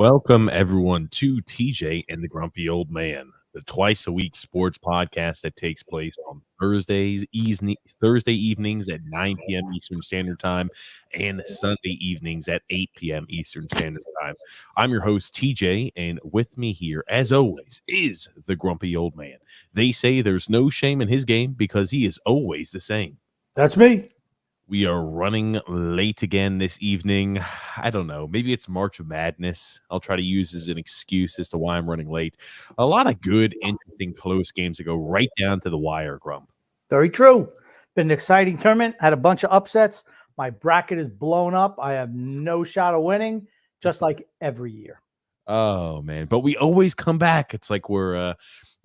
Welcome, everyone, to TJ and the Grumpy Old Man, the twice-a-week sports podcast that takes place on Thursday evenings at 9 p.m. Eastern Standard Time and Sunday evenings at 8 p.m. Eastern Standard Time. I'm your host, TJ, and with me here, as always, is the Grumpy Old Man. They say there's no shame in his game because he is always the same. That's me. We are running late again this evening. I don't know. Maybe it's March Madness. I'll try to use as an excuse as to why I'm running late. A lot of good, interesting, close games that go right down to the wire, Grump. Very true. Been an exciting tournament. Had a bunch of upsets. My bracket is blown up. I have no shot of winning, just like every year. Oh, man. But we always come back. It's like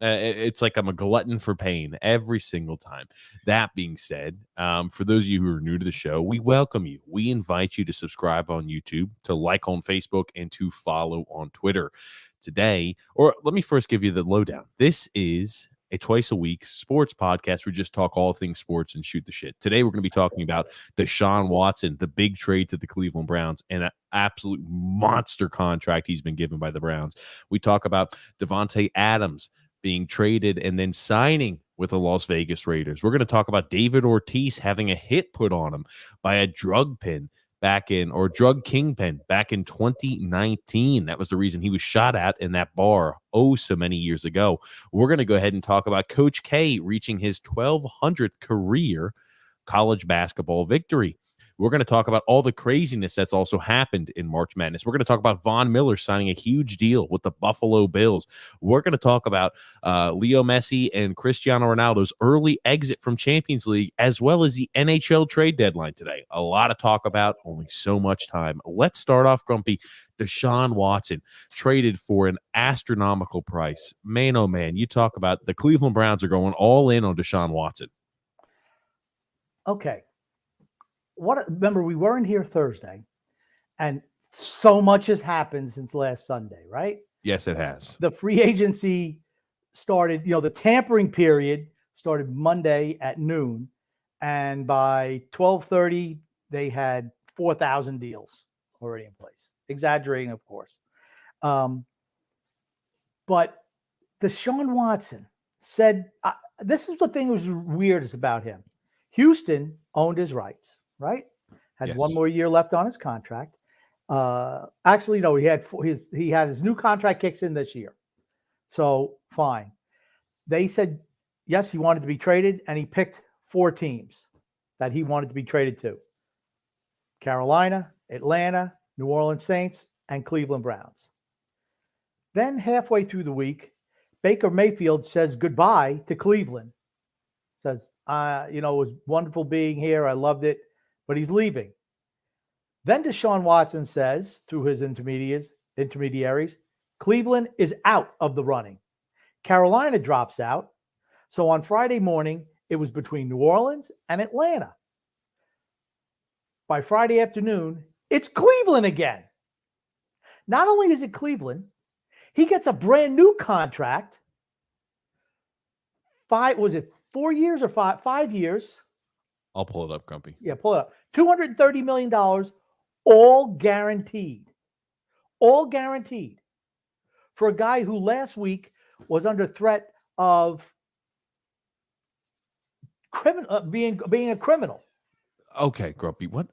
it's like I'm a glutton for pain every single time. That being said, for those of you who are new to the show, we welcome you. We invite you to subscribe on YouTube, to like on Facebook, and to follow on Twitter. Today, or let me first give you the lowdown. This is a twice-a-week sports podcast. We just talk all things sports and shoot the shit. Today, we're going to be talking about Deshaun Watson, the big trade to the Cleveland Browns, and an absolute monster contract he's been given by the Browns. We talk about Davante Adams being traded and then signing with the Las Vegas Raiders. We're going to talk about David Ortiz having a hit put on him by a drug kingpin back in 2019. That was the reason he was shot at in that bar so many years ago. We're going to go ahead and talk about Coach K reaching his 1,200th career college basketball victory. We're going to talk about all the craziness that's also happened in March Madness. We're going to talk about Von Miller signing a huge deal with the Buffalo Bills. We're going to talk about Leo Messi and Cristiano Ronaldo's early exit from Champions League, as well as the NHL Trade Deadline today. A lot to talk about, only so much time. Let's start off, Grumpy. Deshaun Watson traded for an astronomical price. Man, oh man, you talk about the Cleveland Browns are going all in on Deshaun Watson. Okay. Remember, we weren't here Thursday, and so much has happened since last Sunday, right? Yes, it has. The free agency started, the tampering period started Monday at noon, and by 12:30, they had 4,000 deals already in place. Exaggerating, of course. But Deshaun Watson said, this is the thing that was weirdest about him. Houston owned his rights. Right? Had one more year left on his contract. Actually, no, he had his new contract kicks in this year. So fine. They said, yes, he wanted to be traded, and he picked 4 teams that he wanted to be traded to. Carolina, Atlanta, New Orleans Saints, and Cleveland Browns. Then halfway through the week, Baker Mayfield says goodbye to Cleveland. Says, it was wonderful being here. I loved it. But he's leaving. Then Deshaun Watson says, through his intermediaries, Cleveland is out of the running. Carolina drops out. So on Friday morning, it was between New Orleans and Atlanta. By Friday afternoon, it's Cleveland again. Not only is it Cleveland, he gets a brand new contract. 4 years or 5 years? I'll pull it up, Grumpy. Yeah, pull it up. $230 million, all guaranteed. All guaranteed. For a guy who last week was under threat of being a criminal. Okay, Grumpy. What?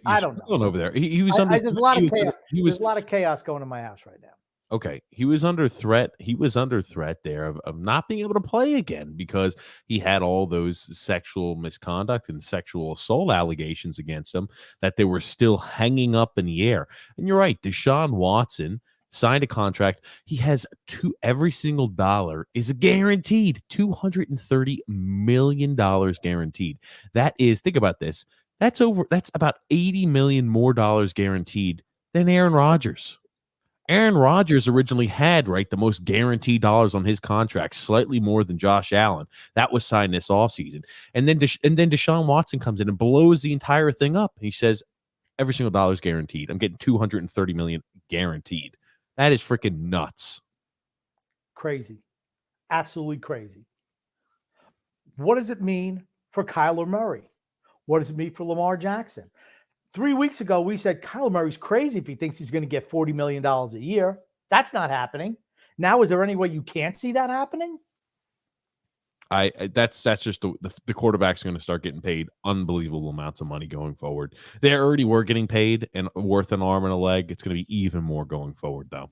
I don't know. Over there. He was under. There's a lot of chaos. There's a lot of chaos going in my house right now. Okay, he was under threat. He was under threat there of not being able to play again because he had all those sexual misconduct and sexual assault allegations against him that they were still hanging up in the air. And you're right, Deshaun Watson signed a contract. He has every single dollar is guaranteed, $230 million guaranteed. That is, think about this. That's about $80 million more dollars guaranteed than Aaron Rodgers. Aaron Rodgers originally had, the most guaranteed dollars on his contract, slightly more than Josh Allen. That was signed this offseason. And then Deshaun Watson comes in and blows the entire thing up. He says, every single dollar is guaranteed. I'm getting $230 million guaranteed. That is freaking nuts. Crazy. Absolutely crazy. What does it mean for Kyler Murray? What does it mean for Lamar Jackson? 3 weeks ago, we said Kyler Murray's crazy if he thinks he's going to get $40 million a year. That's not happening. Now, is there any way you can't see that happening? That's just the quarterback's going to start getting paid unbelievable amounts of money going forward. They already were getting paid and worth an arm and a leg. It's going to be even more going forward, though.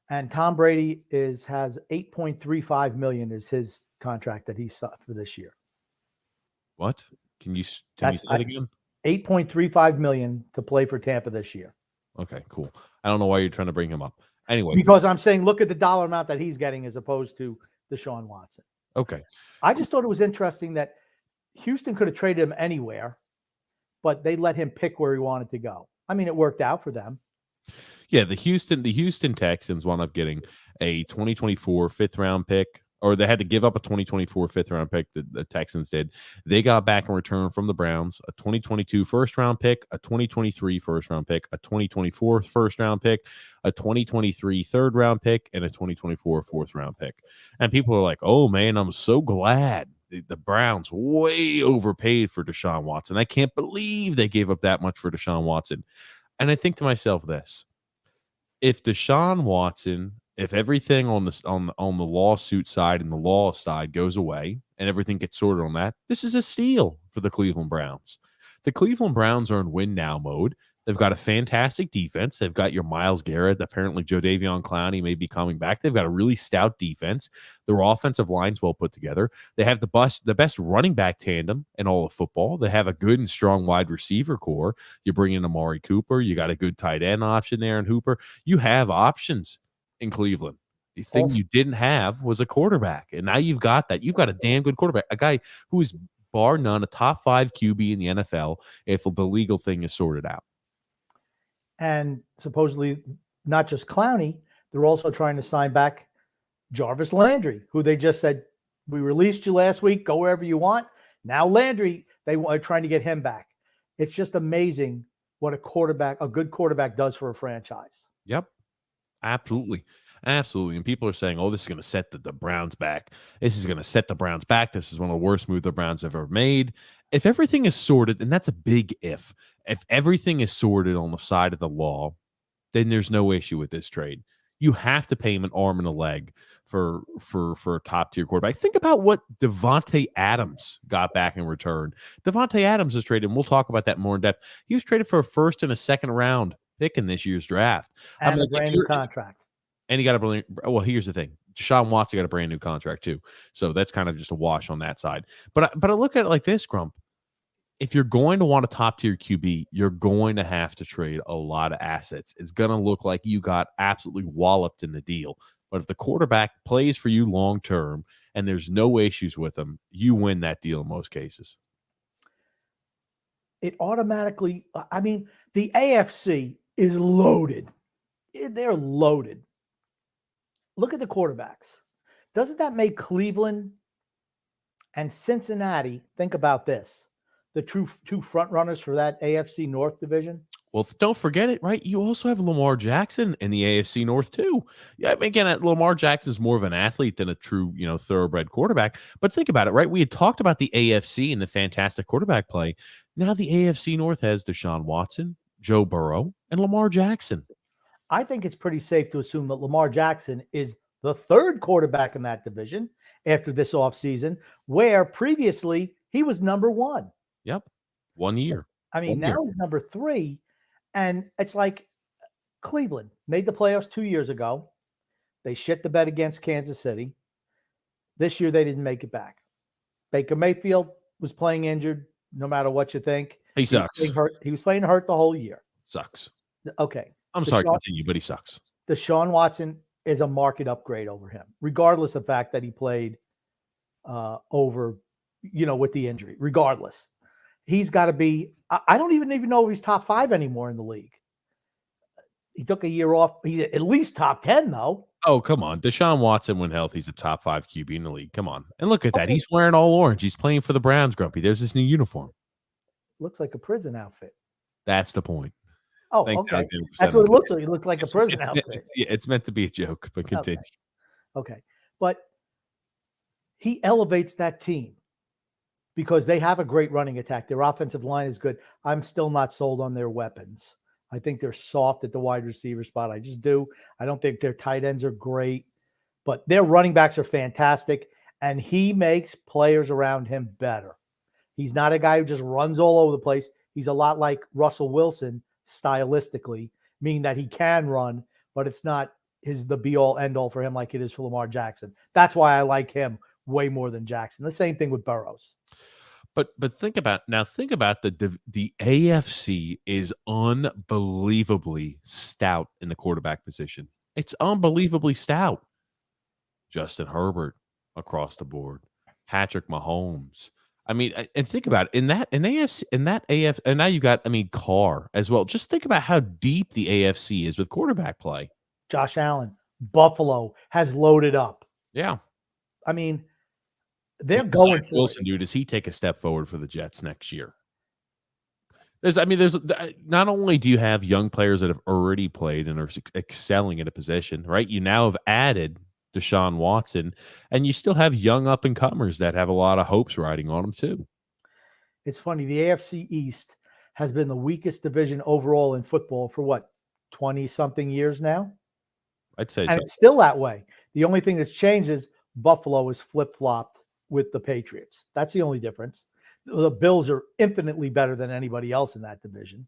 And Tom Brady has $8.35 million is his contract that he signed for this year. What? Can you say that again? $8.35 million to play for Tampa this year. Okay, cool. I don't know why you're trying to bring him up. Anyway, because I'm saying look at the dollar amount that he's getting as opposed to Deshaun Watson. Okay. I just thought it was interesting that Houston could have traded him anywhere, but they let him pick where he wanted to go. I mean, it worked out for them. Yeah, the Houston Texans wound up getting a 2024 fifth-round pick, or they had to give up a 2024 fifth-round pick. The Texans did. They got back in return from the Browns a 2022 first-round pick, a 2023 first-round pick, a 2024 first-round pick, a 2023 third-round pick, and a 2024 fourth-round pick. And people are like, oh, man, I'm so glad the Browns way overpaid for Deshaun Watson. I can't believe they gave up that much for Deshaun Watson. And I think to myself this. If Deshaun Watson, if everything on the lawsuit side and the law side goes away and everything gets sorted on that, this is a steal for the Cleveland Browns. The Cleveland Browns are in win now mode. They've got a fantastic defense. They've got your Myles Garrett. Apparently, Jadeveon Clowney may be coming back. They've got a really stout defense. Their offensive line's well put together. They have the best running back tandem in all of football. They have a good and strong wide receiver core. You bring in Amari Cooper. You got a good tight end option there in Hooper. You have options in Cleveland. The thing you didn't have was a quarterback, and now you've got that. You've got a damn good quarterback, a guy who is bar none a top 5 QB in the NFL if the legal thing is sorted out. And supposedly not just Clowney, they're also trying to sign back Jarvis Landry, who they just said, we released you last week, go wherever you want. Now Landry, they are trying to get him back. It's just amazing what a good quarterback does for a franchise. Yep, absolutely. Absolutely. And people are saying, oh, this is going to set the Browns back. This is going to set the Browns back. This is one of the worst moves the Browns have ever made. If everything is sorted, and that's a big if everything is sorted on the side of the law, then there's no issue with this trade. You have to pay him an arm and a leg for a top-tier quarterback. Think about what Davante Adams got back in return. Davante Adams was traded, and we'll talk about that more in depth. He was traded for a first and a second round pick in this year's draft. And a brand new contract. And he got well, here's the thing. Deshaun Watson got a brand new contract too. So that's kind of just a wash on that side. But I look at it like this, Grump. If you're going to want a top-tier QB, you're going to have to trade a lot of assets. It's going to look like you got absolutely walloped in the deal. But if the quarterback plays for you long-term and there's no issues with him, you win that deal in most cases. It automatically, I mean, the AFC is loaded. They're loaded. Look at the quarterbacks. Doesn't that make Cleveland and Cincinnati, think about this, the two front runners for that AFC North division? Well, don't forget it, right? You also have Lamar Jackson in the AFC North too. Yeah, again, Lamar Jackson is more of an athlete than a true, thoroughbred quarterback. But think about it, right? We had talked about the AFC and the fantastic quarterback play. Now the AFC North has Deshaun Watson, Joe Burrow, and Lamar Jackson. I think it's pretty safe to assume that Lamar Jackson is the third quarterback in that division after this offseason, where previously he was number one. Yep. 1 year. I mean, now he's number 3. And it's like Cleveland made the playoffs 2 years ago. They shit the bed against Kansas City. This year, they didn't make it back. Baker Mayfield was playing injured, no matter what you think. He sucks. He was playing hurt the whole year. Sucks. Okay. I'm sorry to continue, but he sucks. Deshaun Watson is a market upgrade over him, regardless of the fact that he played over, with the injury. Regardless, he's got to be. I don't even know if he's top 5 anymore in the league. He took a year off. He's at least top 10, though. Oh, come on. Deshaun Watson, when healthy, he's a top 5 QB in the league. Come on. And look at that. He's wearing all orange. He's playing for the Browns, Grumpy. There's this new uniform. Looks like a prison outfit. That's the point. Oh, thanks, okay. That's what it looks like. It looks like a prison outfit. It's meant to be a joke, but continue. Okay. But he elevates that team because they have a great running attack. Their offensive line is good. I'm still not sold on their weapons. I think they're soft at the wide receiver spot. I just do. I don't think their tight ends are great, but their running backs are fantastic, and he makes players around him better. He's not a guy who just runs all over the place. He's a lot like Russell Wilson stylistically, meaning that he can run, but it's not the be-all, end-all for him like it is for Lamar Jackson. That's why I like him way more than Jackson. The same thing with Burrows. But think about the AFC is unbelievably stout in the quarterback position. It's unbelievably stout. Justin Herbert across the board, Patrick Mahomes. I mean, and think about it in that AF, and now you got Carr as well. Just think about how deep the AFC is with quarterback play. Josh Allen, Buffalo has loaded up. Yeah, I mean, they're going for Wilson, dude. Does he take a step forward for the Jets next year? There's not only do you have young players that have already played and are excelling in a position, right? You now have added Deshaun Watson, and you still have young up and comers that have a lot of hopes riding on them too. It's funny. The AFC East has been the weakest division overall in football for what, 20 something years now? I'd say, and so. It's still that way. The only thing that's changed is Buffalo is flip-flopped with the Patriots. That's the only difference. The Bills are infinitely better than anybody else in that division.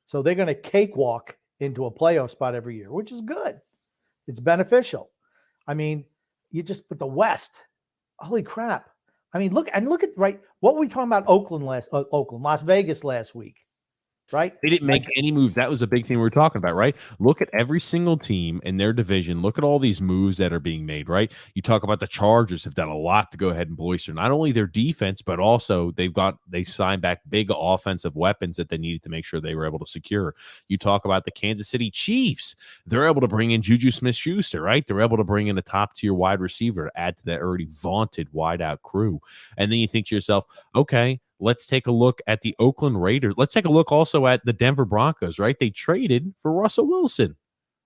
So they're going to cakewalk into a playoff spot every year, which is good. It's beneficial. I mean, you just put the West. Holy crap. I mean, look at what were we talking about Las Vegas last week. Right? They didn't make any moves. That was a big thing we were talking about, right? Look at every single team in their division. Look at all these moves that are being made, right? You talk about the Chargers have done a lot to go ahead and bolster not only their defense, but also they signed back big offensive weapons that they needed to make sure they were able to secure. You talk about the Kansas City Chiefs. They're able to bring in Juju Smith-Schuster, right? They're able to bring in a top-tier wide receiver to add to that already vaunted wideout crew. And then you think to yourself, okay, let's take a look at the Oakland Raiders. Let's take a look also at the Denver Broncos, right? They traded for Russell Wilson.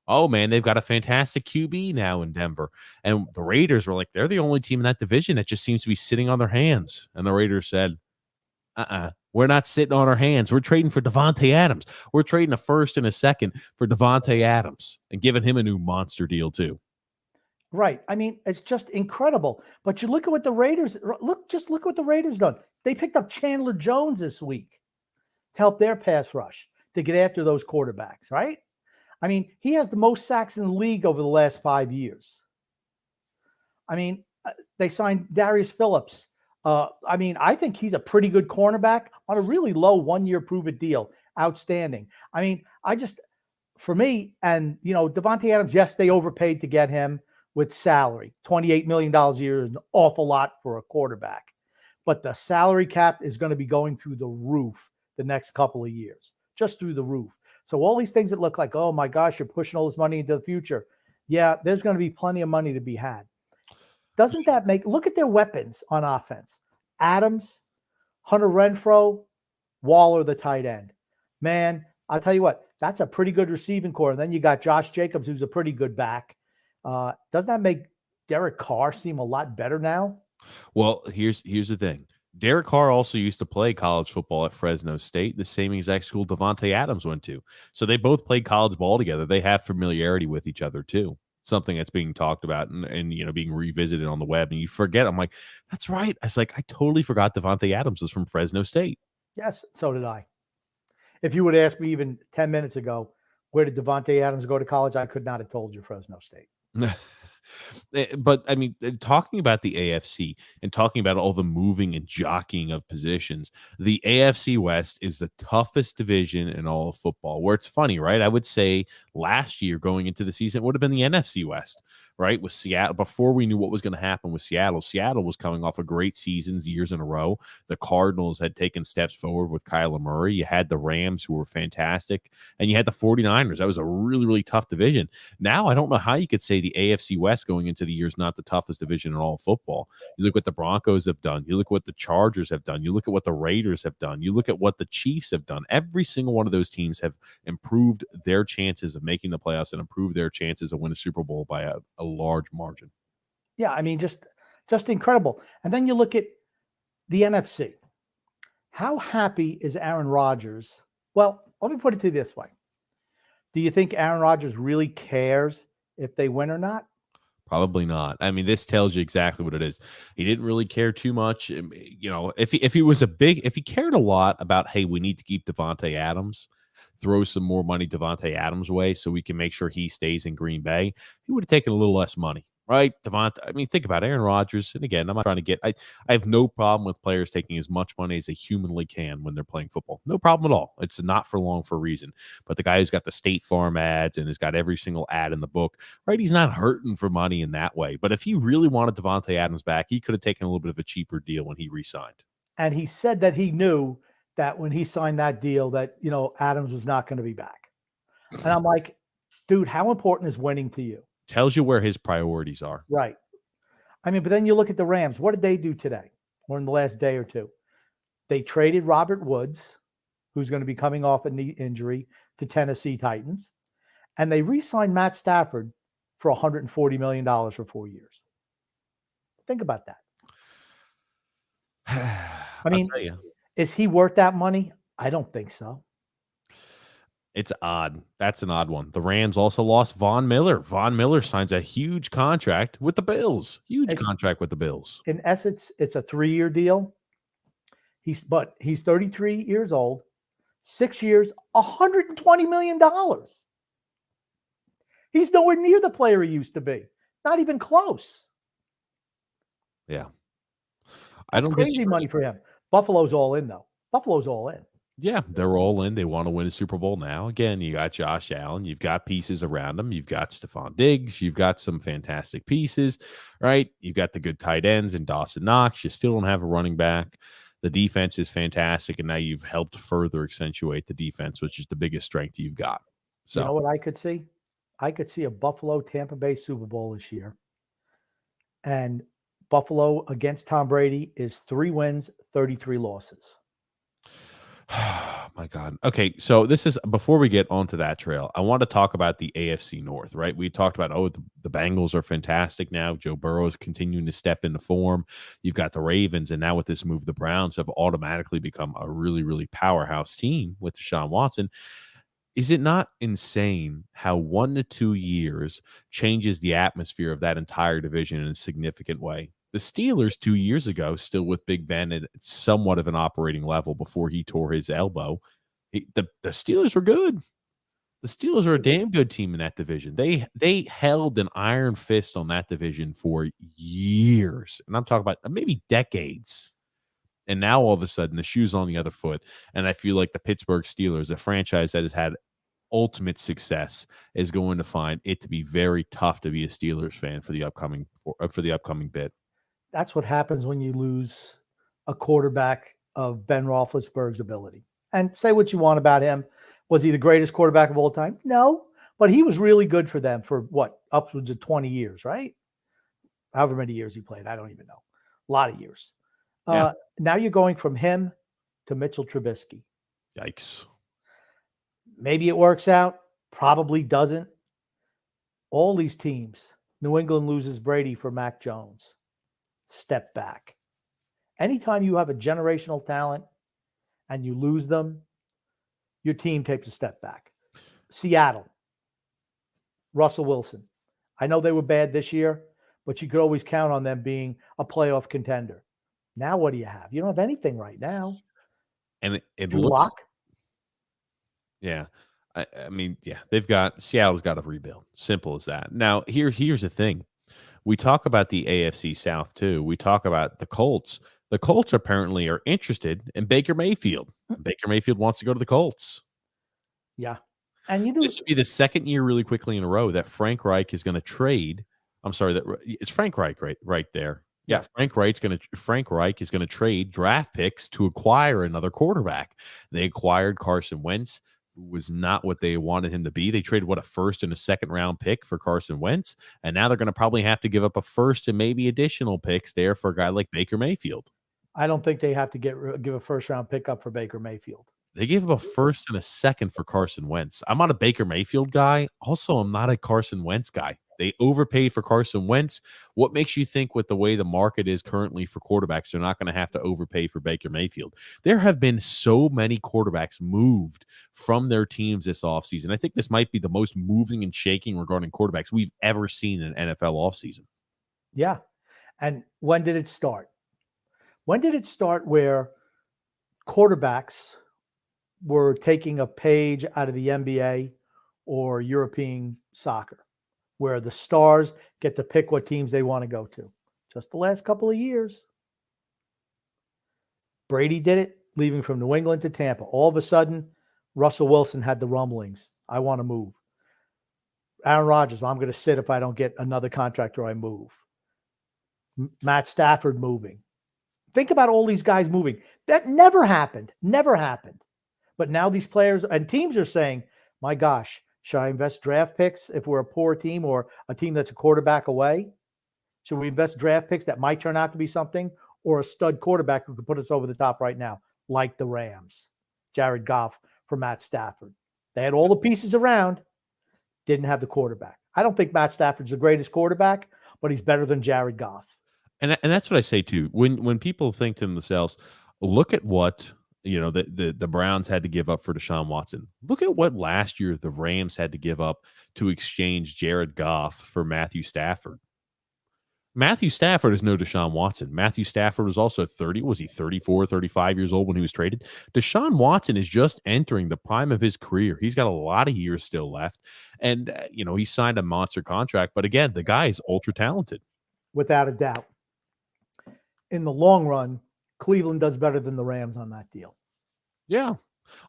Oh, man, they've got a fantastic QB now in Denver. And the Raiders were like, they're the only team in that division that just seems to be sitting on their hands. And the Raiders said, we're not sitting on our hands. We're trading for Davante Adams. We're trading a first and a second for Davante Adams and giving him a new monster deal too. Right. I mean, it's just incredible. But you look at what the Raiders look what the Raiders done. They picked up Chandler Jones this week to help their pass rush to get after those quarterbacks, right? I mean, he has the most sacks in the league over the last 5 years. I mean, they signed Darius Phillips. I mean, I think he's a pretty good cornerback on a really low 1-year prove-it deal. Outstanding. I mean, for me, and, Davante Adams, yes, they overpaid to get him with salary. $28 million a year is an awful lot for a quarterback. But the salary cap is going to be going through the roof the next couple of years, just through the roof. So all these things that look like, oh my gosh, you're pushing all this money into the future. Yeah, there's going to be plenty of money to be had. Doesn't that look at their weapons on offense? Adams, Hunter Renfrow, Waller, the tight end. Man, I'll tell you what, that's a pretty good receiving core. And then you got Josh Jacobs, who's a pretty good back. Doesn't that make Derek Carr seem a lot better now? Well, here's the thing. Derek Carr also used to play college football at Fresno State, the same exact school Davante Adams went to. So they both played college ball together. They have familiarity with each other too. Something that's being talked about and being revisited on the web. And you forget. I'm like, that's right. I was like, I totally forgot Davante Adams was from Fresno State. Yes, so did I. If you would ask me even 10 minutes ago, where did Davante Adams go to college? I could not have told you Fresno State. But I mean, talking about the AFC and talking about all the moving and jockeying of positions, the AFC West is the toughest division in all of football. Where it's funny, right? I would say last year going into the season, it would have been the NFC West, right? With Seattle, before we knew what was going to happen with Seattle. Seattle was coming off of great seasons years in a row. The Cardinals had taken steps forward with Kyler Murray. You had the Rams, who were fantastic, and you had the 49ers. That was a really, really tough division. Now, I don't know how you could say the AFC West going into the year is not the toughest division in all of football. You look what the Broncos have done. You look what the Chargers have done. You look at what the Raiders have done. You look at what the Chiefs have done. Every single one of those teams have improved their chances of making the playoffs and improved their chances of winning a Super Bowl by a large margin. Yeah, I mean, just incredible. And then you look at The NFC. How happy is Aaron Rodgers? Well, let me put it to you this way. Do you think Aaron Rodgers really cares if they win or not? Probably not. I mean, this tells you exactly what it is. He didn't really care too much. If he cared a lot about, hey, we need to keep Davante Adams, throw some more money Davante Adams' way so we can make sure he stays in Green Bay, he would have taken a little less money, right? Davante. I mean, think about Aaron Rodgers. And again, I'm not trying to get. I have no problem with players taking as much money as they humanly can when they're playing football. No problem at all. It's not for long for a reason. But the guy who's got the State Farm ads and has got every single ad in the book, right? He's not hurting for money in that way. But if he really wanted Davante Adams back, he could have taken a little bit of a cheaper deal when he re-signed. And he said that he knew that when he signed that deal that, Adams was not going to be back. And I'm like, dude, how important is winning to you? Tells you where his priorities are. Right. I mean, but then you look at the Rams. What did they do today or in the last day or two? They traded Robert Woods, who's going to be coming off a knee injury, to Tennessee Titans. And they re-signed Matt Stafford for $140 million for 4 years. Think about that. I mean, is he worth that money? I don't think so. It's odd. That's an odd one. The Rams also lost Von Miller. Von Miller signs a huge contract with the Bills. Contract with the Bills. In essence, it's a 3-year deal. He's 33 years old, 6 years, $120 million. He's nowhere near the player he used to be. Not even close. Yeah. It's crazy money for him. Buffalo's all in, though. Buffalo's all in. Yeah, they're all in. They want to win a Super Bowl now. Again, you got Josh Allen. You've got pieces around them. You've got Stephon Diggs. You've got some fantastic pieces, right? You've got the good tight ends and Dawson Knox. You still don't have a running back. The defense is fantastic, and now you've helped further accentuate the defense, which is the biggest strength you've got. So, you know what I could see? I could see a Buffalo-Tampa Bay Super Bowl this year. And Buffalo against Tom Brady is 3 wins, 33 losses. My God. Okay, so this is before we get onto that trail, I want to talk about the AFC North, right? We talked about, the Bengals are fantastic now. Joe Burrow is continuing to step into form. You've got the Ravens, and now with this move, the Browns have automatically become a really, really powerhouse team with Deshaun Watson. Is it not insane how 1 to 2 years changes the atmosphere of that entire division in a significant way? The Steelers 2 years ago, still with Big Ben at somewhat of an operating level before he tore his elbow, the Steelers were good. The Steelers are a damn good team in that division. They held an iron fist on that division for years, and I'm talking about maybe decades. And now all of a sudden, the shoe's on the other foot, and I feel like the Pittsburgh Steelers, a franchise that has had ultimate success, is going to find it to be very tough to be a Steelers fan for the upcoming bid. That's what happens when you lose a quarterback of Ben Roethlisberger's ability. And say what you want about him. Was he the greatest quarterback of all time? No, but he was really good for them for upwards of 20 years, right? However many years he played, I don't even know. A lot of years. Yeah. Now you're going from him to Mitchell Trubisky. Yikes. Maybe it works out. Probably doesn't. All these teams, New England loses Brady for Mac Jones. Step back. Anytime you have a generational talent and you lose them, your team takes a step back. Seattle, Russell Wilson. I know they were bad this year, but you could always count on them being a playoff contender. Now what do you have? You don't have anything right now. And it Drew looks Lock? Yeah. I mean, Seattle's got to rebuild. Simple as that. Now, here's the thing. We talk about the AFC South too. We talk about the Colts. The Colts apparently are interested in Baker Mayfield. Baker Mayfield wants to go to the Colts. Yeah. And this would be the second year really quickly in a row that Frank Reich is going to trade. I'm sorry, it's Frank Reich right there. Yeah, Yes. Frank Reich is going to trade draft picks to acquire another quarterback. They acquired Carson Wentz, who was not what they wanted him to be. They traded a first and a second round pick for Carson Wentz, and now they're going to probably have to give up a first and maybe additional picks there for a guy like Baker Mayfield. I don't think they have to give a first round pick up for Baker Mayfield. They gave up a first and a second for Carson Wentz. I'm not a Baker Mayfield guy. Also, I'm not a Carson Wentz guy. They overpaid for Carson Wentz. What makes you think with the way the market is currently for quarterbacks, they're not going to have to overpay for Baker Mayfield? There have been so many quarterbacks moved from their teams this offseason. I think this might be the most moving and shaking regarding quarterbacks we've ever seen in an NFL offseason. Yeah. And when did it start? When did it start where quarterbacks were taking a page out of the NBA or European soccer, where the stars get to pick what teams they want to go to? Just the last couple of years. Brady did it, leaving from New England to Tampa. All of a sudden, Russell Wilson had the rumblings. I want to move. Aaron Rodgers, I'm going to sit if I don't get another contract or I move. Matt Stafford moving. Think about all these guys moving. That never happened. Never happened. But now these players and teams are saying, my gosh, should I invest draft picks if we're a poor team or a team that's a quarterback away? Should we invest draft picks that might turn out to be something, or a stud quarterback who could put us over the top right now, like the Rams, Jared Goff for Matt Stafford? They had all the pieces around, didn't have the quarterback. I don't think Matt Stafford's the greatest quarterback, but he's better than Jared Goff. And that's what I say too. When people think to themselves, look at what the Browns had to give up for Deshaun Watson. Look at what last year the Rams had to give up to exchange Jared Goff for Matthew Stafford. Matthew Stafford is no Deshaun Watson. Matthew Stafford was also 30. Was he 34, 35 years old when he was traded? Deshaun Watson is just entering the prime of his career. He's got a lot of years still left. And, he signed a monster contract. But again, the guy is ultra talented. Without a doubt. In the long run, Cleveland does better than the Rams on that deal. Yeah.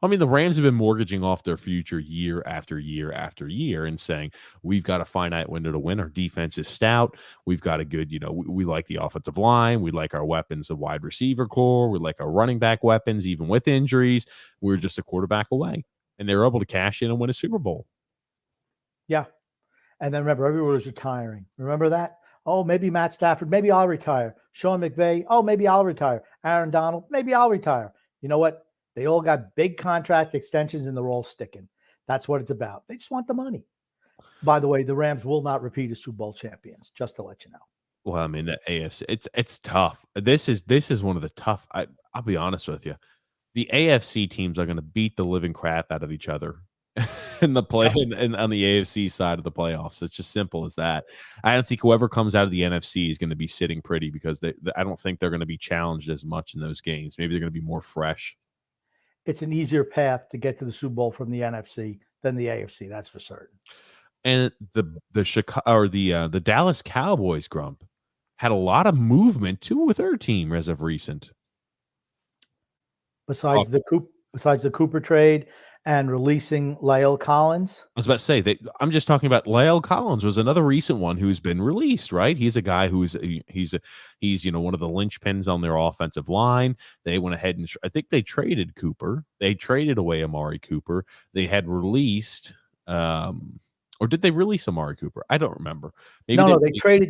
I mean, the Rams have been mortgaging off their future year after year after year and saying, we've got a finite window to win. Our defense is stout. We've got a good, we like the offensive line. We like our weapons, the wide receiver core. We like our running back weapons, even with injuries. We're just a quarterback away. And they were able to cash in and win a Super Bowl. Yeah. And then remember, everyone was retiring. Remember that? Oh, maybe Matt Stafford. Maybe I'll retire. Sean McVay. Oh, maybe I'll retire. Aaron Donald. Maybe I'll retire. You know what? They all got big contract extensions and they're all sticking. That's what it's about. They just want the money. By the way, the Rams will not repeat as Super Bowl champions, just to let you know. Well, I mean, the AFC, it's tough. This is one of the tough. I'll be honest with you. The AFC teams are going to beat the living crap out of each other in the play and on the AFC side of the playoffs. It's just simple as that. I don't think whoever comes out of the NFC is going to be sitting pretty because I don't think they're going to be challenged as much in those games. Maybe they're going to be more fresh. It's an easier path to get to the Super Bowl from the NFC than the AFC. That's for certain. And the Chicago or the Dallas Cowboys, Grump, had a lot of movement too with their team as of recent. Besides the Cooper trade and releasing La'el Collins. I was about to say I'm just talking about La'el Collins was another recent one who's been released, right? He's a guy he's one of the linchpins on their offensive line. They went ahead and I think they traded Cooper. They traded away Amari Cooper. They had released or did they release Amari Cooper? I don't remember. Maybe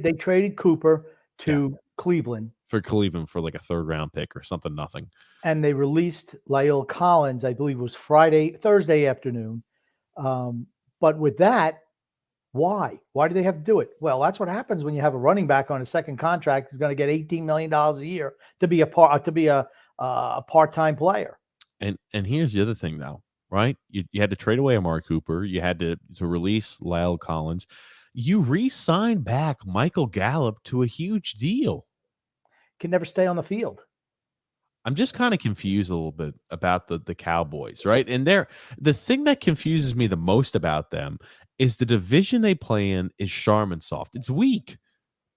they traded Cooper to Cleveland. For Cleveland for like a third round pick or something, nothing. And they released La'el Collins, I believe it was Thursday afternoon. But with that, why? Why do they have to do it? Well, that's what happens when you have a running back on a second contract who's going to get $18 million a year to be a part-time player. And here's the other thing though, right? You had to trade away Amari Cooper. You had to release La'el Collins. You re-signed back Michael Gallup to a huge deal. Can never stay on the field. I'm just kind of confused a little bit about the Cowboys, right? And the thing that confuses me the most about them is the division they play in is Charmin soft. It's weak.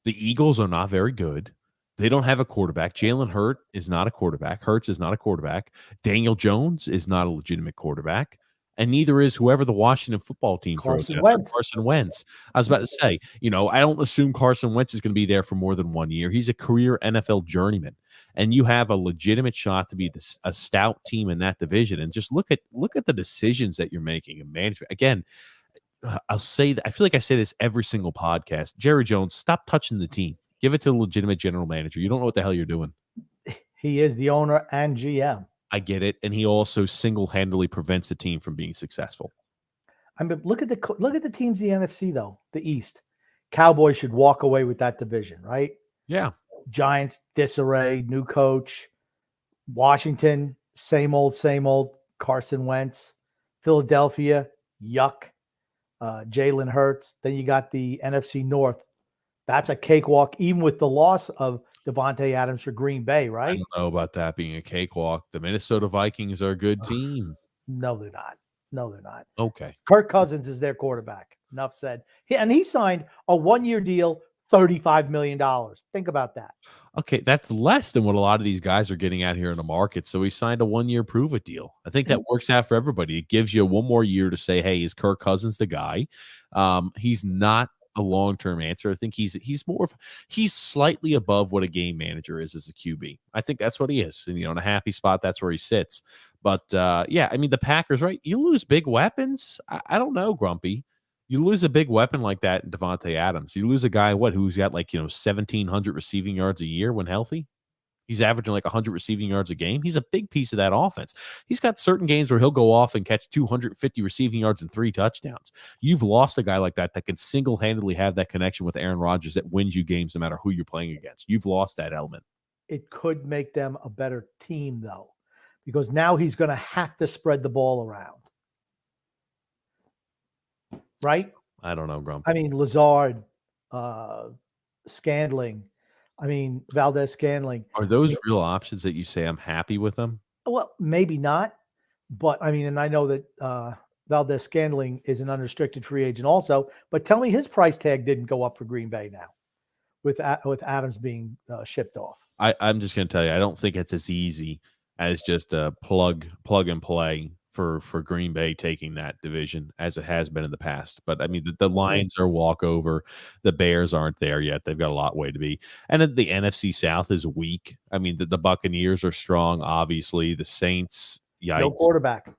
The Eagles are not very good. They don't have a quarterback. Jalen Hurts is not a quarterback. Daniel Jones is not a legitimate quarterback. And neither is whoever the Washington football team throws out. Carson Wentz. I was about to say, I don't assume Carson Wentz is going to be there for more than 1 year. He's a career NFL journeyman. And you have a legitimate shot to be a stout team in that division. And just look at the decisions that you're making in management. Again, I'll say that I feel like I say this every single podcast. Jerry Jones, stop touching the team. Give it to a legitimate general manager. You don't know what the hell you're doing. He is the owner and GM. I get it, and he also single-handedly prevents the team from being successful. I mean, look at the teams in the NFC though, the East. Cowboys should walk away with that division, right? Yeah. Giants, disarray, new coach. Washington, same old, same old. Carson Wentz. Philadelphia, yuck. Jalen Hurts. Then you got the NFC North. That's a cakewalk, even with the loss of Davante Adams for Green Bay, I right? don't know about that being a cakewalk. The Minnesota Vikings are a good team. No, they're not. No, they're not. Okay. Kirk Cousins is their quarterback. Enough said. And he signed a 1-year deal, $35 million. Think about that. Okay, that's less than what a lot of these guys are getting out here in the market. So he signed a 1-year prove-it deal. I think that works out for everybody. It gives you one more year to say, hey, is Kirk Cousins the guy? He's not a long-term answer. I think he's slightly above what a game manager is as a QB. I think that's what he is. And, in a happy spot, that's where he sits. But, yeah, I mean, the Packers, right? You lose big weapons. I don't know, Grumpy. You lose a big weapon like that in Davante Adams. You lose a guy, who's got 1,700 receiving yards a year when healthy. He's averaging 100 receiving yards a game. He's a big piece of that offense. He's got certain games where he'll go off and catch 250 receiving yards and 3 touchdowns. You've lost a guy like that can single-handedly have that connection with Aaron Rodgers that wins you games no matter who you're playing against. You've lost that element. It could make them a better team, though, because now he's going to have to spread the ball around. Right? I don't know, Grump. I mean, Lazard, Scandling. I mean, Valdez-Scantling. Are those real options that you say I'm happy with them? Well, maybe not. But, I mean, and I know that Valdez-Scantling is an unrestricted free agent also. But tell me his price tag didn't go up for Green Bay now with Adams being shipped off. I'm just going to tell you, I don't think it's as easy as just a plug and play for Green Bay taking that division as it has been in the past. But I mean, the Lions are a walkover. The Bears aren't there yet. They've got a lot way to be. And then the NFC South is weak. I mean, the Buccaneers are strong, obviously. The Saints, yikes. No quarterback.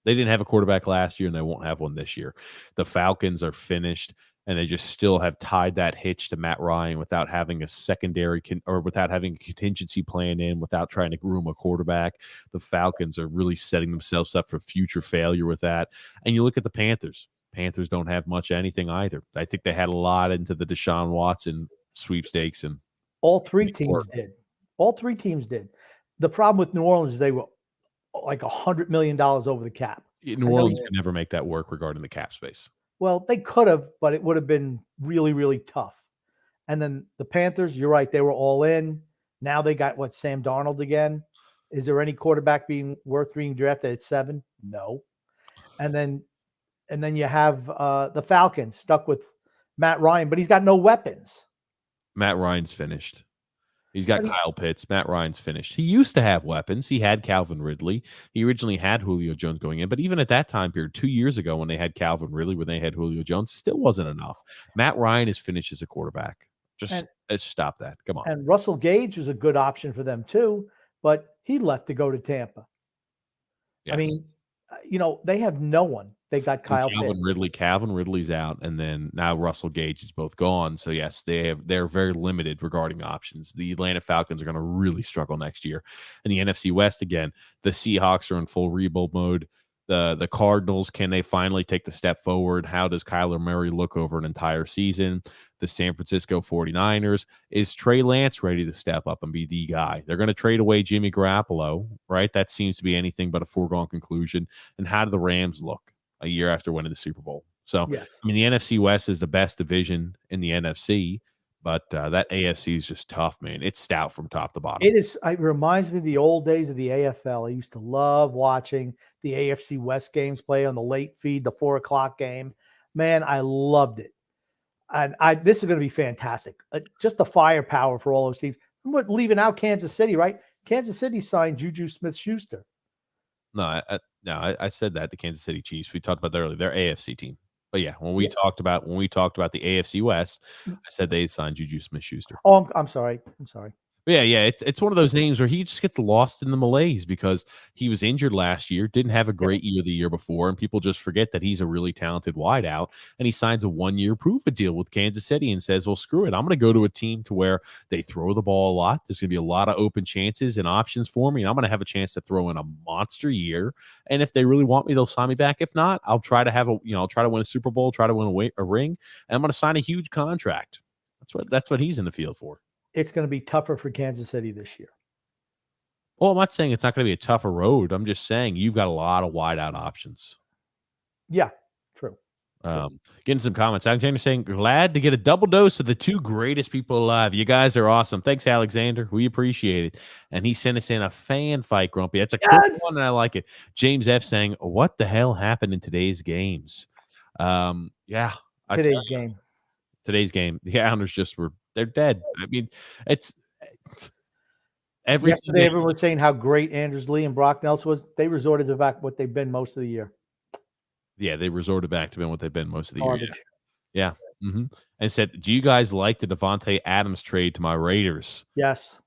They didn't have a quarterback last year, and they won't have one this year. The Falcons are finished, and they just still have tied that hitch to Matt Ryan without having a secondary or without having a contingency plan in, without trying to groom a quarterback. The Falcons are really setting themselves up for future failure with that. And you look at the Panthers. Panthers don't have much of anything either. I think they had a lot into the Deshaun Watson sweepstakes. And all three teams did. All 3 teams did. The problem with New Orleans is they were like $100 million over the cap. New Orleans could never make that work regarding the cap space. Well, they could have, but it would have been really, really tough. And then the Panthers, you're right, they were all in. Now they got Sam Darnold again. Is there any quarterback worth being drafted at 7? No. And then you have the Falcons stuck with Matt Ryan, but he's got no weapons. Matt Ryan's finished. He's got Kyle Pitts. Matt Ryan's finished. He used to have weapons. He had Calvin Ridley. He originally had Julio Jones going in. But even at that time period, 2 years ago when they had Calvin Ridley, when they had Julio Jones, still wasn't enough. Matt Ryan is finished as a quarterback. Let's stop that. Come on. And Russell Gage was a good option for them too, but he left to go to Tampa. Yes. I mean, they have no one. They got Calvin Ridley's out, and then now Russell Gage is both gone. So yes, they're very limited regarding options. The Atlanta Falcons are going to really struggle next year. And the NFC West again, the Seahawks are in full rebuild mode. The Cardinals, can they finally take the step forward? How does Kyler Murray look over an entire season? The San Francisco 49ers, is Trey Lance ready to step up and be the guy? They're going to trade away Jimmy Garoppolo, right? That seems to be anything but a foregone conclusion. And how do the Rams look a year after winning the Super Bowl? So, yes. I mean, the NFC West is the best division in the NFC, but that AFC is just tough, man. It's stout from top to bottom. It is. It reminds me of the old days of the AFL. I used to love watching the AFC West games play on the late feed, the 4:00 game. Man, I loved it. And this is going to be fantastic. Just the firepower for all those teams. I'm leaving out Kansas City, right? Kansas City signed Juju Smith-Schuster. No, I said that, the Kansas City Chiefs. We talked about that earlier. They're AFC team. But yeah, when we talked about the AFC West, I said they signed Juju Smith-Schuster. Oh, I'm sorry. Yeah. It's one of those names where he just gets lost in the malaise because he was injured last year, didn't have a great year the year before, and people just forget that he's a really talented wideout. And he signs a 1-year prove-it deal with Kansas City and says, "Well, screw it, I'm going to go to a team to where they throw the ball a lot. There's going to be a lot of open chances and options for me, and I'm going to have a chance to throw in a monster year. And if they really want me, they'll sign me back. If not, I'll try to I'll try to win a Super Bowl, try to win a ring, and I'm going to sign a huge contract." That's what he's in the field for. It's going to be tougher for Kansas City this year. Well, I'm not saying it's not going to be a tougher road. I'm just saying you've got a lot of wide out options. Yeah, true. Getting some comments. Alexander saying, glad to get a double dose of the two greatest people alive. You guys are awesome. Thanks, Alexander. We appreciate it. And he sent us in a fan fight, Grumpy. That's a cool one, and I like it. James F. saying, what the hell happened in today's games? Yeah. Today's game. The Islanders they're dead. I mean, it's yesterday everyone was saying how great Anders Lee and Brock Nelson was. They resorted to back what they've been most of the year. Yeah, they resorted back to being what they've been most of the year. Yeah. Mm-hmm. And said, do you guys like the Davante Adams trade to my Raiders? Yes.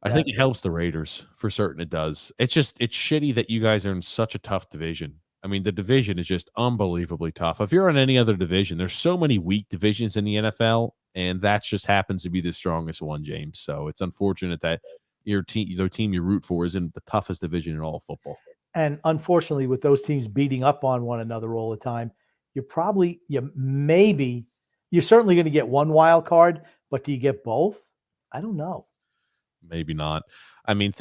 I think it helps the Raiders. For certain it does. It's shitty that you guys are in such a tough division. I mean, the division is just unbelievably tough. If you're in any other division, there's so many weak divisions in the NFL, and that just happens to be the strongest one, James. So it's unfortunate that the team you root for is in the toughest division in all of football. And unfortunately, with those teams beating up on one another all the time, you're certainly going to get one wild card, but do you get both? I don't know. Maybe not. I mean,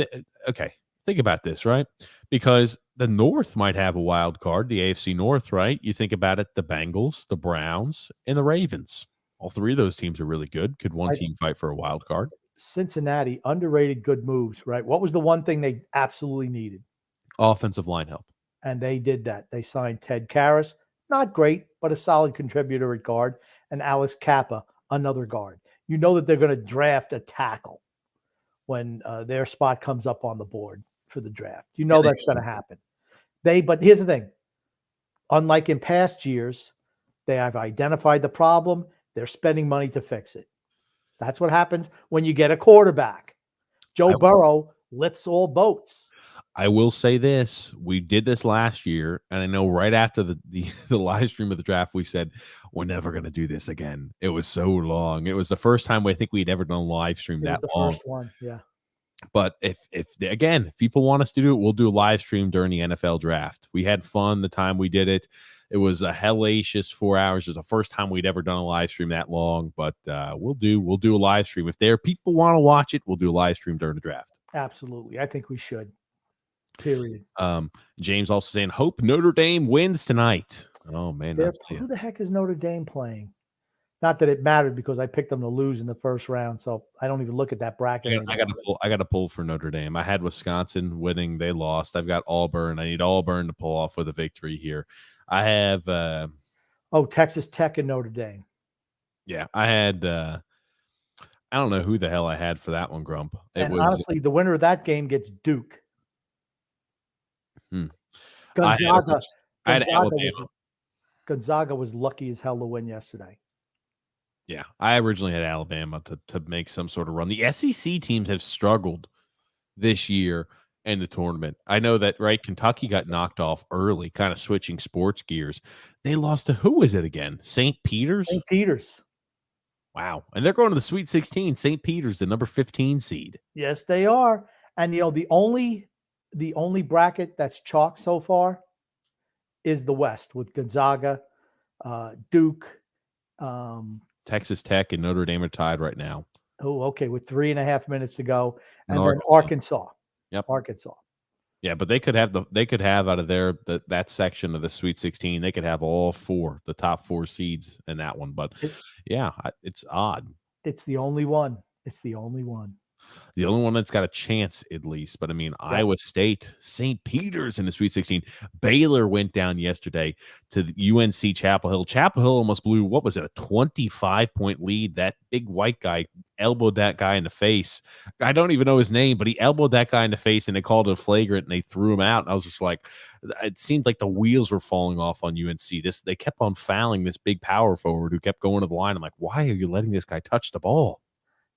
okay. Think about this, right? Because the North might have a wild card, the AFC North, right? You think about it, the Bengals, the Browns, and the Ravens. All three of those teams are really good. Could one team fight for a wild card? Cincinnati, underrated good moves, right? What was the one thing they absolutely needed? Offensive line help. And they did that. They signed Ted Karras, not great, but a solid contributor at guard, and Alex Kappa, another guard. You know that they're going to draft a tackle when their spot comes up on the board for the draft. You know that's going to happen. But here's the thing. Unlike in past years, they have identified the problem. They're spending money to fix it. That's what happens when you get a quarterback. Joe Burrow lifts all boats. I will say this. We did this last year, and I know right after the live stream of the draft, we said, we're never going to do this again. It was so long. It was the first time I think we'd ever done a live stream that long. First one, yeah. But if people want us to do it, we'll do a live stream during the NFL draft. We had fun the time we did it. It was a hellacious 4 hours. It was the first time we'd ever done a live stream that long, but we'll do a live stream. If people want to watch it, we'll do a live stream during the draft. Absolutely. I think we should. Period. James also saying, hope Notre Dame wins tonight. Oh, man. Who the heck is Notre Dame playing? Not that it mattered because I picked them to lose in the first round, so I don't even look at that bracket. I got to pull for Notre Dame. I had Wisconsin winning; they lost. I've got Auburn. I need Auburn to pull off with a victory here. I have Texas Tech and Notre Dame. Yeah, I had. I don't know who the hell I had for that one, Grump. Honestly, the winner of that game gets Duke. Gonzaga. I had Alabama. Gonzaga was lucky as hell to win yesterday. Yeah, I originally had Alabama to make some sort of run. The SEC teams have struggled this year in the tournament. I know that, right? Kentucky got knocked off early, kind of switching sports gears. They lost to, who is it again? St. Peter's? St. Peter's. Wow. And they're going to the Sweet 16. St. Peter's, the number 15 seed. Yes, they are. And, the only bracket that's chalk so far is the West with Gonzaga, Duke, Texas Tech and Notre Dame are tied right now. Oh, okay. With 3.5 minutes to go. And then Arkansas. Yep. Arkansas. Yeah, but they could have out of that section of the Sweet 16, they could have the top four seeds in that one. But it's odd. It's the only one. The only one that's got a chance, at least. But I mean, Iowa State, St. Peter's in the Sweet 16. Baylor went down yesterday to the UNC Chapel Hill. Chapel Hill almost blew, what was it, a 25-point lead. That big white guy elbowed that guy in the face. I don't even know his name, but he elbowed that guy in the face, and they called it a flagrant, and they threw him out. And I was just like, it seemed like the wheels were falling off on UNC. They kept on fouling this big power forward who kept going to the line. I'm like, why are you letting this guy touch the ball?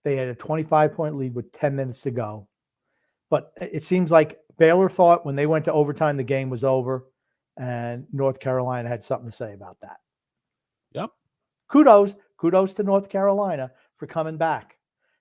They had a 25-point lead with 10 minutes to go. But it seems like Baylor thought when they went to overtime, the game was over, and North Carolina had something to say about that. Yep. Kudos to North Carolina for coming back,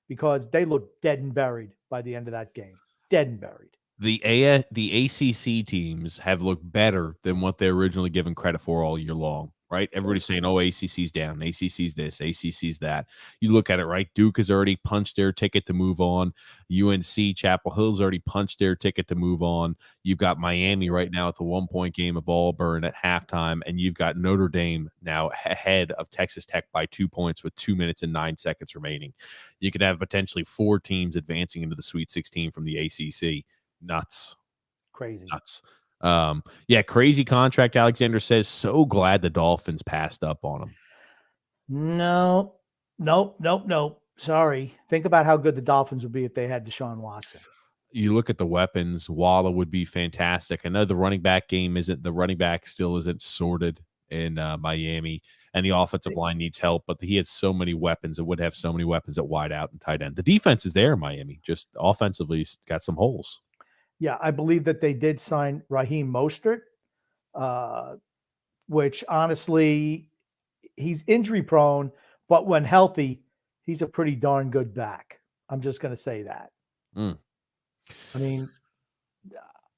because they looked dead and buried by the end of that game. Dead and buried. The ACC teams have looked better than what they're originally given credit for all year long, right? Everybody's saying, oh, ACC's down, ACC's this, ACC's that. You look at it, right? Duke has already punched their ticket to move on. UNC, Chapel Hill's already punched their ticket to move on. You've got Miami right now at the 1-point game of Auburn at halftime, and you've got Notre Dame now ahead of Texas Tech by 2 points with 2 minutes and 9 seconds remaining. You could have potentially 4 teams advancing into the Sweet 16 from the ACC. Nuts. Crazy. Nuts. Yeah, crazy contract. Alexander says, so glad the Dolphins passed up on him. Nope. Sorry. Think about how good the Dolphins would be if they had Deshaun Watson. You look at the weapons. Waller would be fantastic. I know the running back still isn't sorted in Miami, and the offensive line needs help, but he had so many weapons. It would have so many weapons at wide out and tight end. The defense is there in Miami, just offensively it's got some holes. Yeah, I believe that they did sign Raheem Mostert, which honestly, he's injury prone, but when healthy, he's a pretty darn good back. I'm just going to say that. I mean,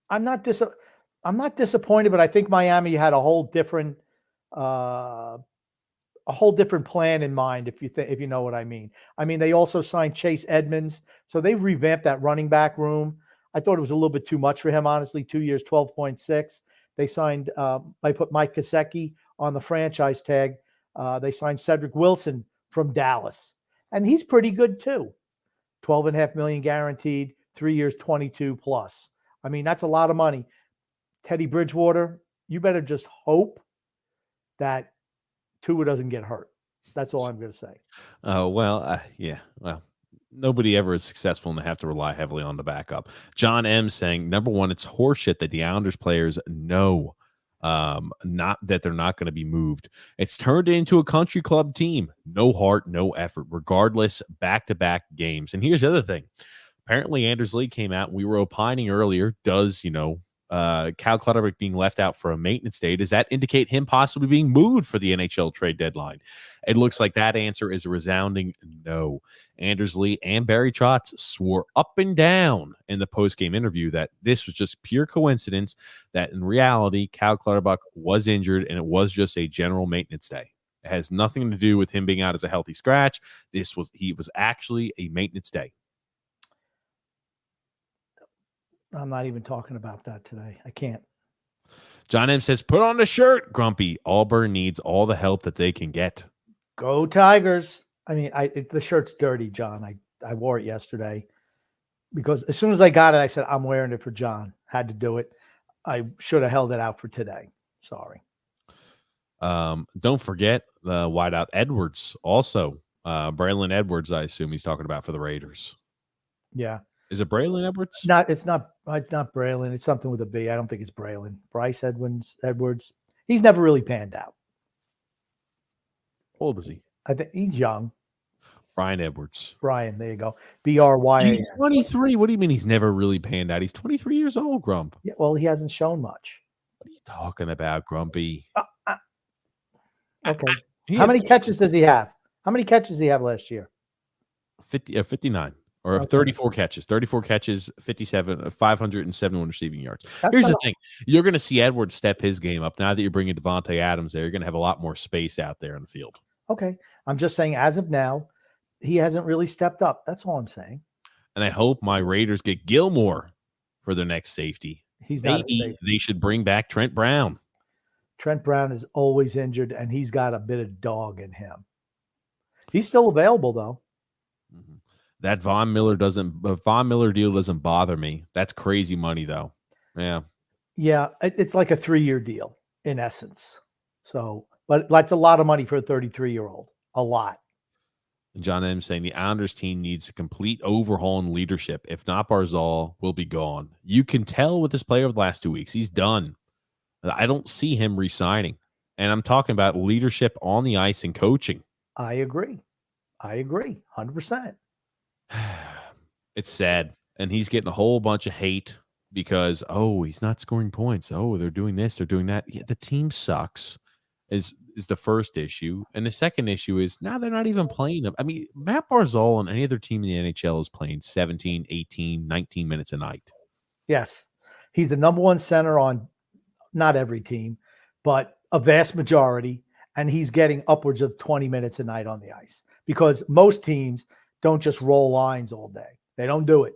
I'm not disappointed, but I think Miami had a whole different plan in mind, if you know what I mean. I mean, they also signed Chase Edmonds, so they've revamped that running back room. I thought it was a little bit too much for him, honestly. 2 years, 12.6. They signed, I put Mike Gesicki on the franchise tag. They signed Cedric Wilson from Dallas, and he's pretty good too. $12.5 million guaranteed, 3 years, 22 plus. I mean, that's a lot of money. Teddy Bridgewater, you better just hope that Tua doesn't get hurt. That's all I'm going to say. Yeah. Well, nobody ever is successful and they have to rely heavily on the backup. John M saying, number one, it's horseshit that the Islanders players know not that they're not going to be moved. It's turned into a country club team. No heart, no effort, regardless, back-to-back games. And here's the other thing. Apparently, Anders Lee came out and we were opining earlier. Does, Cal Clutterbuck being left out for a maintenance day, does that indicate him possibly being moved for the NHL trade deadline? It looks like that answer is a resounding no. Anders Lee and Barry Trotz swore up and down in the post-game interview that this was just pure coincidence, that in reality, Cal Clutterbuck was injured and it was just a general maintenance day. It has nothing to do with him being out as a healthy scratch. He was actually a maintenance day. I'm not even talking about that today. I can't. John M says, put on the shirt, Grumpy. Auburn needs all the help that they can get. Go Tigers. I mean, the shirt's dirty, John. I wore it yesterday because as soon as I got it, I said, I'm wearing it for John. Had to do it. I should have held it out for today. Sorry. Don't forget the wideout Edwards also. Braylon Edwards, I assume he's talking about for the Raiders. Yeah. Is it Braylon Edwards? It's not Braylon. It's something with a B. I don't think it's Braylon. Bryce Edwards. He's never really panned out. How old is he? I think he's young. Brian Edwards. Brian, there you go. BRY. He's 23. What do you mean he's never really panned out? He's 23 years old, Grump. Yeah, well, he hasn't shown much. What are you talking about, Grumpy? Okay. How many catches does he have? How many catches did he have last year? 59. Or 34 catches, 57, 571 receiving yards. Here's the thing. You're going to see Edwards step his game up. Now that you're bringing Davante Adams there, you're going to have a lot more space out there in the field. Okay. I'm just saying, as of now, he hasn't really stepped up. That's all I'm saying. And I hope my Raiders get Gilmore for their next safety. Maybe they should bring back Trent Brown. Trent Brown is always injured, and he's got a bit of dog in him. He's still available, though. Mm-hmm. That Von Miller deal doesn't bother me. That's crazy money, though. Yeah. Yeah, it's like a 3-year deal in essence. So, but that's a lot of money for a 33-year-old. A lot. And John M. saying the Islanders team needs a complete overhaul in leadership. If not, Barzal will be gone. You can tell with this player over the last 2 weeks. He's done. I don't see him re-signing. And I'm talking about leadership on the ice and coaching. I agree. 100%. It's sad. And he's getting a whole bunch of hate because, oh, he's not scoring points. Oh, they're doing this, they're doing that. Yeah, the team sucks is the first issue. And the second issue is now they're not even playing him. I mean, Matt Barzal and any other team in the NHL is playing 17, 18, 19 minutes a night. Yes. He's the number one center on not every team, but a vast majority. And he's getting upwards of 20 minutes a night on the ice because most teams don't just roll lines all day. They don't do it.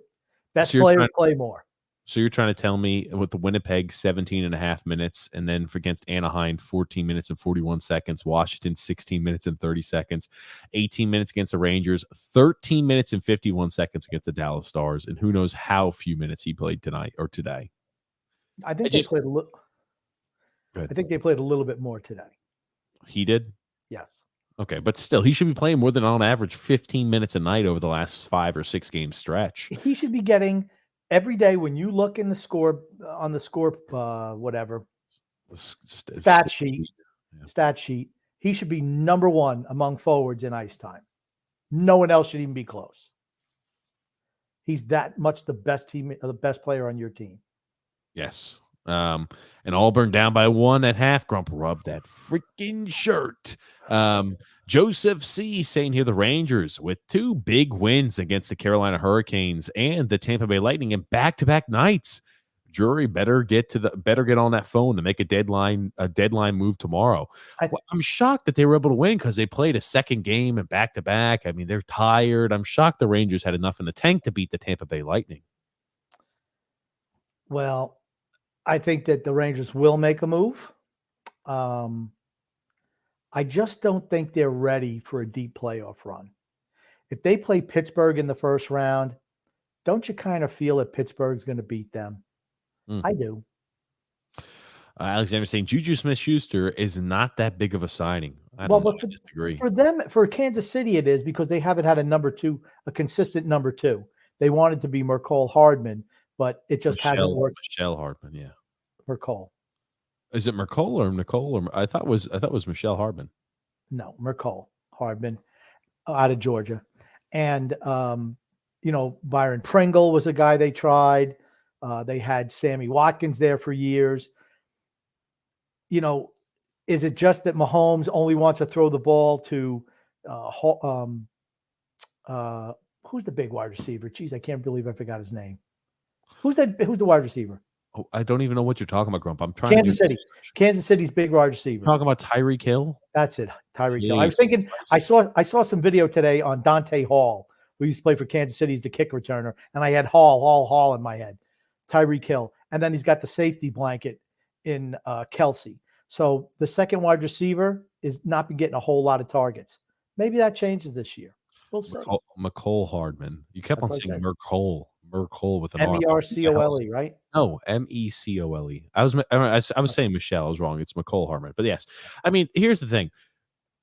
Best players play more. So you're trying to tell me with the Winnipeg 17 and a half minutes, and then against Anaheim 14 minutes and 41 seconds, Washington 16 minutes and 30 seconds, 18 minutes against the Rangers, 13 minutes and 51 seconds against the Dallas Stars, and who knows how few minutes he played tonight or today. I think they played a little. I think they played a little bit more today. He did? Yes. Okay, but still, he should be playing more than on average 15 minutes a night over the last 5 or 6 game stretch. He should be getting every day when you look in the score on the score, whatever stat sheet. He should be number one among forwards in ice time. No one else should even be close. He's that much the best player on your team. Yes. And Auburn down by 1 at half. Grump rubbed that freaking shirt. Joseph C. saying here the Rangers with 2 big wins against the Carolina Hurricanes and the Tampa Bay Lightning in back-to-back nights. Jury better get on that phone to make a deadline move tomorrow. I'm shocked that they were able to win because they played a second game and back-to-back. I mean, they're tired. I'm shocked the Rangers had enough in the tank to beat the Tampa Bay Lightning. Well, I think that the Rangers will make a move. I just don't think they're ready for a deep playoff run. If they play Pittsburgh in the first round, don't you kind of feel that Pittsburgh's going to beat them? I do. Alexander saying Juju Smith-Schuster is not that big of a signing. I disagree. For Kansas City, it is because they haven't had a consistent number 2. They wanted to be Mercole Hardman, but it just hasn't worked. Michelle Hardman, yeah. Mercole. Is it Mercole or Nicole? Or I thought it was Michelle Hardman. No, Mercole Hardman out of Georgia. And Byron Pringle was a guy they tried. They had Sammy Watkins there for years. Is it just that Mahomes only wants to throw the ball to who's the big wide receiver? Jeez, I can't believe I forgot his name. Who's the wide receiver? Oh, I don't even know what you're talking about, Grump. I'm trying Kansas City. Kansas City's big wide receiver. Talking about Tyreek Hill? That's it. Tyreek Hill. I was thinking I saw some video today on Dante Hall, who used to play for Kansas City as the kick returner, and I had Hall in my head. Tyreek Hill. And then he's got the safety blanket in Kelsey. So the second wide receiver is not been getting a whole lot of targets. Maybe that changes this year. We'll see. Mecole Hardman. You kept on saying Mercole. Mercole with an Mercole, right? No, Mecole. I was saying Michelle. I was wrong. It's Mecole Hardman. But yes, I mean, here's the thing.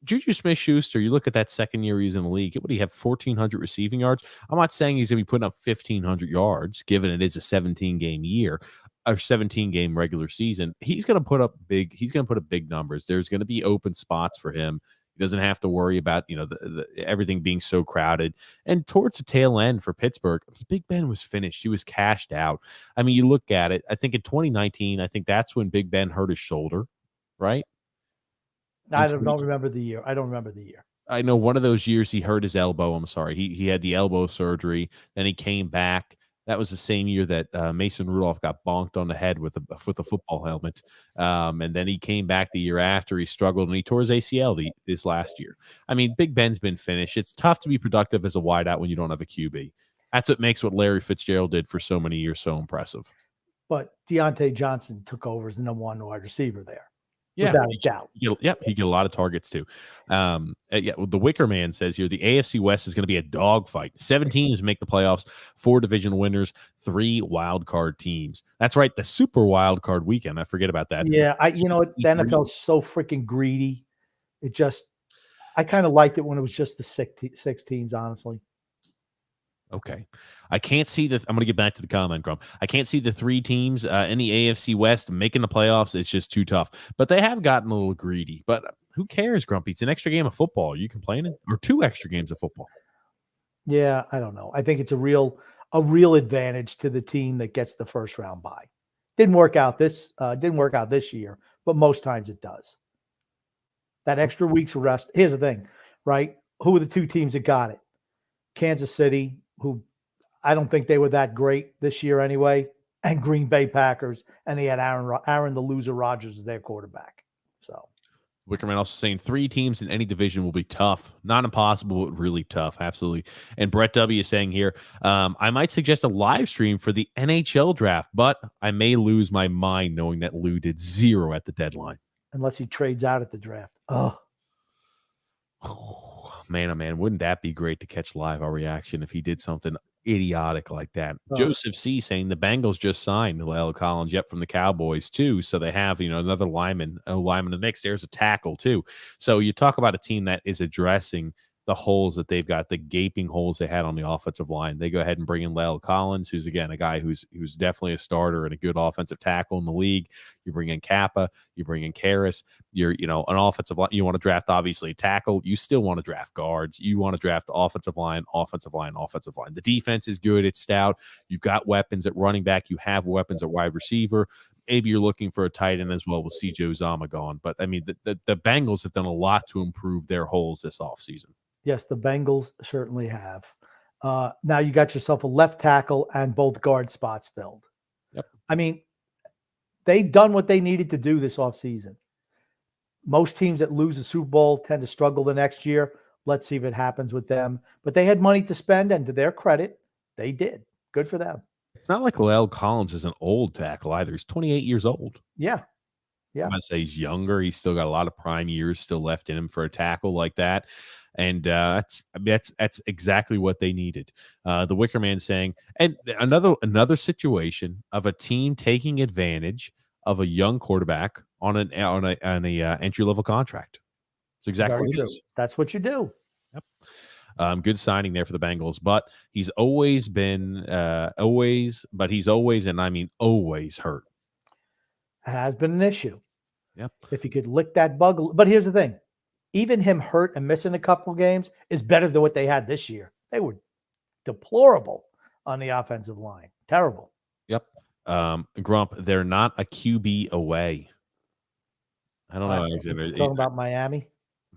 Juju Smith-Schuster, you look at that second year he's in the league. What do you have? 1,400 receiving yards. I'm not saying he's going to be putting up 1,500 yards, given it is a 17-game year or 17-game regular season. He's going to put up big. He's going to put up big numbers. There's going to be open spots for him. He doesn't have to worry about everything being so crowded. And towards the tail end for Pittsburgh, Big Ben was finished. He was cashed out. I mean, you look at it. I think in 2019, I think that's when Big Ben hurt his shoulder, right? I don't remember the year. I know one of those years he hurt his elbow. I'm sorry. He had the elbow surgery. Then he came back. That was the same year that Mason Rudolph got bonked on the head with a football helmet. And then he came back the year after. He struggled, and he tore his ACL this last year. I mean, Big Ben's been finished. It's tough to be productive as a wideout when you don't have a QB. That's what makes what Larry Fitzgerald did for so many years so impressive. But Deontay Johnson took over as the number 1 wide receiver there. Yeah, he get a lot of targets too. Well, the Wicker Man says here the AFC West is going to be a dogfight. 7 teams make the playoffs, 4 division winners, 3 wild card teams. That's right, the super wild card weekend. I forget about that. Yeah, the NFL is so freaking greedy. I kind of liked it when it was just the 6 teams, honestly. Okay. I can't see I'm going to get back to the comment, Grump. I can't see the 3 teams in the AFC West making the playoffs. It's just too tough. But they have gotten a little greedy. But who cares, Grumpy? It's an extra game of football. Are you complaining? Or 2 extra games of football? Yeah, I don't know. I think it's a real advantage to the team that gets the first round bye. Didn't work out this year, but most times it does. That extra week's rest. Here's the thing, right? Who are the two teams that got it? Kansas City, who I don't think they were that great this year anyway, and Green Bay Packers, and they had Aaron the loser Rodgers as their quarterback. So Wickerman also saying 3 teams in any division will be tough. Not impossible, but really tough. Absolutely. And Brett W. is saying here, I might suggest a live stream for the NHL draft, but I may lose my mind knowing that Lou did 0 at the deadline. Unless he trades out at the draft. Oh, man, oh man, wouldn't that be great to catch live our reaction if he did something idiotic like that? Joseph C saying the Bengals just signed La'el Collins, from the Cowboys too, so they have another lineman in the mix. There's a tackle too. So you talk about a team that is addressing the holes that they've got, the gaping holes they had on the offensive line. They go ahead and bring in La'el Collins, who's again a guy who's definitely a starter and a good offensive tackle in the league. You bring in Kappa, you bring in Karras. You're an offensive line. You want to draft obviously tackle. You still want to draft guards. You want to draft offensive line. The defense is good. It's stout. You've got weapons at running back. You have weapons at wide receiver. Maybe you're looking for a tight end as well with C.J. Uzomah gone. But I mean, the Bengals have done a lot to improve their holes this offseason. Yes, the Bengals certainly have. Now you got yourself a left tackle and both guard spots filled. Yep. I mean, they've done what they needed to do this offseason. Most teams that lose the Super Bowl tend to struggle the next year. Let's see if it happens with them. But they had money to spend, and to their credit, they did. Good for them. It's not like La'el Collins is an old tackle either. He's 28 years old. Yeah. I'm going to say he's younger. He's still got a lot of prime years still left in him for a tackle like that. And that's exactly what they needed. The Wicker Man saying, and another situation of a team taking advantage of a young quarterback on an entry level contract. It's exactly what it is. That's what you do. Yep. Good signing there for the Bengals, but he's always been and I mean always hurt. It has been an issue. Yep. If he could lick that bug, but here's the thing. Even him hurt and missing a couple of games is better than what they had this year. They were deplorable on the offensive line. Terrible. Yep. Grump, they're not a QB away. I don't know, Alexander. Talking about Miami?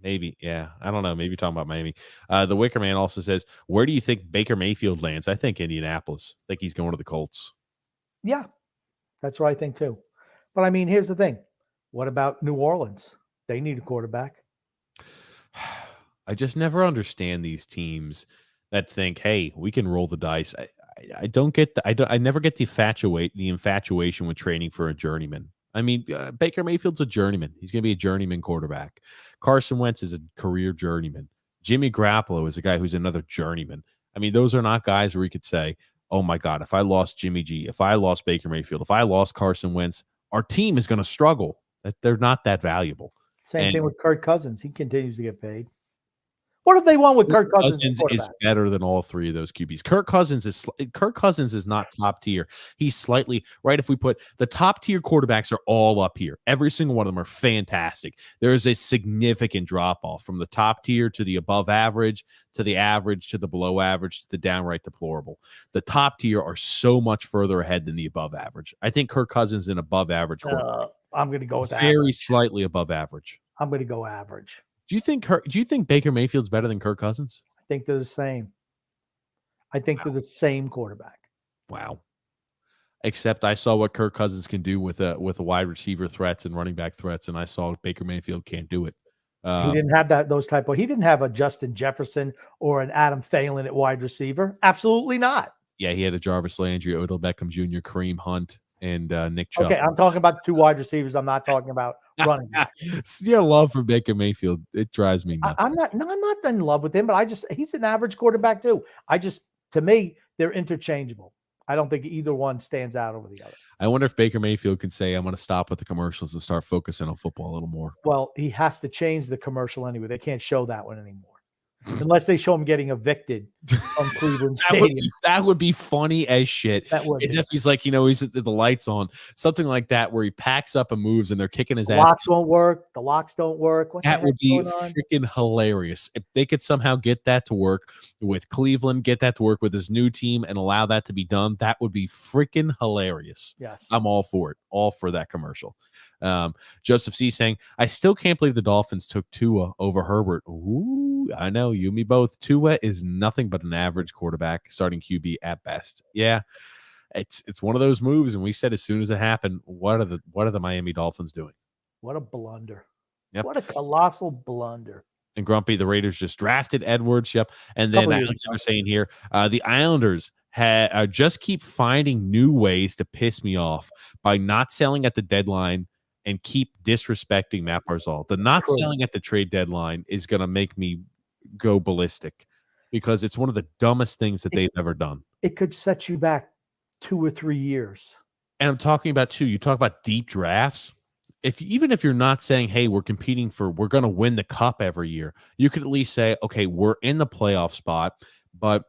Maybe, yeah. I don't know. Maybe talking about Miami. The Wicker Man also says, where do you think Baker Mayfield lands? I think Indianapolis. I think he's going to the Colts. Yeah, that's what I think too. But I mean, here's the thing. What about New Orleans? They need a quarterback. I just never understand these teams that think, hey, we can roll the dice. I don't get I never get the infatuation with training for a journeyman. I mean, Baker Mayfield's a journeyman. He's going to be a journeyman quarterback. Carson Wentz is a career journeyman. Jimmy Garoppolo is a guy who's another journeyman. I mean, those are not guys where you could say, oh my God, if I lost Jimmy G, if I lost Baker Mayfield, if I lost Carson Wentz, our team is going to struggle. That they're not that valuable. Same thing with Kirk Cousins. He continues to get paid. What if they won with Kirk Cousins? Is better than all 3 of those QBs. Kirk Cousins is not top tier. He's slightly right. If we put the top tier quarterbacks are all up here, every single one of them are fantastic. There is a significant drop off from the top tier to the above average, to the average, to the below average, to the downright deplorable. The top tier are so much further ahead than the above average. I think Kirk Cousins is an above average quarterback. I'm going to go with very slightly above average. I'm going to go average. Do you think Baker Mayfield's better than Kirk Cousins? I think they're the same. I think they're the same quarterback. Wow. Except I saw what Kirk Cousins can do with a wide receiver threats and running back threats, and I saw Baker Mayfield can't do it. He didn't have he didn't have a Justin Jefferson or an Adam Thielen at wide receiver. Absolutely not. Yeah, he had a Jarvis Landry, Odell Beckham Jr., Kareem Hunt, and Nick Chubb. Okay, I'm talking about the 2 wide receivers. I'm not talking about running back. Your love for Baker Mayfield, it drives me nuts. I'm not in love with him, but he's an average quarterback too. To me, they're interchangeable. I don't think either one stands out over the other. I wonder if Baker Mayfield could say, I'm going to stop with the commercials and start focusing on football a little more. Well, he has to change the commercial anyway. They can't show that one anymore. unless they show him getting evicted from Cleveland Stadium. That would be funny as shit. That would as if he's like, he's at the lights on, something like that, where he packs up and moves, and they're kicking his ass. Locks won't work. The locks don't work. That would be freaking hilarious if they could somehow get that to work with Cleveland, get that to work with his new team, and allow that to be done. That would be freaking hilarious. Yes, I'm all for it. All for that commercial. Joseph C saying, I still can't believe the Dolphins took Tua over Herbert. Ooh, I know, you and me both. Tua is nothing but an average quarterback, starting QB at best. Yeah, it's one of those moves, and we said as soon as it happened, what are the Miami Dolphins doing? What a blunder! Yep. What a colossal blunder! And Grumpy, the Raiders just drafted Edwards. Yep, and then Alexander saying here, the Islanders just keep finding new ways to piss me off by not selling at the deadline and keep disrespecting Matt Barzal. The not selling at the trade deadline is going to make me go ballistic because it's one of the dumbest things that they've ever done. It could set you back 2 or 3 years. And I'm talking about you talk about deep drafts. Even if you're not saying, hey, we're going to win the cup every year, you could at least say, okay, we're in the playoff spot, but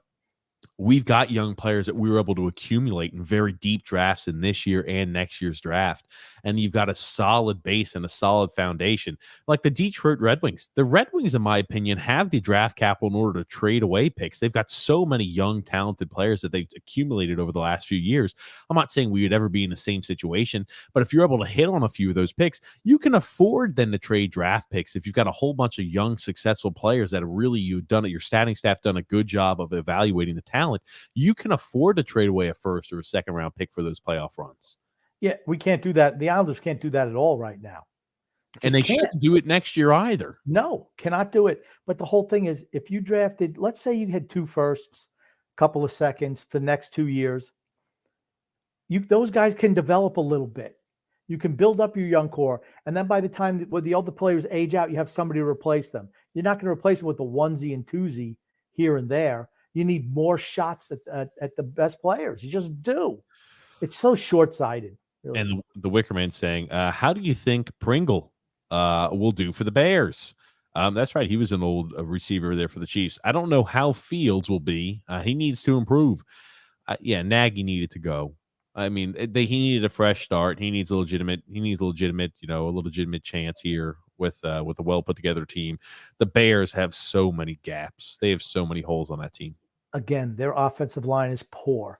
we've got young players that we were able to accumulate in very deep drafts in this year and next year's draft. And you've got a solid base and a solid foundation. Like the Detroit Red Wings. The Red Wings, in my opinion, have the draft capital in order to trade away picks. They've got so many young, talented players that they've accumulated over the last few years. I'm not saying we would ever be in the same situation, but if you're able to hit on a few of those picks, you can afford then to trade draft picks. If you've got a whole bunch of young, successful players that have really, your scouting staff done a good job of evaluating the talent, you can afford to trade away a first or a second round pick for those playoff runs. Yeah, we can't do that. The Islanders can't do that at all right now. And they can't do it next year either. No, cannot do it. But the whole thing is, if you drafted, let's say you had 2 firsts, couple of seconds for the next 2 years, those guys can develop a little bit. You can build up your young core, and then by the time when the other players age out, you have somebody to replace them. You're not going to replace them with the onesie and twosie here and there. You need more shots at the best players. You just do. It's so short-sighted. Really. And the Wickerman saying, how do you think Pringle will do for the Bears? That's right. He was an old receiver there for the Chiefs. I don't know how Fields will be. He needs to improve. Nagy needed to go. I mean, he needed a fresh start. He needs a legitimate, a legitimate chance here with a well put together team. The Bears have so many gaps. They have so many holes on that team. Again, their offensive line is poor.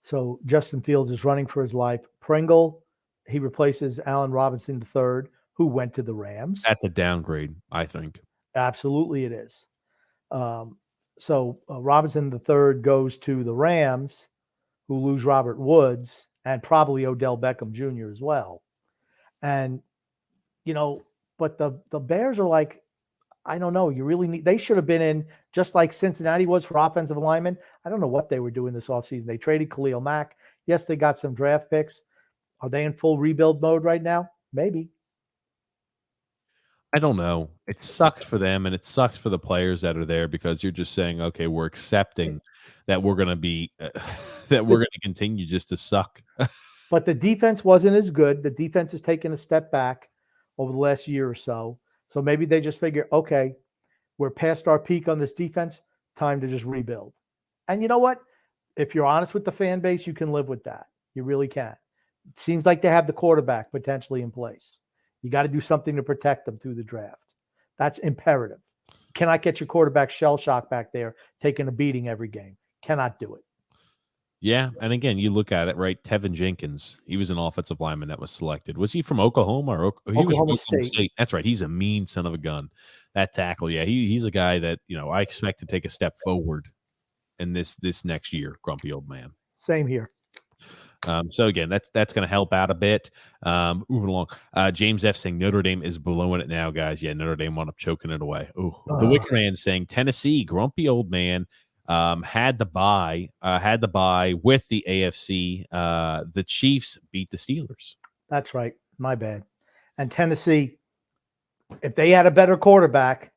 So Justin Fields is running for his life. Pringle, he replaces Allen Robinson III, who went to the Rams. That's a downgrade, I think. Absolutely it is. So Robinson III goes to the Rams, who lose Robert Woods and probably Odell Beckham Jr. as well. And, but the Bears are like, I don't know. They should have been in just like Cincinnati was for offensive linemen. I don't know what they were doing this offseason. They traded Khalil Mack. Yes, they got some draft picks. Are they in full rebuild mode right now? Maybe. I don't know. It sucks for them, and it sucks for the players that are there because you're just saying, okay, we're accepting that we're going to be that we're going to continue just to suck. But the defense wasn't as good. The defense has taken a step back over the last year or so. So maybe they just figure, okay, we're past our peak on this defense. Time to just rebuild. And you know what? If you're honest with the fan base, you can live with that. You really can. It seems like they have the quarterback potentially in place. You got to do something to protect them through the draft. That's imperative. Cannot get your quarterback shell shock back there, taking a beating every game. Cannot do it. Yeah, and again, you look at it, right? Tevin Jenkins, he was an offensive lineman that was selected. Was he from Oklahoma or he was from Oklahoma State? That's right. He's a mean son of a gun. That tackle, yeah, he's a guy that I expect to take a step forward in this next year. Grumpy old man. Same here. So again, that's going to help out a bit. Moving along, James F saying Notre Dame is blowing it now, guys. Yeah, Notre Dame wound up choking it away. The Wicker Man saying Tennessee, grumpy old man. Had the bye with the AFC. The Chiefs beat the Steelers. That's right. My bad. And Tennessee, if they had a better quarterback,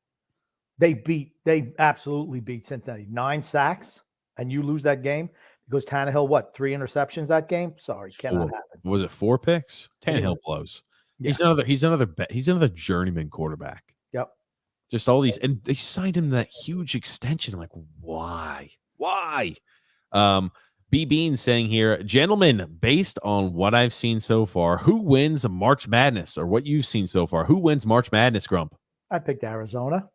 they absolutely beat Cincinnati. 9 sacks, and you lose that game because Tannehill, 3 interceptions that game? Sorry, cannot happen. Was it 4 picks? Tannehill blows. Yeah. He's another journeyman quarterback. Yep. Just all these, and they signed him that huge extension. I'm like, why? Why? B Bean saying here, gentlemen, based on what I've seen so far, who wins March Madness, or what you've seen so far? Who wins March Madness, Grump? I picked Arizona.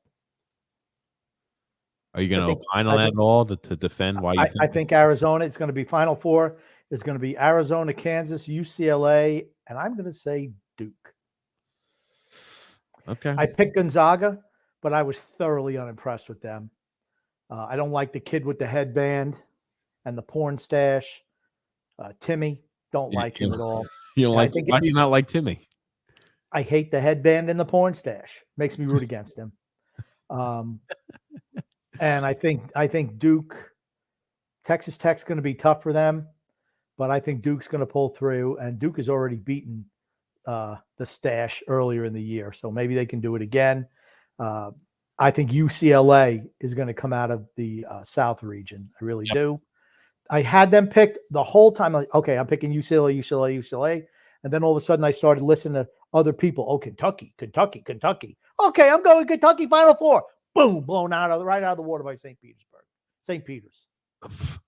Are you going to opine on that at all to defend why you think? I think Arizona, it's going to be Final Four. It's going to be Arizona, Kansas, UCLA, and I'm going to say Duke. Okay. I picked Gonzaga, but I was thoroughly unimpressed with them. I don't like the kid with the headband and the porn stash. Timmy, don't like him at all. You don't like? Why do you not like Timmy? I hate the headband and the porn stash. Makes me root against him. And I think Duke, Texas Tech's going to be tough for them, but I think Duke's going to pull through. And Duke has already beaten the stash earlier in the year, so maybe they can do it again. I think UCLA is going to come out of the South region. I really do. I had them picked the whole time. Like, okay, I'm picking UCLA. And then all of a sudden I started listening to other people. Oh, Kentucky. Okay, I'm going Kentucky Final Four. Boom, blown right out of the water by St. Peter's.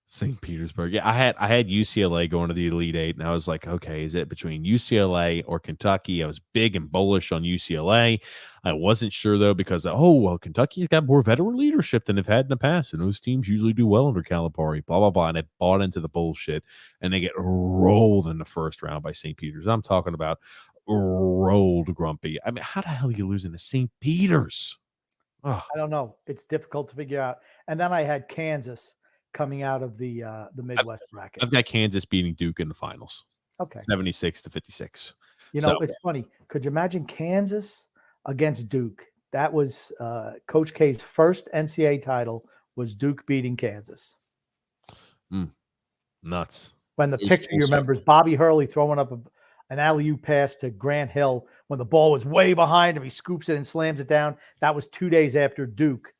St. Petersburg. Yeah, I had UCLA going to the Elite Eight, and I was like, okay, is it between UCLA or Kentucky? I was big and bullish on UCLA. I wasn't sure, though, because, Kentucky's got more veteran leadership than they've had in the past, and those teams usually do well under Calipari, blah, blah, blah, and I bought into the bullshit, and they get rolled in the first round by St. Peter's. I'm talking about rolled, Grumpy. I mean, how the hell are you losing to St. Peter's? I don't know. It's difficult to figure out. And then I had Kansas coming out of the Midwest bracket. I've got Kansas beating Duke in the finals. Okay. 76-56. It's funny. Could you imagine Kansas against Duke? That was Coach K's first NCAA title was Duke beating Kansas. Nuts. When the picture you remember is Bobby Hurley throwing up an alley-oop pass to Grant Hill when the ball was way behind him. He scoops it and slams it down. That was 2 days after Duke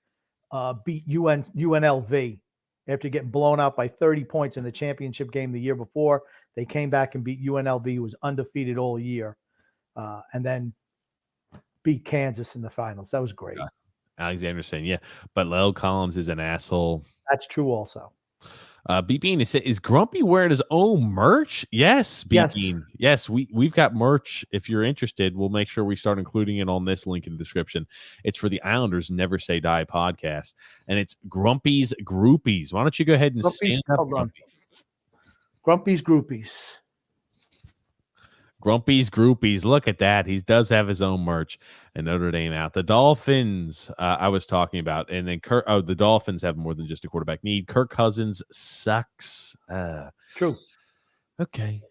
beat UNLV. After getting blown out by 30 points in the championship game the year before, they came back and beat UNLV, who was undefeated all year, and then beat Kansas in the finals. That was great. Alexander saying, yeah, but Lel Collins is an asshole. That's true also. B-Bean is Grumpy wearing his own merch? Yes, B-Bean. Yes, we've got merch. If you're interested, we'll make sure we start including it on this link in the description. It's for the Islanders Never Say Die podcast, and it's Grumpy's Groupies. Why don't you go ahead and stand up, Grumpy? Grumpy's Groupies. Grumpy's Groupies. Look at that. He does have his own merch. And Notre Dame out. The Dolphins I was talking about. And then the Dolphins have more than just a quarterback need. Kirk Cousins sucks. True. Okay.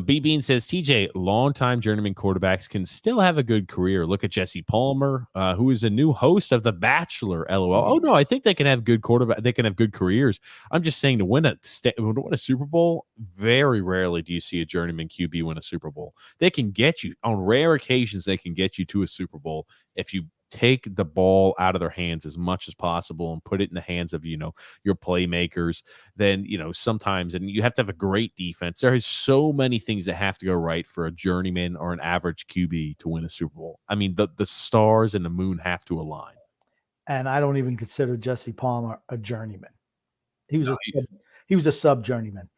B-Bean says, TJ, longtime journeyman quarterbacks can still have a good career. Look at Jesse Palmer, who is a new host of The Bachelor, LOL. Oh, no, I think they can have good quarterback. They can have good careers. I'm just saying to win a Super Bowl, very rarely do you see a journeyman QB win a Super Bowl. They can get you, on rare occasions, they can get you to a Super Bowl if you take the ball out of their hands as much as possible and put it in the hands of, your playmakers. Then, sometimes, and you have to have a great defense. There is so many things that have to go right for a journeyman or an average QB to win a Super Bowl. I mean, the stars and the moon have to align. And I don't even consider Jesse Palmer a journeyman. He was a sub journeyman.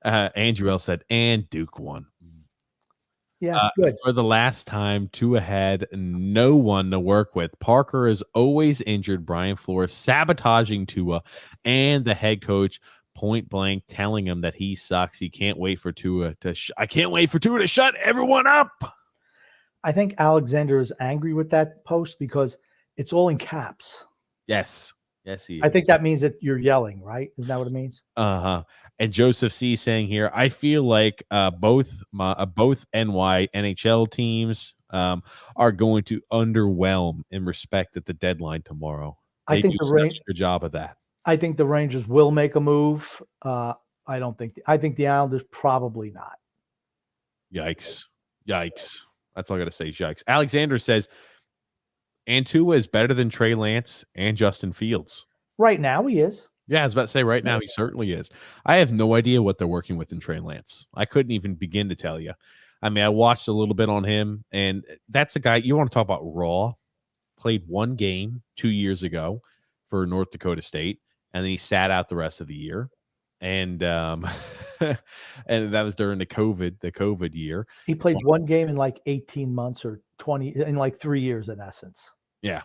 Andrew L said, and Duke won. Yeah, good. For the last time, two ahead, no one to work with. Parker is always injured. Brian Flores sabotaging Tua, and the head coach point blank telling him that he sucks. He can't wait for Tua I can't wait for Tua to shut everyone up. I think Alexander is angry with that post because it's all in caps. Yes. Yes, he is. I think that means that you're yelling, right? Isn't that what it means? Uh-huh. And Joseph C saying here, I feel like both NY NHL teams are going to underwhelm in respect at the deadline tomorrow. They do such a good job of that. I think the Rangers will make a move. I think the Islanders probably not. Yikes. That's all I got to say. Yikes. Alexander says, and Tua is better than Trey Lance and Justin Fields. Right now, he is. Yeah, I was about to say right now, he certainly is. I have no idea what they're working with in Trey Lance. I couldn't even begin to tell you. I mean, I watched a little bit on him, and that's a guy, you want to talk about raw? played one game 2 years ago for North Dakota State, and then he sat out the rest of the year. And and that was during the COVID year. He played one game in like 18 months or 20 in like 3 years in essence. Yeah.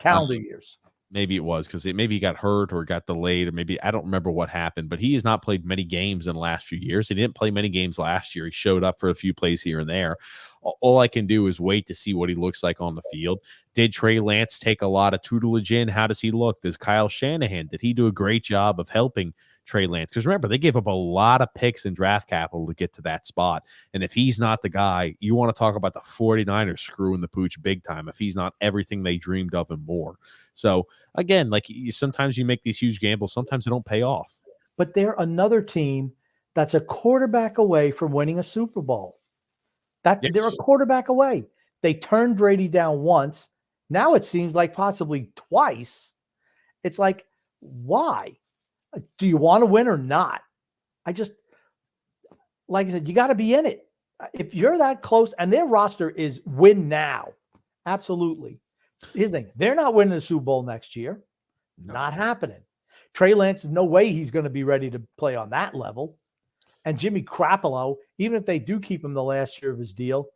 Calendar years. Maybe it was because maybe he got hurt or got delayed, or maybe I don't remember what happened, but he has not played many games in the last few years. He didn't play many games last year. He showed up for a few plays here and there. All I can do is wait to see what he looks like on the field. Did Trey Lance take a lot of tutelage in? How does he look? Does Kyle Shanahan, did he do a great job of helping Trey Lance? Because remember, they gave up a lot of picks and draft capital to get to that spot. And if he's not the guy, you want to talk about the 49ers screwing the pooch big time if he's not everything they dreamed of and more. So, again, like sometimes you make these huge gambles. Sometimes they don't pay off. But they're another team that's a quarterback away from winning a Super Bowl. Yes. They're a quarterback away. They turned Brady down once. Now it seems like possibly twice. It's like, why? Do you want to win or not? Like I said, you got to be in it. If you're that close, and their roster is win now. Absolutely. Here's the thing. They're not winning the Super Bowl next year. No. Not happening. Trey Lance, is no way he's going to be ready to play on that level. And Jimmy Garoppolo, even if they do keep him the last year of his deal,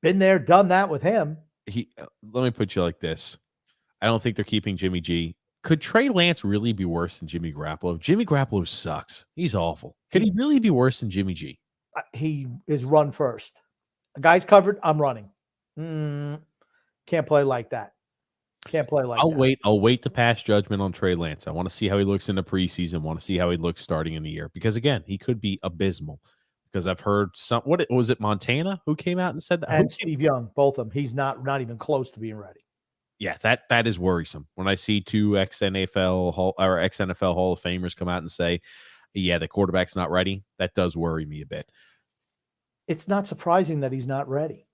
been there, done that with him. Let me put you like this. I don't think they're keeping Jimmy G. Could Trey Lance really be worse than Jimmy Garoppolo? Jimmy Garoppolo sucks. He's awful. Could he really be worse than Jimmy G? He is run first. A guy's covered, I'm running. Can't play like that. Can't play like that. I'll wait to pass judgment on Trey Lance. I want to see how he looks in the preseason. Want to see how he looks starting in the year. Because, again, he could be abysmal. Because I've heard what was it, Montana, who came out and said that? And Steve Young, both of them. He's not even close to being ready. Yeah, that is worrisome. When I see two ex-NFL Hall of Famers come out and say, yeah, the quarterback's not ready, that does worry me a bit. It's not surprising that he's not ready.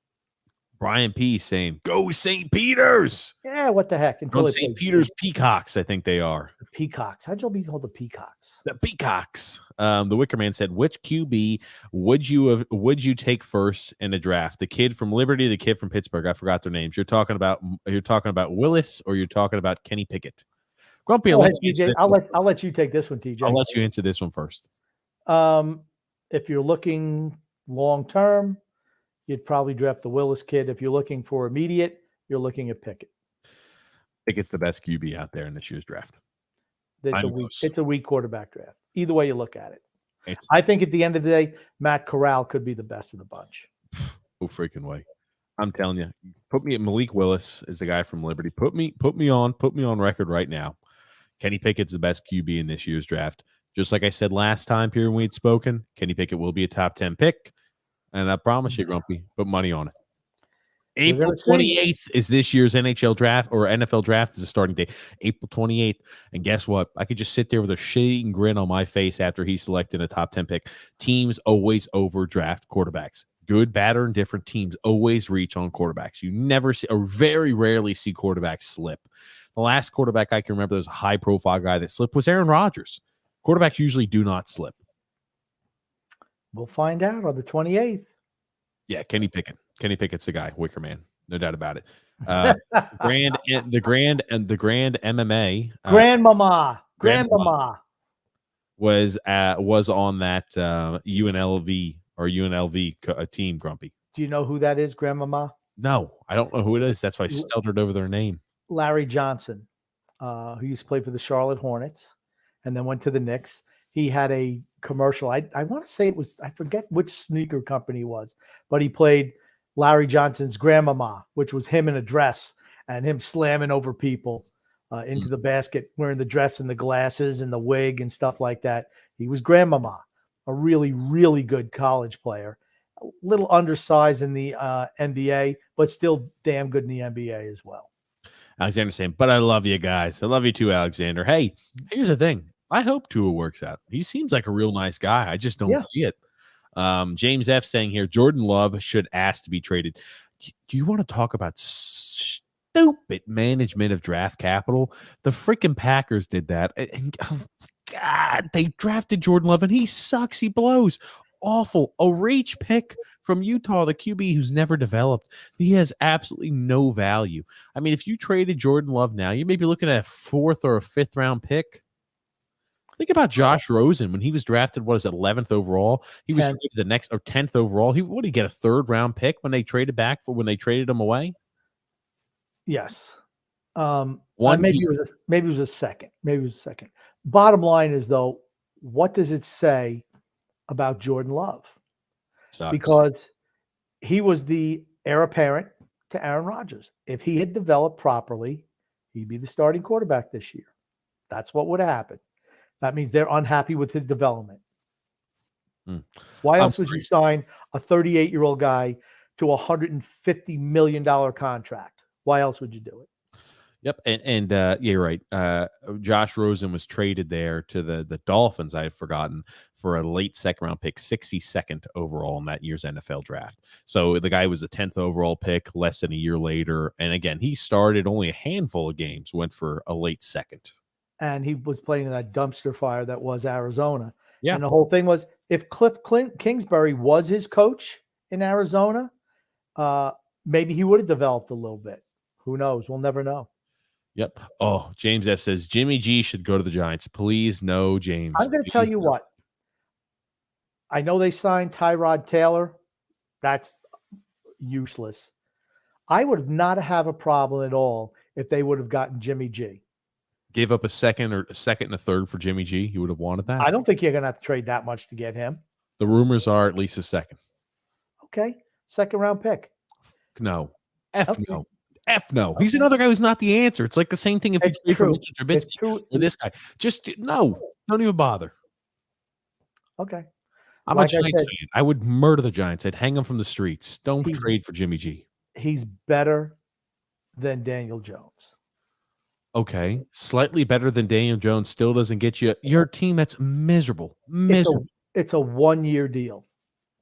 Brian P. saying, go St. Peter's. Yeah, what the heck? St. Peter's Peacocks, I think they are. The Peacocks. How'd you be called the Peacocks? The Peacocks. The Wicker Man said, which QB would you take first in the draft? The kid from Liberty, the kid from Pittsburgh. I forgot their names. You're talking about Willis, or you're talking about Kenny Pickett? Grumpy, I'll let you take this one, TJ. I'll let you answer this one first. If you're looking long term, you'd probably draft the Willis kid. If you're looking for immediate, you're looking at Pickett. Pickett's the best QB out there in this year's draft. It's a weak quarterback draft. Either way you look at it. I think at the end of the day, Matt Corral could be the best of the bunch. No freaking way. I'm telling you, put me at Malik Willis is the guy from Liberty. Put me on record right now. Kenny Pickett's the best QB in this year's draft. Just like I said last time here when we'd spoken, Kenny Pickett will be a top 10 pick. And I promise you, Grumpy, put money on it. April 28th is this year's NHL draft, or NFL draft is a starting day. April 28th. And guess what? I could just sit there with a shitty grin on my face after he selected a top 10 pick. Teams always overdraft quarterbacks. Good, bad, or indifferent, teams always reach on quarterbacks. You never see, or very rarely see quarterbacks slip. The last quarterback I can remember that was a high-profile guy that slipped was Aaron Rodgers. Quarterbacks usually do not slip. We'll find out on the 28th. Yeah, Kenny Pickett. Kenny Pickett's the guy, Wicker Man, no doubt about it. The grand MMA, Grandmama was on that UNLV team. Grumpy. Do you know who that is, Grandmama? No, I don't know who it is. That's why I stuttered over their name. Larry Johnson, who used to play for the Charlotte Hornets, and then went to the Knicks. He had a commercial. I want to say it was, I forget which sneaker company it was, but he played Larry Johnson's Grandmama, which was him in a dress and him slamming over people into the basket, wearing the dress and the glasses and the wig and stuff like that. He was Grandmama, a really, really good college player. A little undersized in the NBA, but still damn good in the NBA as well. Alexander saying, but I love you guys. I love you too, Alexander. Hey, here's the thing. I hope Tua works out. He seems like a real nice guy. I just don't see it. James F. saying here, Jordan Love should ask to be traded. Do you want to talk about stupid management of draft capital? The freaking Packers did that. And God, they drafted Jordan Love, and he sucks. He blows. awful. A reach pick from Utah, the QB who's never developed. He has absolutely no value. I mean, if you traded Jordan Love now, you may be looking at a 4th or a 5th round pick. Think about Josh Rosen when he was drafted. What is it, 11th overall? He was traded the next or 10th overall. What did he get, a 3rd round pick when they traded when they traded him away? Yes. Maybe it was a second. Maybe it was a second. Bottom line is, though, what does it say about Jordan Love? Sucks. Because he was the heir apparent to Aaron Rodgers. If he had developed properly, he'd be the starting quarterback this year. That's what would have happened. That means they're unhappy with his development. Why else would you sign a 38-year-old guy to a $150 million contract? Why else would you do it? Yep, and yeah, you're right. Josh Rosen was traded there to the Dolphins. I had forgotten, for a late 2nd round pick, 62nd overall in that year's NFL draft. So the guy was a 10th overall pick less than a year later, and again, he started only a handful of games, went for a late 2nd. And he was playing in that dumpster fire that was Arizona. Yeah. And the whole thing was, if Cliff Kingsbury was his coach in Arizona, maybe he would have developed a little bit. Who knows? We'll never know. Yep. Oh, James F. says Jimmy G should go to the Giants. Please, no, James. I'm going to tell you what. I know they signed Tyrod Taylor. That's useless. I would not have a problem at all if they would have gotten Jimmy G. Gave up a second and a 3rd for Jimmy G. You would have wanted that. I don't think you're going to have to trade that much to get him. The rumors are at least a 2nd. Okay. 2nd round pick. No. No. He's another guy who's not the answer. It's like the same thing if you trade for Mitchell Trubisky or this guy. Just no. Don't even bother. Okay. I'm a Giants fan. I would murder the Giants. I'd hang them from the streets. Don't trade for Jimmy G. He's better than Daniel Jones. Okay. Slightly better than Daniel Jones still doesn't get you your team that's miserable. It's a 1-year deal.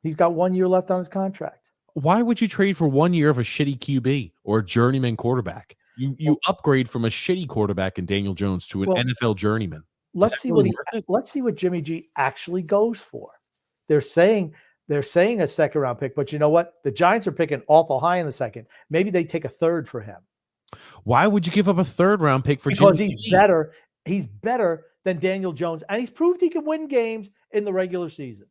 He's got 1 year left on his contract. Why would you trade for 1 year of a shitty QB or a journeyman quarterback? You upgrade from a shitty quarterback in Daniel Jones to an NFL journeyman. Let's see what Jimmy G actually goes for. They're saying a 2nd round pick, but you know what? The Giants are picking awful high in the 2nd. Maybe they take a 3rd for him. Why would you give up a 3rd round pick for because Jimmy he's better? He's better than Daniel Jones, and he's proved he can win games in the regular season.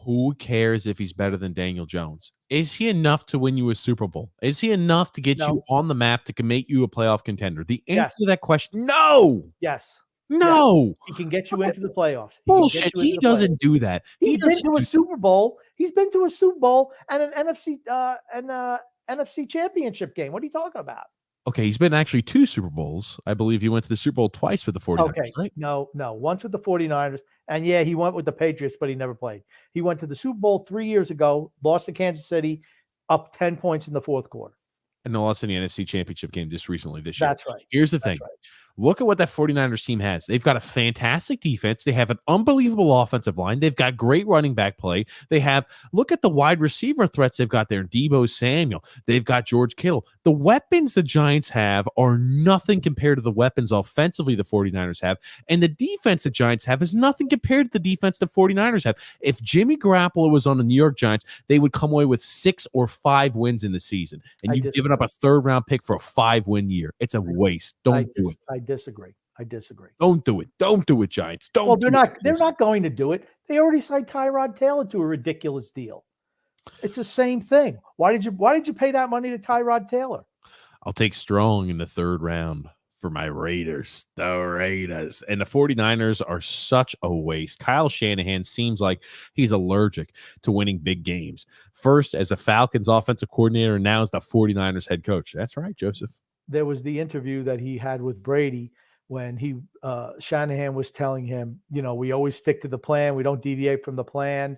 Who cares if he's better than Daniel Jones? Is he enough to win you a Super Bowl? Is he enough to get you on the map to make you a playoff contender? The answer to that question, no. Yes. No. Yes. He can get you into the playoffs. Bullshit. He doesn't do that. He's been to a Super Bowl. He's been to a Super Bowl and an NFC championship game. What are you talking about? Okay, he's been actually 2 Super Bowls. I believe he went to the Super Bowl twice with the 49ers, right? No. Once with the 49ers. And yeah, he went with the Patriots, but he never played. He went to the Super Bowl 3 years ago, lost to Kansas City, up 10 points in the 4th quarter. And they lost in the NFC championship game just recently this year. That's right. Here's the thing. Right. Look at what that 49ers team has. They've got a fantastic defense. They have an unbelievable offensive line. They've got great running back play. Look at the wide receiver threats they've got there. Deebo Samuel. They've got George Kittle. The weapons the Giants have are nothing compared to the weapons offensively the 49ers have. And the defense the Giants have is nothing compared to the defense the 49ers have. If Jimmy Garoppolo was on the New York Giants, they would come away with 6 or 5 wins in the season. And you've given up a 3rd round pick for a 5-win year. It's a waste. Don't do it. I disagree. Don't do it. Don't do it, Giants. Don't. Well, they're not going to do it. They already signed Tyrod Taylor to a ridiculous deal. It's the same thing. Why did you pay that money to Tyrod Taylor? I'll take Strong in the 3rd round for my Raiders. The Raiders. And the 49ers are such a waste. Kyle Shanahan seems like he's allergic to winning big games. First as a Falcons offensive coordinator, and now as the 49ers head coach. That's right, Joseph. There was the interview that he had with Brady when Shanahan was telling him, we always stick to the plan. We don't deviate from the plan.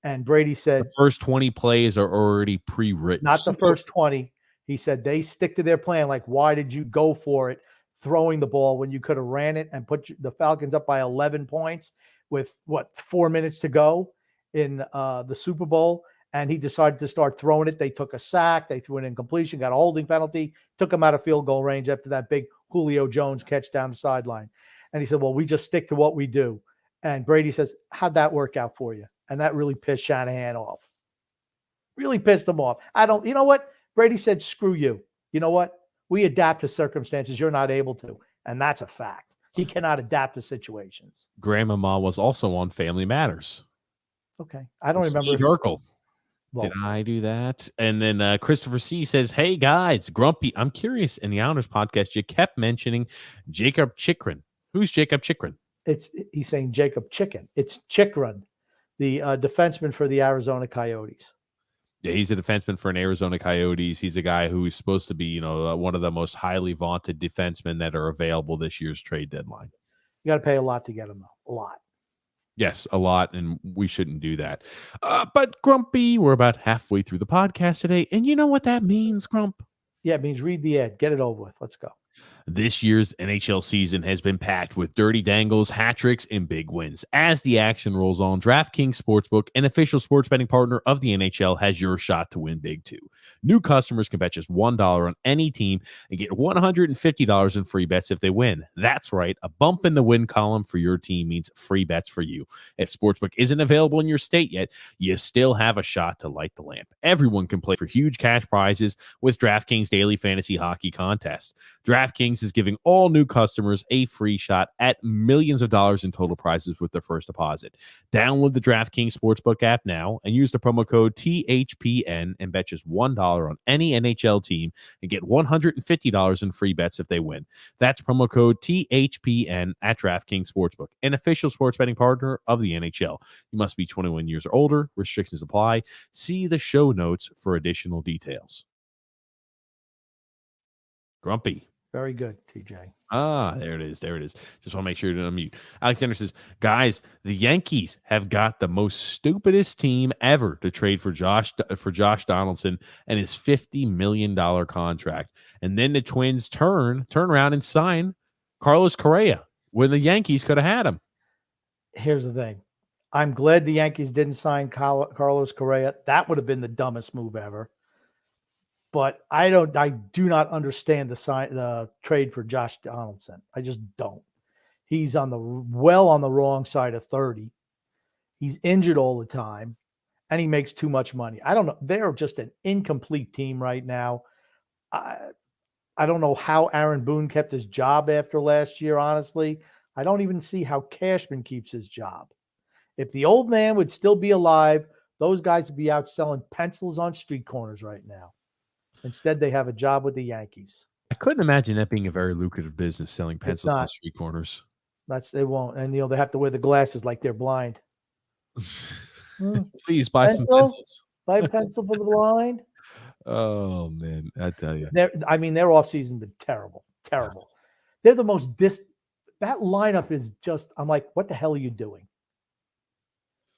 And Brady said, the first 20 plays are already pre-written. Not the first 20. He said they stick to their plan. Like, why did you go for it throwing the ball when you could have ran it and put the Falcons up by 11 points with 4 minutes to go in the Super Bowl? And he decided to start throwing it. They took a sack. They threw an incompletion, got a holding penalty, took him out of field goal range after that big Julio Jones catch down the sideline. And he said, well, we just stick to what we do. And Brady says, how'd that work out for you? And that really pissed Shanahan off. Really pissed him off. You know what? Brady said, screw you. You know what? We adapt to circumstances you're not able to. And that's a fact. He cannot adapt to situations. Grandmama was also on Family Matters. Okay. I don't remember. Steve Urkel. Well, did I do that? And then Christopher C says, hey, guys, Grumpy, I'm curious. In the Islanders podcast, you kept mentioning Jacob Chikrin. Who's Jacob Chikrin? He's saying Jacob Chicken. It's Chikrin, the defenseman for the Arizona Coyotes. Yeah, he's a defenseman for an Arizona Coyotes. He's a guy who is supposed to be, one of the most highly vaunted defensemen that are available this year's trade deadline. You got to pay a lot to get him, though. A lot. Yes, a lot, and we shouldn't do that. But Grumpy, we're about halfway through the podcast today, and you know what that means, Grump? Yeah, it means read the ad. Get it over with. Let's go. This year's NHL season has been packed with dirty dangles, hat tricks, and big wins. As the action rolls on, DraftKings Sportsbook, an official sports betting partner of the NHL, has your shot to win big too. New customers can bet just $1 on any team and get $150 in free bets if they win. That's right, a bump in the win column for your team means free bets for you. If Sportsbook isn't available in your state yet, you still have a shot to light the lamp. Everyone can play for huge cash prizes with DraftKings Daily Fantasy Hockey Contest. DraftKings is giving all new customers a free shot at millions of dollars in total prizes with their first deposit. Download the DraftKings Sportsbook app now and use the promo code THPN and bet just $1 on any NHL team and get $150 in free bets if they win. That's promo code THPN at DraftKings Sportsbook, an official sports betting partner of the NHL. You must be 21 years or older. Restrictions apply. See the show notes for additional details. Grumpy. Very good, TJ. There it is. There it is. Just want to make sure to unmute. Alexander says, guys, the Yankees have got the most stupidest team ever to trade for Josh Donaldson and his $50 million contract. And then the Twins turn around and sign Carlos Correa when the Yankees could have had him. Here's the thing. I'm glad the Yankees didn't sign Carlos Correa. That would have been the dumbest move ever. But I do not understand the trade for Josh Donaldson. I just don't. He's on the wrong side of 30. He's injured all the time, and he makes too much money. I don't know. They're just an incomplete team right now. I don't know how Aaron Boone kept his job after last year, honestly. I don't even see how Cashman keeps his job. If the old man would still be alive, those guys would be out selling pencils on street corners right now. Instead, they have a job with the Yankees. I couldn't imagine that being a very lucrative business, selling pencils on street corners. They won't. And, they have to wear the glasses like they're blind. Please buy some pencils. Buy a pencil for the blind. Oh, man. I tell you. Their offseason been terrible. Terrible. They're the most that lineup is just, I'm like, what the hell are you doing?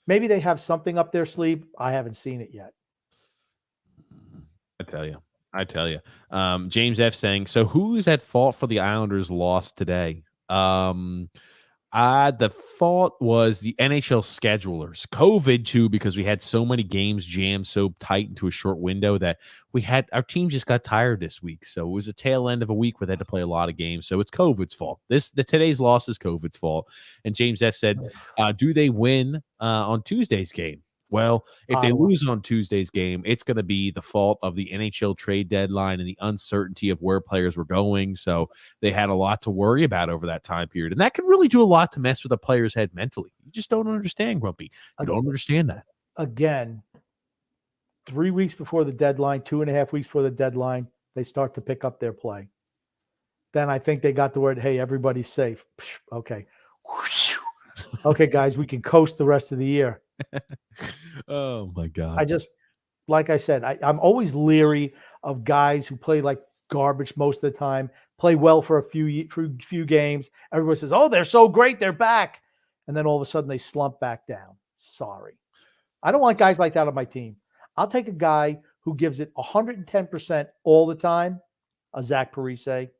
Maybe they have something up their sleeve. I haven't seen it yet. I tell you. James F saying, so who's at fault for the Islanders' loss today? The fault was the NHL schedulers. COVID, too, because we had so many games jammed so tight into a short window that our team just got tired this week. So it was a tail end of a week where they had to play a lot of games. So it's COVID's fault. Today's loss is COVID's fault. And James F said, do they win on Tuesday's game? Well, if they lose on Tuesday's game, it's going to be the fault of the NHL trade deadline and the uncertainty of where players were going. So they had a lot to worry about over that time period. And that can really do a lot to mess with a player's head mentally. You just don't understand, Grumpy. You don't understand that. Again, 3 weeks before the deadline, 2.5 weeks before the deadline, they start to pick up their play. Then I think they got the word, hey, everybody's safe. Okay. Okay, guys, we can coast the rest of the year. Oh my God. Like I said, I'm always leery of guys who play like garbage most of the time, play well for a few games. Everybody says, oh, they're so great, they're back. And then all of a sudden they slump back down. Sorry. I don't want guys like that on my team. I'll take a guy who gives it 110% all the time, a Zach Parise,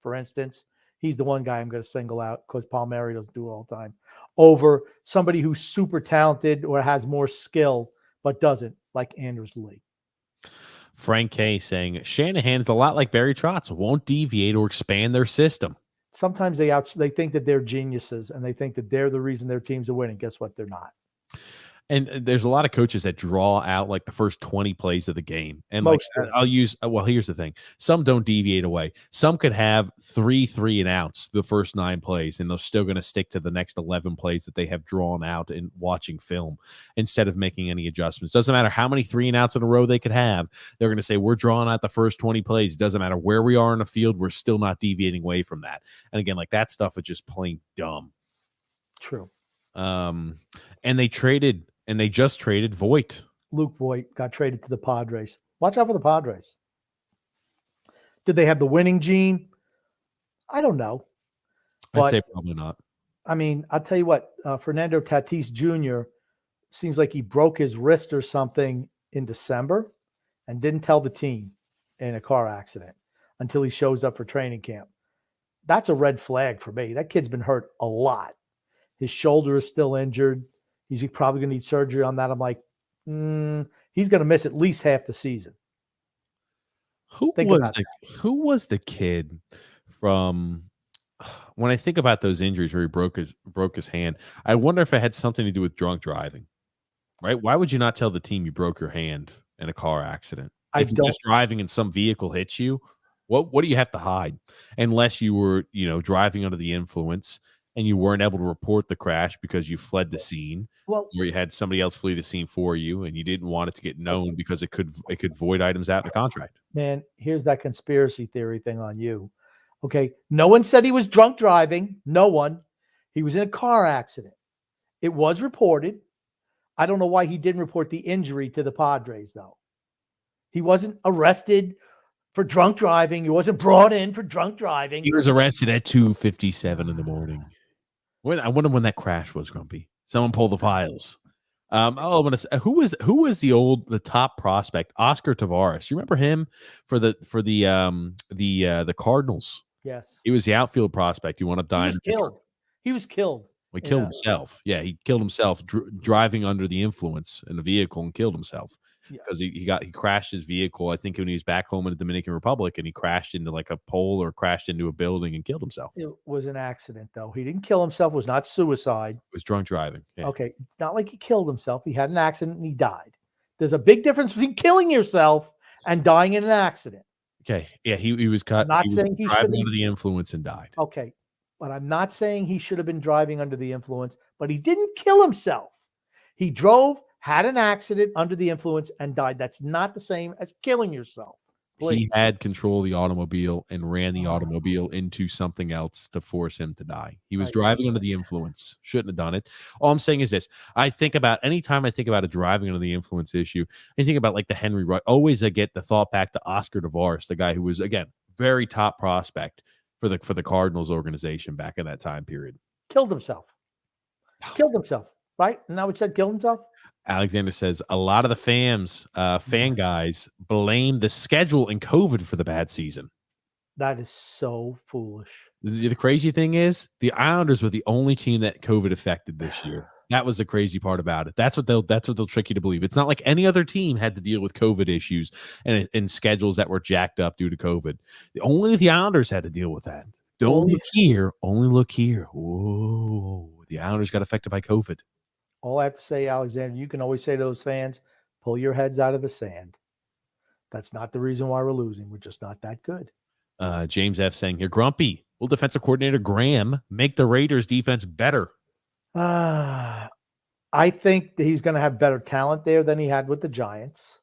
for instance. He's the one guy I'm going to single out because Palmieri doesn't do it all the time, over somebody who's super talented or has more skill but doesn't, like Anders Lee. Frank K saying Shanahan's a lot like Barry Trotz, won't deviate or expand their system. Sometimes they think that they're geniuses and they think that they're the reason their teams are winning. Guess what? They're not. And there's a lot of coaches that draw out like the first 20 plays of the game. And like, Most do. I'll use, well, here's the thing. Some don't deviate away. Some could have 3 and outs the first 9 plays, and they're still going to stick to the next 11 plays that they have drawn out in watching film instead of making any adjustments. Doesn't matter how many 3 and outs in a row they could have. They're going to say, we're drawing out the first 20 plays. It doesn't matter where we are in the field. We're still not deviating away from that. And again, like that stuff is just plain dumb. True. And they just traded Voit. Luke Voit got traded to the Padres. Watch out for the Padres. Did they have the winning gene? I don't know. I'd say probably not. I mean, I'll tell you what, Fernando Tatis Jr. seems like he broke his wrist or something in December and didn't tell the team in a car accident until he shows up for training camp. That's a red flag for me. That kid's been hurt a lot. His shoulder is still injured. He's probably going to need surgery on that. I'm like, he's going to miss at least half the season. Who was the kid from when I think about those injuries where he broke his hand? I wonder if it had something to do with drunk driving, right? Why would you not tell the team you broke your hand in a car accident? If you're just driving and some vehicle hits you, what do you have to hide? Unless you were, driving under the influence and you weren't able to report the crash because you fled the scene, or you had somebody else flee the scene for you, and you didn't want it to get known because it could void items out in the contract. Man, here's that conspiracy theory thing on you. Okay, no one said he was drunk driving. No one. He was in a car accident. It was reported. I don't know why he didn't report the injury to the Padres, though. He wasn't arrested for drunk driving. He wasn't brought in for drunk driving. He was arrested at 2:57 in the morning. I wonder when that crash was, Grumpy. Someone pull the files. I'm gonna say, who was the top prospect? Oscar Tavares. You remember him for the Cardinals? Yes. He was the outfield prospect. He wound up dying. He was killed. He killed himself. Yeah, he killed himself driving under the influence in a vehicle and killed himself because he crashed his vehicle. I think when he was back home in the Dominican Republic, and he crashed into like a pole or crashed into a building and killed himself. It was an accident, though. He didn't kill himself. It was not suicide. It was drunk driving. Yeah. Okay, it's not like he killed himself. He had an accident and he died. There's a big difference between killing yourself and dying in an accident. Okay, yeah, he was cut. Not saying he driving under the influence and died. Okay, but I'm not saying he should have been driving under the influence, but he didn't kill himself. He drove, had an accident under the influence, and died. That's not the same as killing yourself. Please. He had control of the automobile and ran the automobile into something else to force him to die. He was driving under the influence. Shouldn't have done it. All I'm saying is this. Anytime I think about a driving under the influence issue, I think about like the Henry Wright. Always I get the thought back to Oscar Tavares, the guy who was, again, very top prospect for the Cardinals organization back in that time period. Killed himself. Right? And now we said killed himself? Alexander says a lot of the fan guys blame the schedule and COVID for the bad season. That is so foolish. The crazy thing is the Islanders were the only team that COVID affected this year. That was the crazy part about it. That's what they'll trick you to believe. It's not like any other team had to deal with COVID issues and schedules that were jacked up due to COVID. Only the Islanders had to deal with that. Don't look here. Only look here. Whoa. The Islanders got affected by COVID. All I have to say, Alexander, you can always say to those fans, pull your heads out of the sand. That's not the reason why we're losing. We're just not that good. James F. saying here, Grumpy, will defensive coordinator Graham make the Raiders defense better? I think that he's going to have better talent there than he had with the Giants.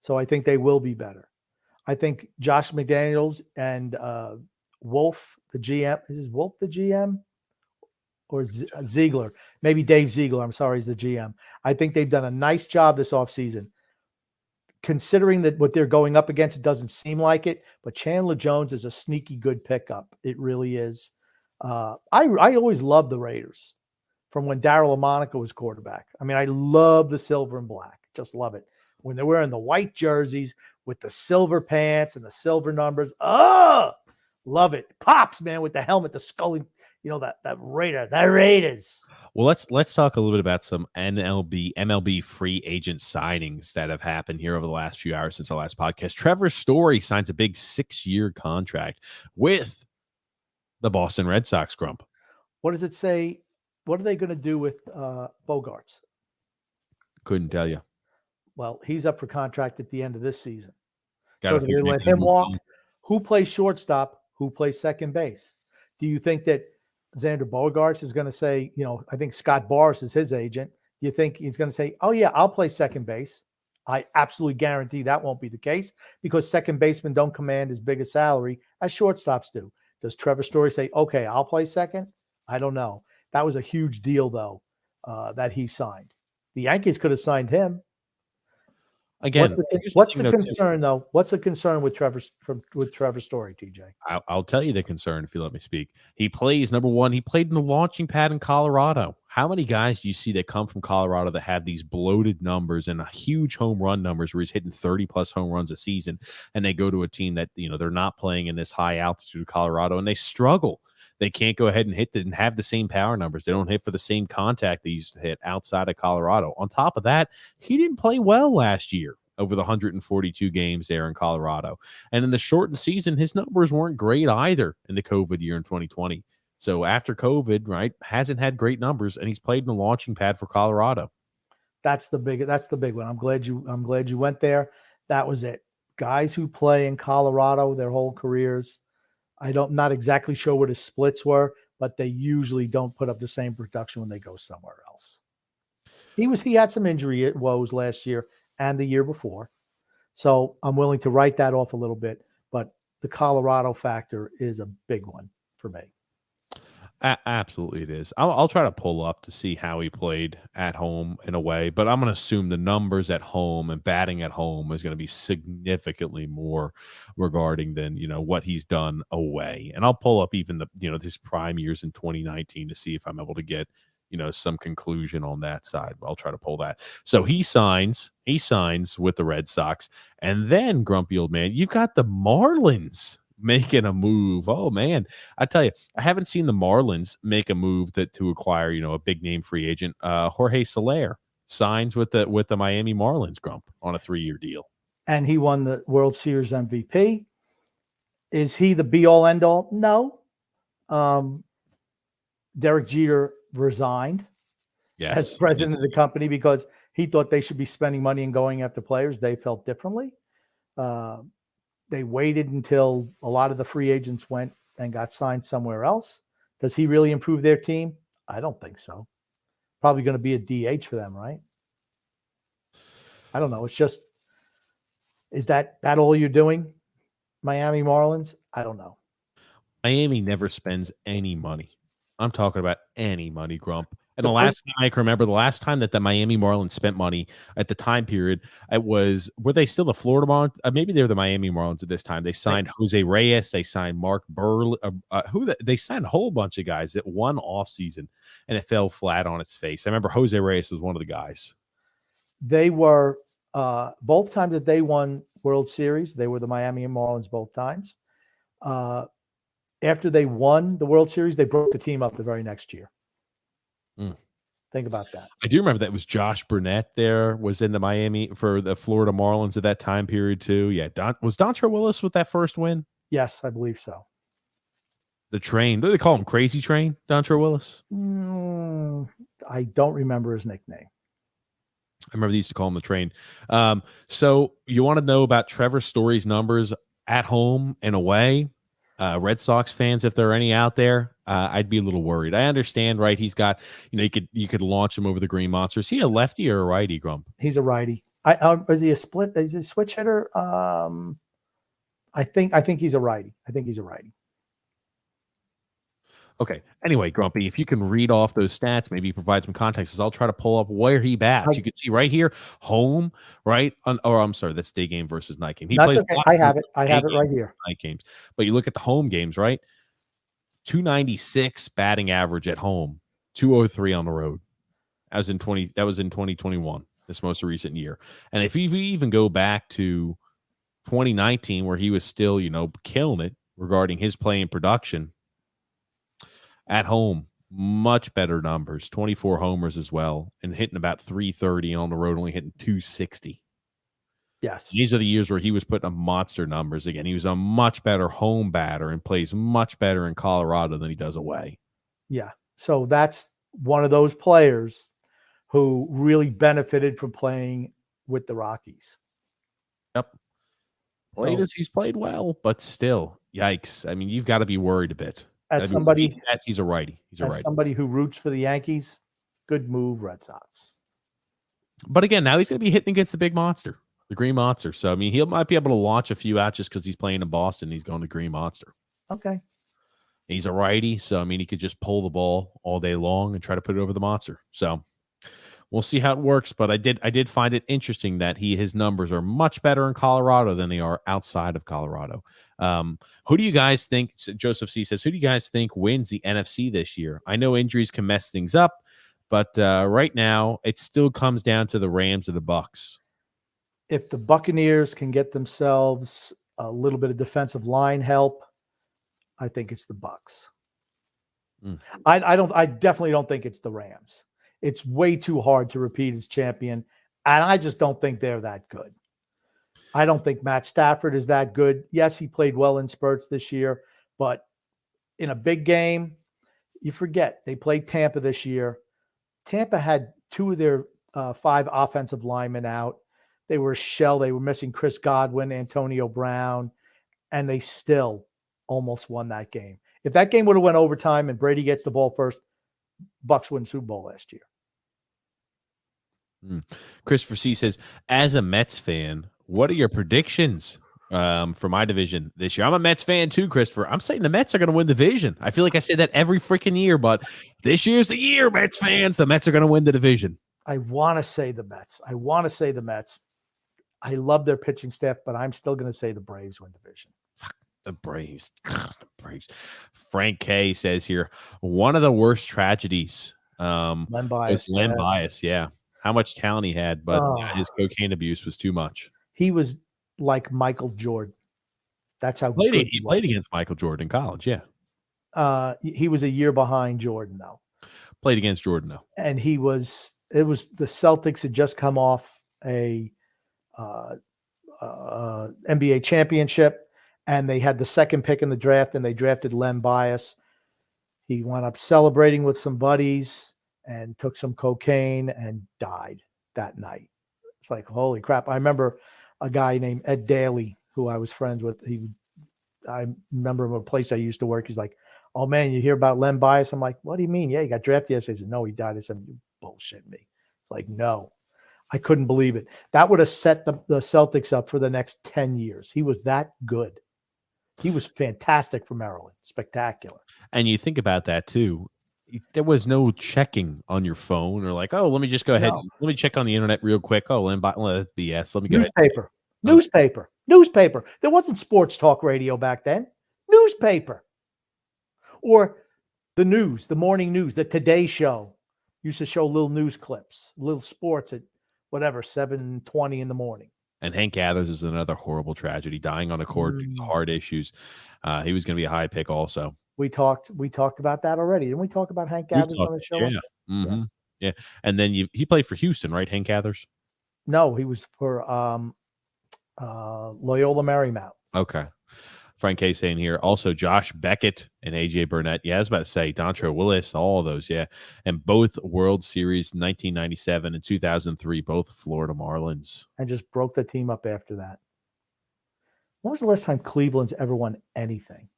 So I think they will be better. I think Josh McDaniels and Wolf, the GM, is Wolf the GM? Or Ziegler, maybe Dave Ziegler. I'm sorry, he's the GM. I think they've done a nice job this offseason. Considering that what they're going up against, it doesn't seem like it, but Chandler Jones is a sneaky good pickup. It really is. I always loved the Raiders from when Darryl Lamonica was quarterback. I mean, I love the silver and black. Just love it. When they're wearing the white jerseys with the silver pants and the silver numbers. Oh, love it. Pops, man, with the helmet, the skull. That Raiders. Well, let's talk a little bit about some MLB free agent signings that have happened here over the last few hours since our last podcast. Trevor Story signs a big 6-year contract with the Boston Red Sox. Grump. What does it say? What are they going to do with Bogarts? Couldn't tell you. Well, he's up for contract at the end of this season. Gotta So they let him walk. Who plays shortstop? Who plays second base? Do you think that Xander Bogaerts is going to say, I think Scott Boras is his agent. Do you think he's going to say, oh, yeah, I'll play second base? I absolutely guarantee that won't be the case because second basemen don't command as big a salary as shortstops do. Does Trevor Story say, okay, I'll play second? I don't know. That was a huge deal, though, that he signed. The Yankees could have signed him. Again, what's the concern, though? What's the concern with Trevor Story, TJ? I'll tell you the concern if you let me speak. He plays, number one, he played in the launching pad in Colorado. How many guys do you see that come from Colorado that have these bloated numbers and huge home run numbers where he's hitting 30-plus home runs a season, and they go to a team that, they're not playing in this high altitude of Colorado, and they struggle. They can't go ahead and hit and have the same power numbers. They don't hit for the same contact they used to hit outside of Colorado. On top of that, he didn't play well last year over the 142 games there in Colorado. And in the shortened season, his numbers weren't great either in the COVID year in 2020. So after COVID, right, hasn't had great numbers, and he's played in the launching pad for Colorado. That's the big one. I'm glad you went there. That was it. Guys who play in Colorado their whole careers, not exactly sure what his splits were, but they usually don't put up the same production when they go somewhere else. He had some injury woes last year and the year before. So I'm willing to write that off a little bit, but the Colorado factor is a big one for me. Absolutely it is. I'll try to pull up to see how he played at home in a way, but I'm going to assume the numbers at home and batting at home is going to be significantly more regarding than, what he's done away. And I'll pull up even his prime years in 2019 to see if I'm able to get, some conclusion on that side. I'll try to pull that. So he signs with the Red Sox, and then, grumpy old man, you've got the Marlins making a move. Oh man, I tell you, I haven't seen the Marlins make a move to acquire, a big name free agent. Jorge Solaire signs with the Miami Marlins, Grump, on a 3-year deal. And he won the World Series MVP. Is he the be all end all? No. Derek Jeter resigned as president of the company because he thought they should be spending money and going after players. They felt differently. They waited until a lot of the free agents went and got signed somewhere else. Does he really improve their team? I don't think so. Probably going to be a DH for them, right? I don't know. It's just, is that all you're doing, Miami Marlins? I don't know. Miami never spends any money. I'm talking about any money, Grump. And the last time I can remember, the last time that the Miami Marlins spent money at the time period, were they still the Florida Marlins? Maybe they were the Miami Marlins at this time. They signed Jose Reyes. They signed Mark Burley. They signed a whole bunch of guys that one offseason, and it fell flat on its face. I remember Jose Reyes was one of the guys. They were both times that they won World Series, they were the Miami Marlins both times. After they won the World Series, they broke the team up the very next year. Think about that. I do remember that was Josh Burnett was in the Miami for the Florida Marlins at that time period too. Yeah. Was Dontre Willis with that first win? Yes, I believe so. The Train. What do they call him? Crazy Train? Dontre Willis? I don't remember his nickname. I remember they used to call him the Train. So you want to know about Trevor Story's numbers at home and away? Red Sox fans, if there are any out there, I'd be a little worried. I understand, right? He's got, you could launch him over the Green Monster. Is he a lefty or a righty, Grump? He's a righty. Is he a split? Is he a switch hitter? I think he's a righty. Okay. Anyway, Grumpy, if you can read off those stats, maybe provide some context, as I'll try to pull up where he bats. You can see right here, home, right? I'm sorry, that's day game versus night game. That's okay. I have it right here. Night games. But you look at the home games, right? 296 batting average at home, 203 on the road. That was in 2021, this most recent year. And if you even go back to 2019, where he was still, killing it regarding his play and production, at home, much better numbers, 24 homers as well, and hitting about 330, and on the road only hitting 260. Yes. These are the years where he was putting up monster numbers again. He was a much better home batter and plays much better in Colorado than he does away. Yeah. So that's one of those players who really benefited from playing with the Rockies. Yep. He's played well, but still, yikes. I mean, you've got to be worried a bit. As somebody, he's a righty. Somebody who roots for the Yankees, good move, Red Sox. But again, now he's going to be hitting against the big monster, the Green Monster. So, I mean, he might be able to launch a few out just because he's playing in Boston. He's going to Green Monster. Okay. He's a righty, so, I mean, he could just pull the ball all day long and try to put it over the monster. So, we'll see how it works. But I did find it interesting that his numbers are much better in Colorado than they are outside of Colorado. Who do you guys think, Joseph C. says, who do you guys think wins the NFC this year? I know injuries can mess things up, but right now it still comes down to the Rams or the Bucks. If the Buccaneers can get themselves a little bit of defensive line help, I think it's the Bucks. I definitely don't think it's the Rams. It's way too hard to repeat as champion, and I just don't think they're that good. I don't think Matt Stafford is that good. Yes, he played well in spurts this year, but in a big game, you forget they played Tampa this year. Tampa had 2 of their 5 offensive linemen out. They were a shell. They were missing Chris Godwin, Antonio Brown, and they still almost won that game. If that game would have went overtime and Brady gets the ball first, Bucks win Super Bowl last year. Christopher C. says, as a Mets fan, what are your predictions for my division this year? I'm a Mets fan too, Christopher. I'm saying the Mets are going to win the division. I feel like I say that every freaking year, but this year's the year, Mets fans. The Mets are going to win the division. I want to say the Mets. I love their pitching staff, but I'm still going to say the Braves win division. Fuck the Braves. The Braves. Frank K says here, one of the worst tragedies Len Bias. Len Bias, yeah. How much talent he had, but his cocaine abuse was too much. He was like Michael Jordan. That's how good he played against Michael Jordan in college, yeah. He was a year behind Jordan, though. Played against Jordan, though. And it was the Celtics had just come off a NBA championship, and they had the second pick in the draft, and they drafted Len Bias. He wound up celebrating with some buddies and took some cocaine and died that night. It's like, holy crap. I remember a guy named Ed Daly, who I was friends with. I remember him at a place I used to work. He's like, oh man, you hear about Len Bias? I'm like, what do you mean? Yeah, he got drafted yesterday. He said, no, he died. I said, you bullshit me. It's like, no, I couldn't believe it. That would have set the Celtics up for the next 10 years. He was that good. He was fantastic for Maryland. Spectacular. And you think about that too. There was no checking on your phone or like, oh, let me just go ahead. Let me check on the internet real quick. Oh, that's BS. Let me go ahead. Newspaper. There wasn't sports talk radio back then. Newspaper. Or the news, the morning news, the Today Show used to show little news clips, little sports at whatever, 7:20 in the morning. And Hank Gathers is another horrible tragedy, dying on a court due to heart issues. He was going to be a high pick also. We talked about that already. Didn't we talk about Hank Gathers on the show? Yeah. Mm-hmm. Yeah. And then he played for Houston, right, Hank Gathers? No, he was for Loyola Marymount. Okay. Frank K saying here, also Josh Beckett and AJ Burnett. Yeah, I was about to say Dontre Willis, all of those, yeah. And both World Series 1997 and 2003, both Florida Marlins. And just broke the team up after that. When was the last time Cleveland's ever won anything?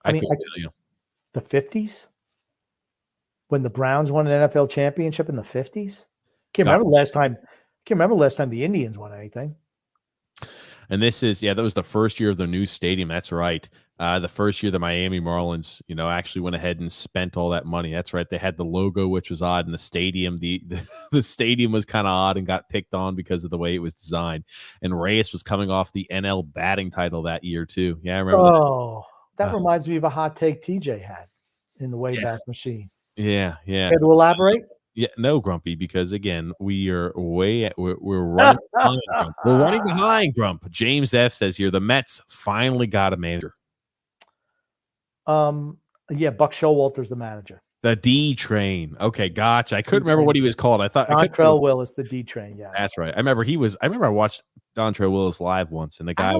I mean, couldn't tell you. The 50s? When the Browns won an NFL championship in the 50s? Can't remember last time the Indians won anything. And this is, that was the first year of the new stadium. That's right. The first year the Miami Marlins, actually went ahead and spent all that money. That's right. They had the logo, which was odd, and the stadium. The stadium was kind of odd and got picked on because of the way it was designed. And Reyes was coming off the NL batting title that year too. Yeah, I remember. Oh, that reminds me of a hot take TJ had in the Wayback Machine. Yeah. Care to elaborate? Yeah, no, Grumpy, because again, we're running behind Grump. We're running behind Grump. James F says here the Mets finally got a manager. Buck Showalter's the manager. The D Train. Okay, gotcha. I couldn't remember what he was called. I thought Dontrelle Willis, the D Train. Yes, that's right. I remember I watched Dontrelle Willis live once, and the guy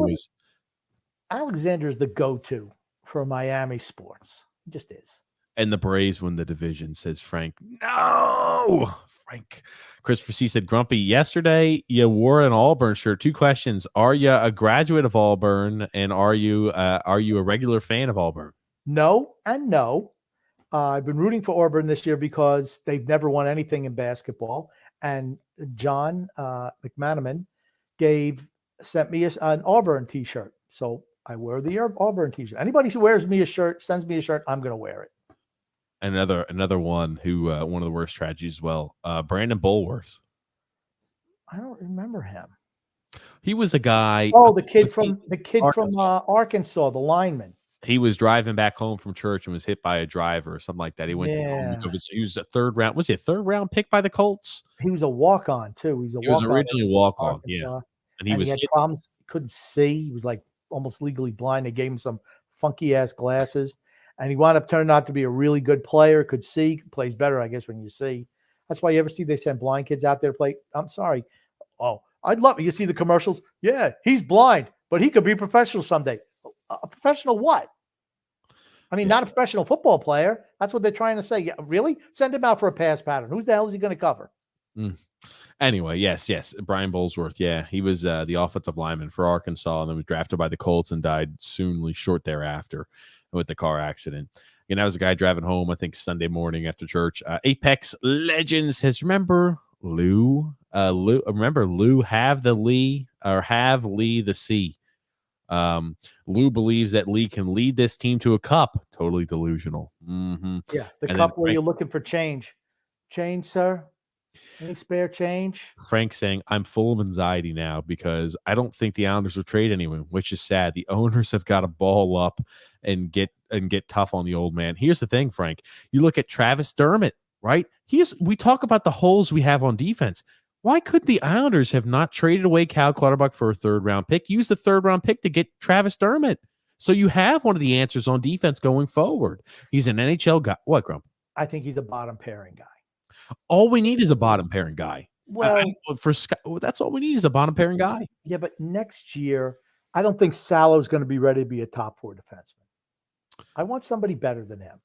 Alexander is the go-to for Miami sports. He just is. And the Braves win the division, says Frank. No, Frank. Christopher C said, Grumpy, yesterday you wore an Auburn shirt. 2 questions. Are you a graduate of Auburn, and are you a regular fan of Auburn? No and no. I've been rooting for Auburn this year because they've never won anything in basketball. And John McManaman sent me an Auburn T-shirt. So I wear the Auburn T-shirt. Anybody who wears me a shirt, sends me a shirt, I'm going to wear it. Another one who one of the worst tragedies as well. Brandon Bolesworth. I don't remember him. He was a guy. Oh, the kid from Arkansas, the lineman. He was driving back home from church and was hit by a driver or something like that. He went. He was a third round. Was he a third round pick by the Colts? He was a walk on too. He was originally a walk on. Yeah, and he had problems. Couldn't see. He was like almost legally blind. They gave him some funky ass glasses. And he wound up turning out to be a really good player, could see, plays better, I guess, when you see. That's why you ever see they send blind kids out there to play. I'm sorry. Oh, I'd love it. You see the commercials? Yeah, he's blind, but he could be a professional someday. A professional what? I mean, not a professional football player. That's what they're trying to say. Yeah, really? Send him out for a pass pattern. Who the hell is he going to cover? Anyway, yes. Brian Bolesworth. Yeah, he was the offensive lineman for Arkansas and then was drafted by the Colts and died short thereafter with the car accident. And I was a guy driving home, I think Sunday morning after church. Apex Legends says, remember Lou? Remember Lou have Lee the C. Lou believes that Lee can lead this team to a cup. Totally delusional. Mm-hmm. Yeah, the cup where you're looking for change. Change, sir? Any spare change? Frank saying, I'm full of anxiety now because I don't think the Islanders will trade anyone, which is sad. The owners have got to ball up and get tough on the old man. Here's the thing, Frank. You look at Travis Dermott, right? We talk about the holes we have on defense. Why could the Islanders have not traded away Cal Clutterbuck for a 3rd-round pick? Use the 3rd-round pick to get Travis Dermott. So you have one of the answers on defense going forward. He's an NHL guy. What, Grump? I think he's a bottom pairing guy. All we need is a bottom pairing guy. Well, that's all we need is a bottom pairing guy. Yeah, but next year, I don't think Salo's going to be ready to be a top 4 defenseman. I want somebody better than him.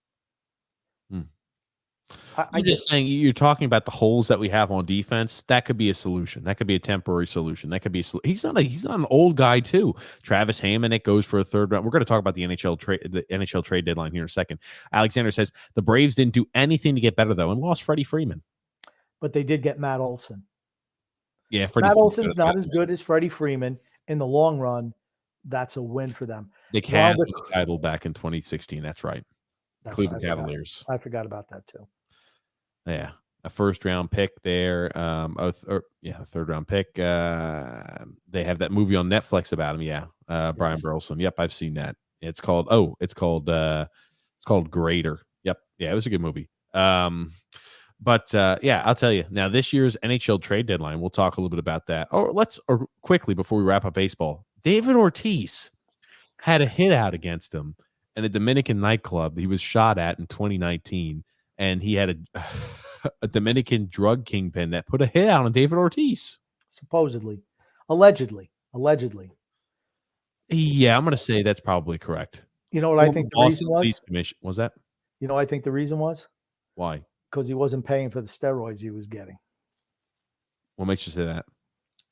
I'm just saying, you're talking about the holes that we have on defense. That could be a solution. That could be a temporary solution. That could be he's not an old guy too. Travis Hamonic goes for a 3rd round. We're going to talk about the NHL trade deadline here in a second. Alexander says the Braves didn't do anything to get better though and lost Freddie Freeman. But they did get Matt Olson. Yeah, Matt Olson's not as good as Freddie Freeman. In the long run, that's a win for them. The Cavs won the title back in 2016. That's right. Cleveland Cavaliers. I forgot about that too. Yeah, a 1st-round pick there. A 3rd-round pick. They have that movie on Netflix about him. Yeah, Brian Burleson. Yep, I've seen that. It's called Greater. Yep, yeah, it was a good movie. But I'll tell you now. This year's NHL trade deadline. We'll talk a little bit about that. Or quickly before we wwrap up baseball. David Ortiz had a hit out against him in a Dominican nightclub he was shot at in 2019. And he had a Dominican drug kingpin that put a hit out on David Ortiz. Supposedly. Allegedly. Yeah, I'm going to say that's probably correct. You know what I think the reason was? Was that? You know what I think the reason was? Why? Because he wasn't paying for the steroids he was getting. What makes you say that?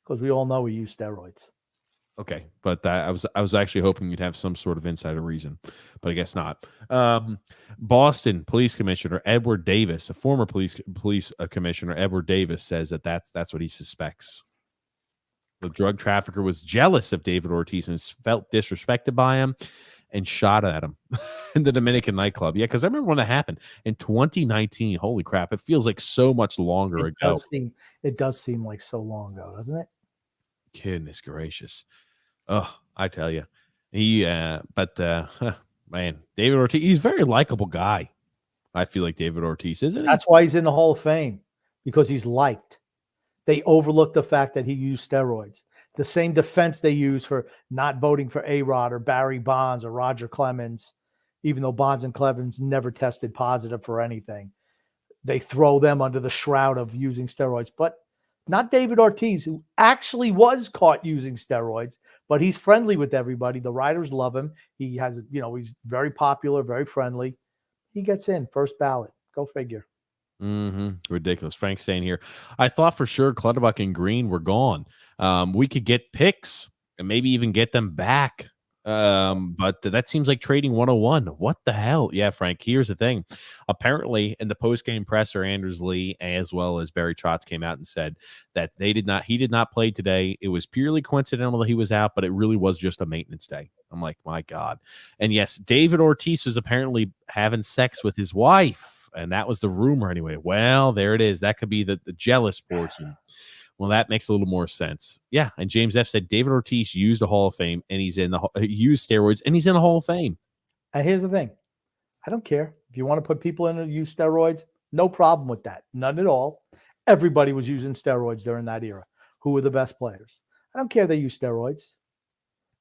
Because we all know he used steroids. Okay, but I was actually hoping you'd have some sort of insider reason, but I guess not. Boston Police Commissioner Edward Davis, a former police commissioner, Edward Davis, says that's what he suspects. The drug trafficker was jealous of David Ortiz and felt disrespected by him and shot at him in the Dominican nightclub. Yeah, because I remember when that happened in 2019. Holy crap, it feels like so much longer ago. It does seem like so long ago, doesn't it? Goodness gracious. Oh, I tell you, man, David Ortiz, he's a very likable guy. I feel like David Ortiz, isn't he? That's why he's in the Hall of Fame, because he's liked. They overlook the fact that he used steroids. The same defense they use for not voting for A-Rod or Barry Bonds or Roger Clemens, even though Bonds and Clemens never tested positive for anything. They throw them under the shroud of using steroids, but not David Ortiz, who actually was caught using steroids, but he's friendly with everybody. The writers love him. He has, he's very popular, very friendly. he gets in first ballot. Go figure. Ridiculous. Frank's saying here, I thought for sure Clutterbuck and Green were gone. We could get picks and maybe even get them back. But that seems like trading 101. What the hell? Yeah, Frank, here's the thing. Apparently, in the post-game presser, Anders Lee as well as Barry Trotz came out and said that he did not play today. It was purely coincidental that he was out, but it really was just a maintenance day. I'm like, my God. And yes, David Ortiz was apparently having sex with his wife, and that was the rumor anyway. Well, there it is. That could be the jealous portion. Well, that makes a little more sense. Yeah, and James F. said David Ortiz used the Hall of Fame, and he's used steroids, and he's in the Hall of Fame. And here's the thing. I don't care. If you want to put people in to use steroids, no problem with that. None at all. Everybody was using steroids during that era. Who were the best players? I don't care they use steroids.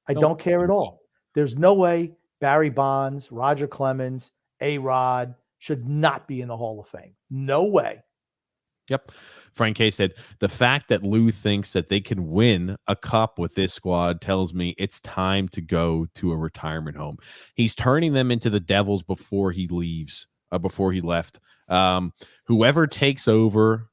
I don't care at all. There's no way Barry Bonds, Roger Clemens, A-Rod should not be in the Hall of Fame. No way. Yep. Frank K said, the fact that Lou thinks that they can win a cup with this squad tells me it's time to go to a retirement home. He's turning them into the Devils before he leaves, before he left. Whoever takes over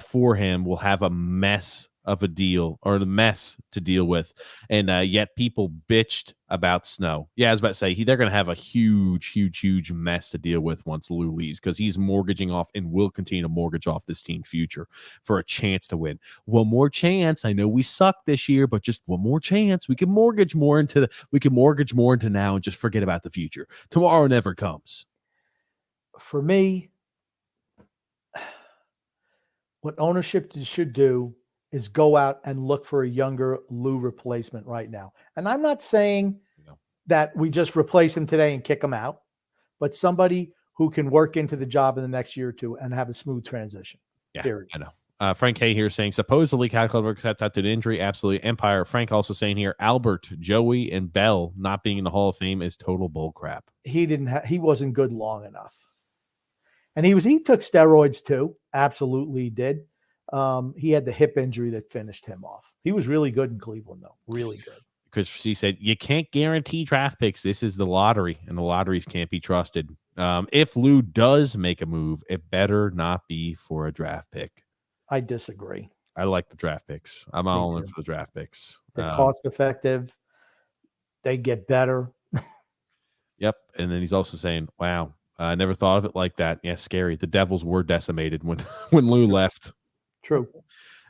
for him will have a mess of a deal or the mess to deal with. And yet people bitched about Snow. Yeah, I was about to say they're going to have a huge mess to deal with once Lou leaves, because he's mortgaging off and will continue to mortgage off this team's future for a chance to win. One more chance. I know we suck this year, but just one more chance. We can mortgage more into now and just forget about the future. Tomorrow never comes. For me, what ownership should do is go out and look for a younger Lou replacement right now. And I'm not saying that we just replace him today and kick him out, but somebody who can work into the job in the next year or two and have a smooth transition. Yeah, period. I know. Frank Hay here saying, supposedly Cal Clutterbuck stepped out to an injury. Absolutely. Empire. Frank also saying here, Albert, Joey, and Bell not being in the Hall of Fame is total bull crap. He wasn't good long enough. And he took steroids too. Absolutely did. He had the hip injury that finished him off. He was really good in Cleveland, though. Really good. Because he said, you can't guarantee draft picks. This is the lottery, and the lotteries can't be trusted. If Lou does make a move, it better not be for a draft pick. I disagree. I like the draft picks. I'm all in for the draft picks. They're cost effective. They get better. Yep. And then he's also saying, wow, I never thought of it like that. Yeah, scary. The Devils were decimated when Lou left. True.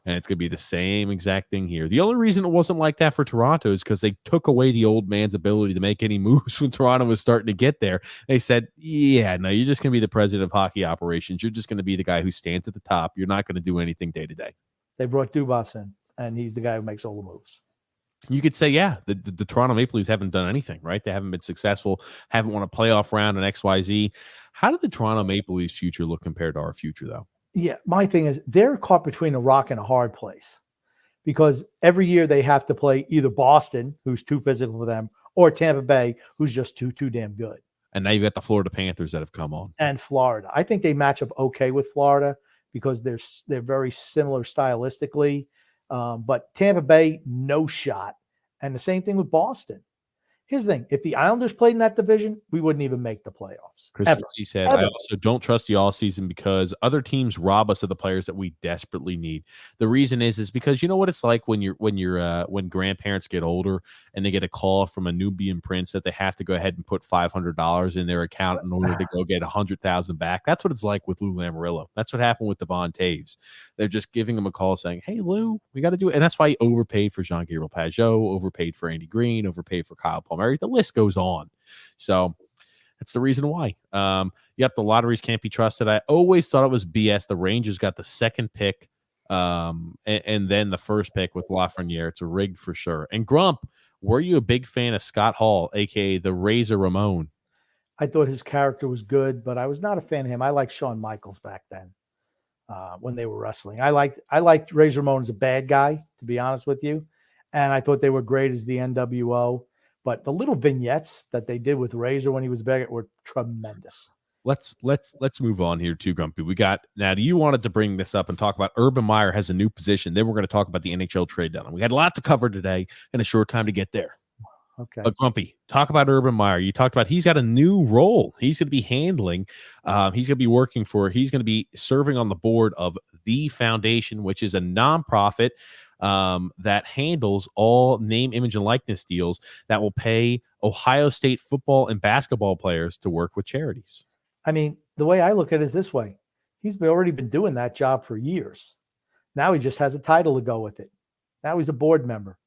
And it's going to be the same exact thing here. The only reason it wasn't like that for Toronto is because they took away the old man's ability to make any moves when Toronto was starting to get there. They said, yeah, no, you're just going to be the president of hockey operations. You're just going to be the guy who stands at the top. You're not going to do anything day to day. They brought Dubas in, and he's the guy who makes all the moves. You could say, yeah, the Toronto Maple Leafs haven't done anything, right? They haven't been successful, haven't won a playoff round in XYZ. How did the Toronto Maple Leafs future look compared to our future, though? Yeah, my thing is they're caught between a rock and a hard place, because every year they have to play either Boston, who's too physical for them, or Tampa Bay, who's just too damn good. And now you've got the Florida Panthers that have come on. And Florida. I think they match up okay with Florida because they're very similar stylistically. But Tampa Bay, no shot. And the same thing with Boston. Here's the thing. If the Islanders played in that division, we wouldn't even make the playoffs. Chris said, I also don't trust the all season because other teams rob us of the players that we desperately need. The reason is because you know what it's like when grandparents get older and they get a call from a Nubian prince that they have to go ahead and put $500 in their account in order to go get 100,000 back. That's what it's like with Lou Lamoriello. That's what happened with Davante. They're just giving him a call saying, hey, Lou, we got to do it. And that's why he overpaid for Jean-Gabriel Pageau, overpaid for Andy Green, overpaid for Kyle Palmieri. The list goes on. So that's the reason why. Yep, the lotteries can't be trusted. I always thought it was BS. The Rangers got the second pick and then the first pick with Lafreniere. It's a rigged for sure. And Grump, were you a big fan of Scott Hall, a.k.a. the Razor Ramon? I thought his character was good, but I was not a fan of him. I liked Shawn Michaels back then when they were wrestling. I liked Razor Ramon as a bad guy, to be honest with you. And I thought they were great as the NWO. But the little vignettes that they did with Razor when he was back were tremendous. Let's move on here too, Grumpy. We got now. Do you wanted to bring this up and talk about Urban Meyer has a new position? Then we're going to talk about the NHL trade deadline. We had a lot to cover today and a short time to get there. Okay. Grumpy, talk about Urban Meyer. You talked about he's got a new role. He's going to be handling. He's going to be he's going to be serving on the board of the Foundation, which is a nonprofit that handles all name, image, and likeness deals that will pay Ohio State football and basketball players to work with charities. I mean, the way I look at it is this way. He's already been doing that job for years. Now he just has a title to go with it. Now he's a board member.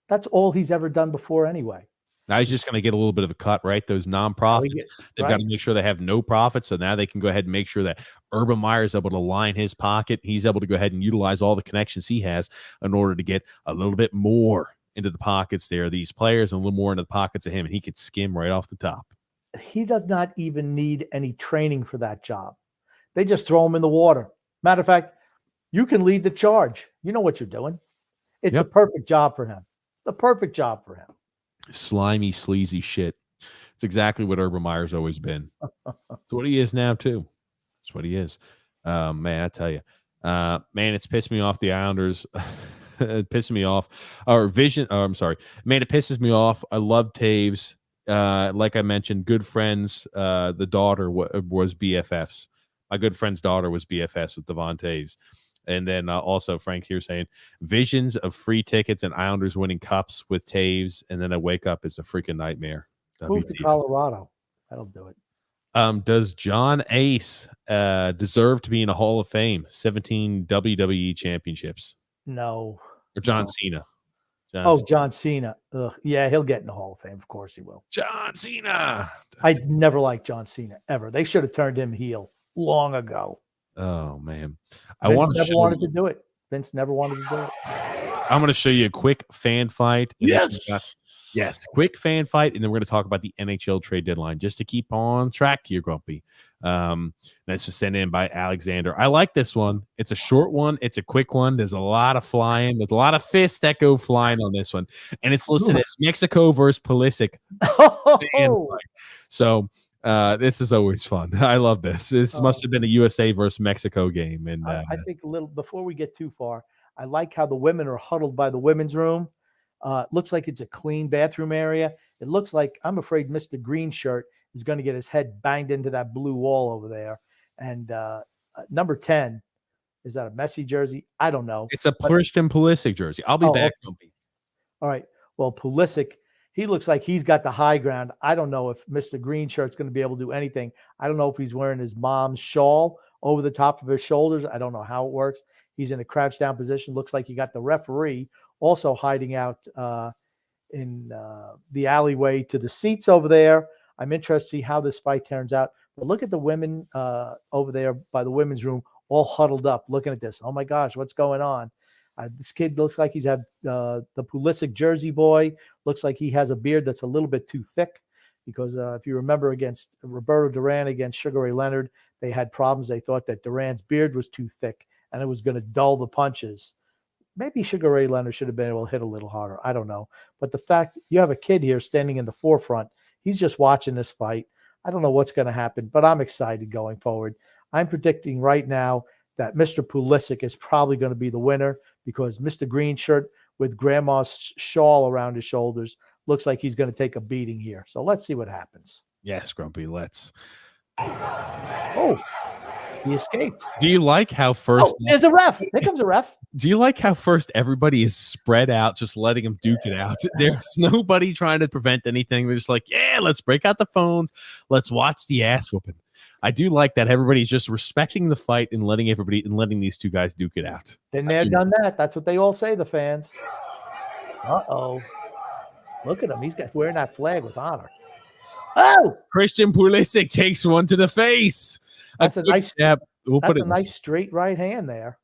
That's all he's ever done before anyway. Now he's just going to get a little bit of a cut, right? Those nonprofits, they've got to make sure they have no profit. So now they can go ahead and make sure that Urban Meyer is able to line his pocket. He's able to go ahead and utilize all the connections he has in order to get a little bit more into the pockets there, these players, and a little more into the pockets of him, and he could skim right off the top. He does not even need any training for that job. They just throw him in the water. Matter of fact, you can lead the charge. You know what you're doing. It's the perfect job for him. The perfect job for him. Slimy, sleazy shit. It's exactly what Urban Meyer's always been. It's what he is now, too. It's what he is. Man, I tell you. Man, it's pissed me off. The Islanders. It pissed me off. I'm sorry. Man, it pisses me off. I love Taves. Like I mentioned, good friends. The daughter was BFFs. My good friend's daughter was BFFs with Davante. And then also Frank here saying visions of free tickets and Islanders winning cups with Taves. And then I wake up, it's a freaking nightmare. Move to Colorado. That'll do it. Does John Ace deserve to be in a Hall of Fame? 17 WWE championships. No. Or John Cena. John Cena. Ugh. Yeah, he'll get in the Hall of Fame. Of course he will. John Cena. I never liked John Cena, ever. They should have turned him heel long ago. Oh, man. Vince never wanted to do it. I'm going to show you a quick fan fight. Yes. Yes, quick fan fight, and then we're going to talk about the NHL trade deadline just to keep on track here, Grumpy. That's just sent in by Alexander. I like this one. It's a short one. It's a quick one. There's a lot of flying. There's a lot of fists that go flying on this one. And it's listed as Mexico versus Pulisic. So this is always fun. I love this. This must have been a USA versus Mexico game. And I think a little before we get too far, I like how the women are huddled by the women's room. It looks like it's a clean bathroom area. It looks like, I'm afraid Mr. Green Shirt is going to get his head banged into that blue wall over there. And number 10, is that a Messi jersey? I don't know. It's a Christian Pulisic jersey. I'll be back. Okay. All right. Well, Pulisic, he looks like he's got the high ground. I don't know if Mr. Green Shirt's going to be able to do anything. I don't know if he's wearing his mom's shawl over the top of his shoulders. I don't know how it works. He's in a crouch down position. Looks like you got the referee also hiding out in the alleyway to the seats over there. I'm interested to see how this fight turns out. But look at the women over there by the women's room, all huddled up, looking at this. Oh, my gosh, what's going on? This kid looks like he's had the Pulisic jersey boy. Looks like he has a beard that's a little bit too thick because if you remember against Roberto Duran against Sugar Ray Leonard, they had problems. They thought that Duran's beard was too thick and it was going to dull the punches. Maybe Sugar Ray Leonard should have been able to hit a little harder. I don't know. But the fact you have a kid here standing in the forefront, he's just watching this fight. I don't know what's going to happen, but I'm excited going forward. I'm predicting right now that Mr. Pulisic is probably going to be the winner because Mr. Green Shirt with grandma's shawl around his shoulders looks like he's going to take a beating here. So let's see what happens. Yes, Grumpy, let's. Oh, he escaped. Do you like how first? Oh, there's a ref. Here comes a ref. Do you like how first everybody is spread out, just letting him duke it out? There's nobody trying to prevent anything. They're just like, yeah, let's break out the phones. Let's watch the ass whooping. I do like that everybody's just respecting the fight and letting these two guys duke it out. Been there, done that. That's what they all say, the fans. Uh-oh. Look at him. He's wearing that flag with honor. Oh! Christian Pulisic takes one to the face. That's a nice step. That's a nice straight right hand there.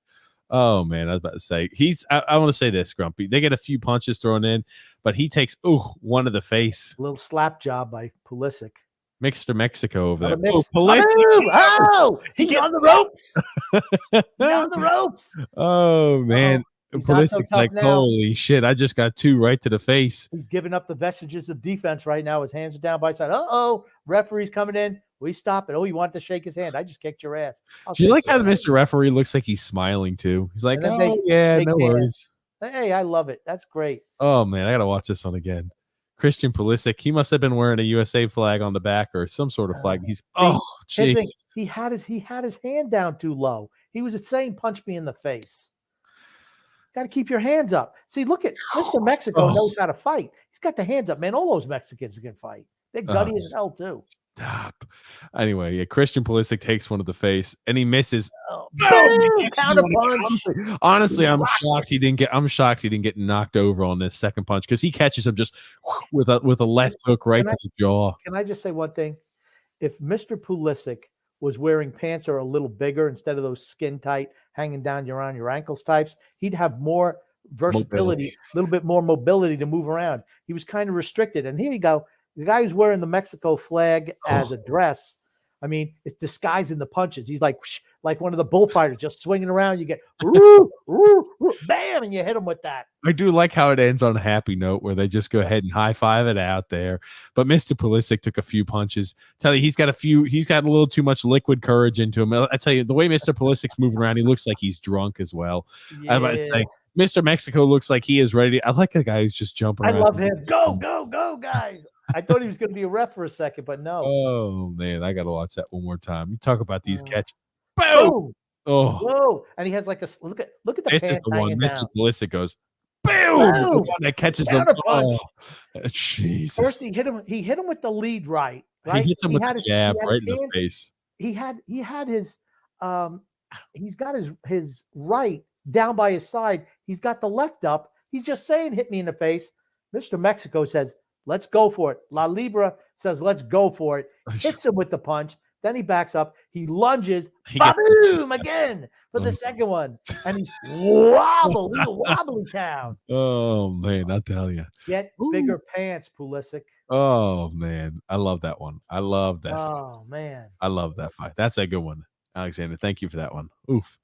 Oh, man, I was about to say. I want to say this, Grumpy. They get a few punches thrown in, but he takes, one to the face. A little slap job by Pulisic. Mr. Mexico over there. Oh, he's on the ropes. He's on the ropes. Oh, man. Pulisic's so like, holy shit, I just got two right to the face. He's giving up the vestiges of defense right now. His hands are down by his side. Uh-oh, referee's coming in. We stop it. Oh, you want to shake his hand. I just kicked your ass. Do you like how Mr. Referee looks like he's smiling too? He's like, oh, yeah, no worries. Hey, I love it. That's great. Oh, man, I got to watch this one again. Christian Pulisic, he must have been wearing a USA flag on the back or some sort of flag. He's his thing, he had his hand down too low. He was saying, "Punch me in the face." Got to keep your hands up. See, look at Mr. Mexico knows how to fight. He's got the hands up, man. All those Mexicans can fight. They're gutty as hell too. Stop. Anyway, Christian Pulisic takes one to the face and he misses. Counter punch. Honestly, I'm shocked he didn't get knocked over on this second punch because he catches him just with a left hook right to the jaw. Can I just say one thing? If Mr. Pulisic was wearing pants that are a little bigger instead of those skin tight, hanging down around your ankles types, he'd have more versatility, a little bit more mobility to move around. He was kind of restricted. And here you go. The guy who's wearing the Mexico flag as a dress, I mean, it's disguising the punches. He's like one of the bullfighters just swinging around. You get, bam, and you hit him with that. I do like how it ends on a happy note where they just go ahead and high five it out there. But Mr. Pulisic took a few punches. Tell you, he's got a little too much liquid courage into him. I tell you, the way Mr. Pulisic's moving around, he looks like he's drunk as well. Yeah. I was about to say, Mr. Mexico looks like he is ready. I like the guy who's just jumping around. I love him. Go, guys. I thought he was going to be a ref for a second, but no. Oh, man, I got to watch that one more time. You talk about these catches. Boom! Oh, whoa! And he has like a look at the. This is the one. Mr. Pulisic goes, boom! The one that catches him. Oh, Jesus! First, he hit him with the lead right. He hits him with the jab right in the face. He had his he's got his right down by his side. He's got the left up. He's just saying, "Hit me in the face." Mr. Mexico says, "Let's go for it." La Libra says, "Let's go for it." Hits him with the punch. Then he backs up. He lunges. Boom! Again for the second one. And he's wobbly. He's a wobbly town. Oh, man. I tell you. Get bigger pants, Pulisic. Oh, man. I love that one. I love that. Oh, man. I love that fight. That's a good one. Alexander, thank you for that one. Oof.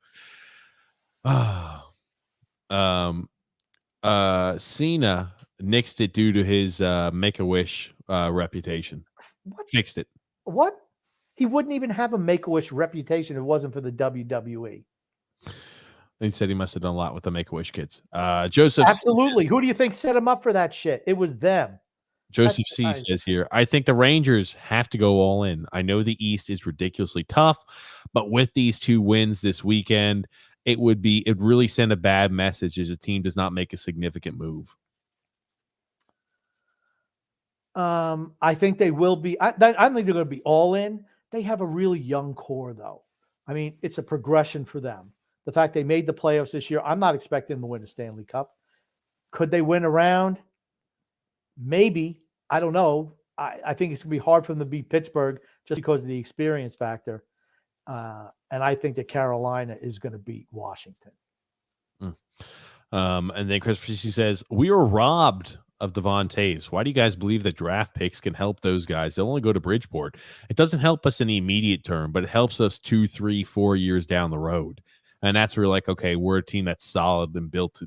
Cena nixed it due to his Make-A-Wish reputation. What? Fixed it. What? He wouldn't even have a Make-A-Wish reputation if it wasn't for the WWE. He said he must have done a lot with the Make-A-Wish kids. Joseph. Absolutely. Who do you think set him up for that shit? It was them. Joseph C says here, I think the Rangers have to go all in. I know the East is ridiculously tough, but with these two wins this weekend, it really send a bad message as a team does not make a significant move. I think they will be. I think they're going to be all in. They have a really young core, though. I mean, it's a progression for them. The fact they made the playoffs this year, I'm not expecting them to win a Stanley Cup. Could they win a round? Maybe. I don't know. I think it's going to be hard for them to beat Pittsburgh just because of the experience factor. And I think that Carolina is going to beat Washington. And then Chris Frissi says, we were robbed of Davante. Why do you guys believe that draft picks can help those guys? They'll only go to Bridgeport. It doesn't help us in the immediate term, but it helps us 2, 3, 4 years down the road. And that's where like, okay, we're a team that's solid and built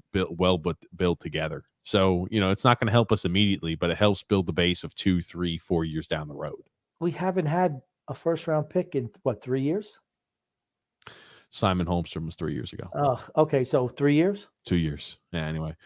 together. So, it's not going to help us immediately, but it helps build the base of 2, 3, 4 years down the road. We haven't had a first round pick in 3 years? Simon Holmstrom was 3 years ago. Oh, okay. So 3 years? 2 years. Yeah. Anyway,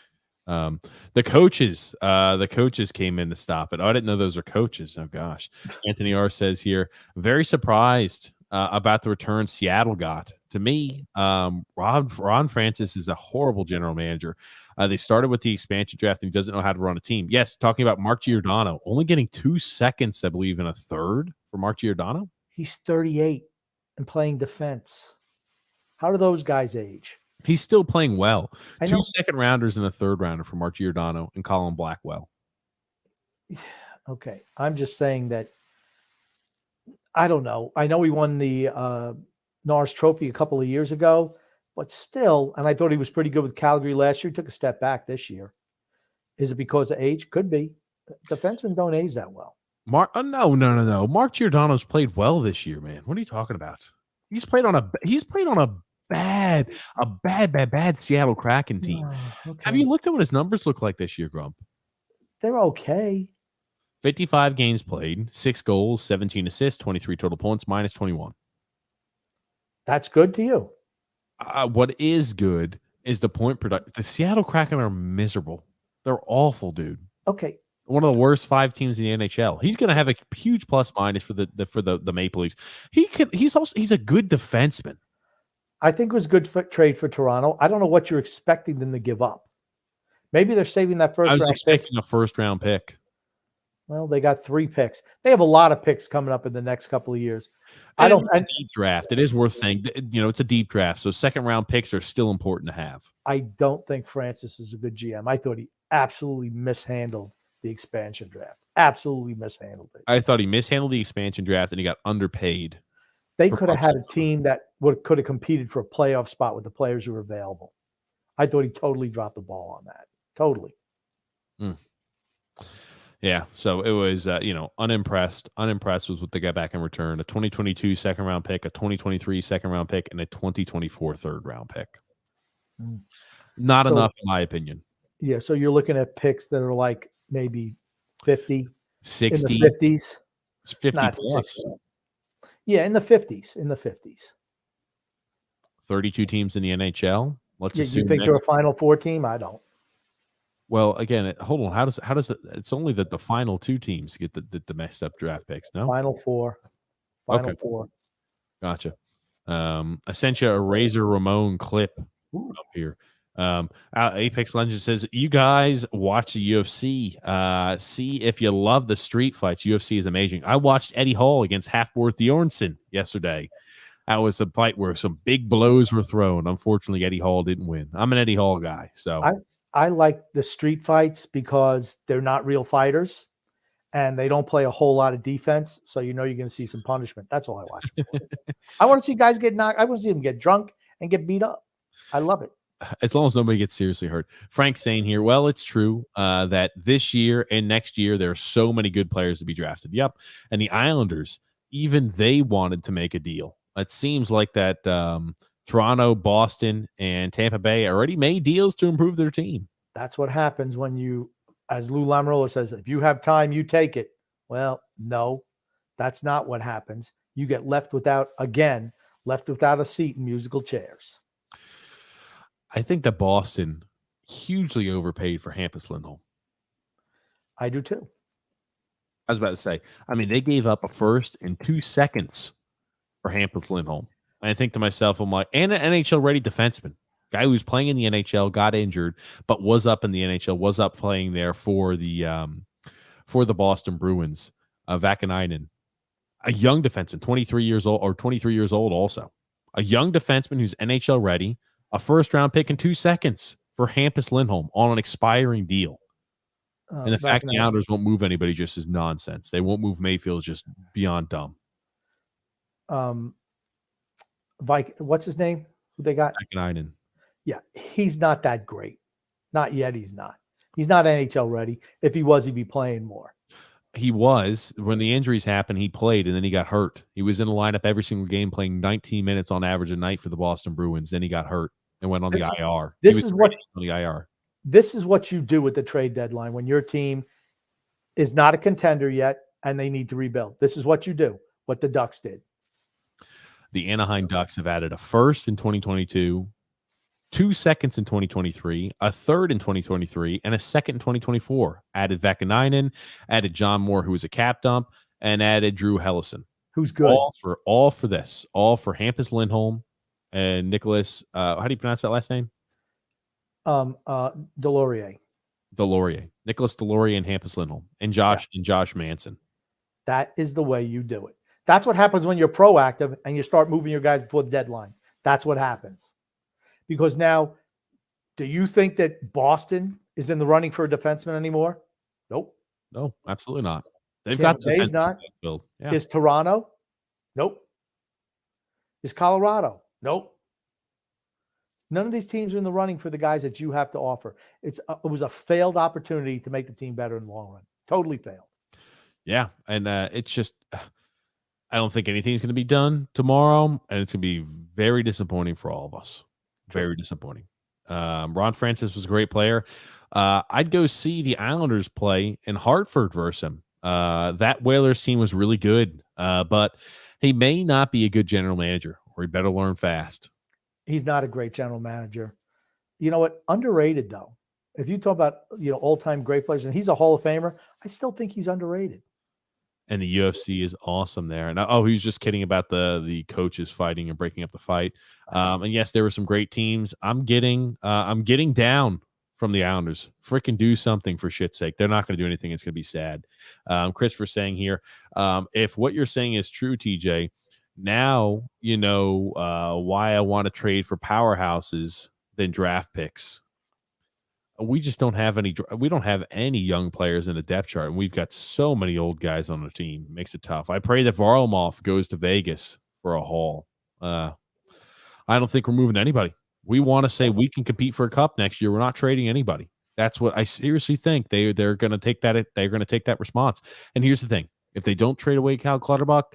the coaches came in to stop it. Oh, I didn't know those were coaches. Oh gosh. Anthony R says here, very surprised about the return Seattle got. To me, Ron Francis is a horrible general manager. They started with the expansion draft and he doesn't know how to run a team. Yes, talking about Mark Giordano, only getting 2 seconds, I believe, in a third for Mark Giordano. He's 38 and playing defense. How do those guys age? He's still playing well. 2 second rounders and a third rounder for Mark Giordano and Colin Blackwell. Okay. I'm just saying that I don't know. I know he won the Norris Trophy a couple of years ago, but still, and I thought he was pretty good with Calgary last year. He took a step back this year. Is it because of age? Could be. Defensemen don't age that well. No. Mark Giordano's played well this year, man. What are you talking about? He's played on a bad Seattle Kraken team. Okay. Have you looked at what his numbers look like this year, Grump? They're okay. 55 games played, 6 goals, 17 assists, 23 total points, minus 21. That's good to you. What is good is the point production. The Seattle Kraken are miserable. They're awful, dude. Okay. One of the worst 5 teams in the NHL. He's going to have a huge plus minus for the Maple Leafs. He's a good defenseman. I think it was good trade for Toronto. I don't know what you're expecting them to give up. Maybe they're saving that first round pick. I was expecting a first-round pick. Well, they got 3 picks. They have a lot of picks coming up in the next couple of years. It's a deep draft. It is worth saying, it's a deep draft, so second-round picks are still important to have. I don't think Francis is a good GM. I thought he absolutely mishandled the expansion draft. Absolutely mishandled it. I thought he mishandled the expansion draft, and he got underpaid. They could have had a team that could have competed for a playoff spot with the players who were available. I thought he totally dropped the ball on that. Totally. Yeah, so it was, unimpressed with what they got back in return. A 2022 second-round pick, a 2023 second-round pick, and a 2024 third-round pick. Not enough, in my opinion. Yeah, so you're looking at picks that are like maybe 50, 60, in the 50s. 50 Not plus. 60. Yeah, in the 50s. 32 teams in the NHL. Let's assume. You think they're a Final Four team? I don't. Well, again, hold on. How does it? It's only that the final 2 teams get the messed up draft picks. No, Final Four. Final Four. Gotcha. I sent you a Razor Ramon clip up here. Apex Legends says, you guys watch the UFC. See if you love the street fights. UFC is amazing. I watched Eddie Hall against Halfworth Bjornsson yesterday. That was a fight where some big blows were thrown. Unfortunately, Eddie Hall didn't win. I'm an Eddie Hall guy, so I like the street fights because they're not real fighters and they don't play a whole lot of defense. So you're going to see some punishment. That's all I watch. I want to see guys get knocked. I want to see them get drunk and get beat up. I love it. As long as nobody gets seriously hurt. Frank's saying here, well, it's true that this year and next year there are so many good players to be drafted. Yep. And the Islanders, even they wanted to make a deal. It seems like that Toronto, Boston, and Tampa Bay already made deals to improve their team. That's what happens when you, as Lou Lamoriello says, if you have time, you take it. Well, no, that's not what happens. You get left without a seat in musical chairs. I think that Boston hugely overpaid for Hampus Lindholm. I do too. I was about to say, they gave up a first and 2 seconds for Hampus Lindholm. I think to myself, I'm like, and an NHL-ready defenseman. Guy who's playing in the NHL, got injured, but was up in the NHL, was up playing there for the Boston Bruins. Vakanainen, a young defenseman, 23 years old also. A young defenseman who's NHL-ready, a first-round pick in 2 seconds for Hampus Lindholm on an expiring deal. And the fact the Islanders won't move anybody just is nonsense. They won't move Mayfield, just beyond dumb. What's his name? Who they got? Vakanainen. Yeah, he's not that great. Not yet. He's not. He's not NHL ready. If he was, he'd be playing more. He was. When the injuries happened, he played, and then he got hurt. He was in the lineup every single game, playing 19 minutes on average a night for the Boston Bruins. Then he got hurt and went on the IR. This is what on the IR. This is what you do with the trade deadline when your team is not a contender yet and they need to rebuild. This is what you do. What the Ducks did. The Anaheim Ducks have added a first in 2022, 2 seconds in 2023, a third in 2023, and a second in 2024. Added Vakanainen, added John Moore, who was a cap dump, and added Drew Hellison, who's good. All for Hampus Lindholm and Nicholas. How do you pronounce that last name? Delorier. Nicholas Delorier and Hampus Lindholm and Josh Manson. That is the way you do it. That's what happens when you're proactive and you start moving your guys before the deadline. That's what happens. Because now, do you think that Boston is in the running for a defenseman anymore? Nope. No, absolutely not. They've got the defenseman not. Build. Yeah. Is Toronto? Nope. Is Colorado? Nope. None of these teams are in the running for the guys that you have to offer. It was a failed opportunity to make the team better in the long run. Totally failed. Yeah, and it's just I don't think anything's going to be done tomorrow, and it's going to be very disappointing for all of us. Very disappointing. Ron Francis was a great player. I'd go see the Islanders play in Hartford versus him. That Whalers team was really good, but he may not be a good general manager, or he better learn fast. He's not a great general manager. You know what? Underrated, though. if you talk about, all-time great players, and he's a Hall of Famer, I still think he's underrated. And the UFC is awesome there. And he was just kidding about the coaches fighting and breaking up the fight. And yes, there were some great teams. I'm getting down from the Islanders. Freaking do something for shit's sake. They're not going to do anything. It's going to be sad. Christopher saying here, if what you're saying is true, TJ, now you know why I want to trade for powerhouses than draft picks. We just don't have any. We don't have any young players in the depth chart, and we've got so many old guys on the team. It makes it tough. I pray that Varlamov goes to Vegas for a haul. I don't think we're moving anybody. We want to say we can compete for a cup next year. We're not trading anybody. That's what I seriously think. They're going to take that. They're going to take that response. And here's the thing: if they don't trade away Cal Clutterbuck,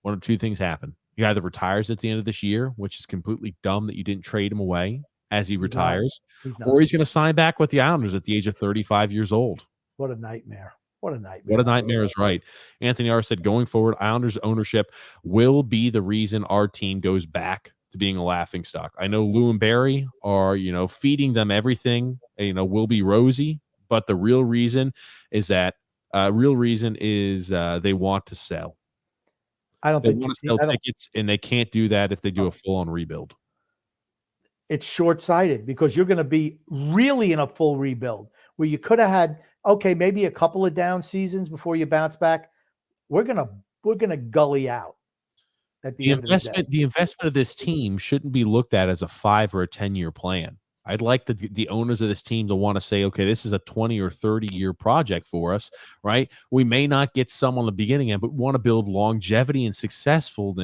one of two things happen. He either retires at the end of this year, which is completely dumb that you didn't trade him away as he retires, or he's going to sign back with the Islanders at the age of 35 years old. What a nightmare. What a nightmare. What a nightmare is right. Anthony R. said, going forward, Islanders ownership will be the reason our team goes back to being a laughingstock. I know Lou and Barry are, feeding them everything, will be rosy, but the real reason is they want to sell. I don't think they want to sell tickets, and they can't do that if they do a full-on rebuild. It's short-sighted because you're going to be really in a full rebuild where you could have had, maybe a couple of down seasons before you bounce back. We're going to gully out at the end of the day. The investment of this team shouldn't be looked at as a 5 or a 10-year plan. I'd like the owners of this team to want to say, okay, this is a 20 or 30-year project for us, right? We may not get some on the beginning end, but we want to build longevity and successful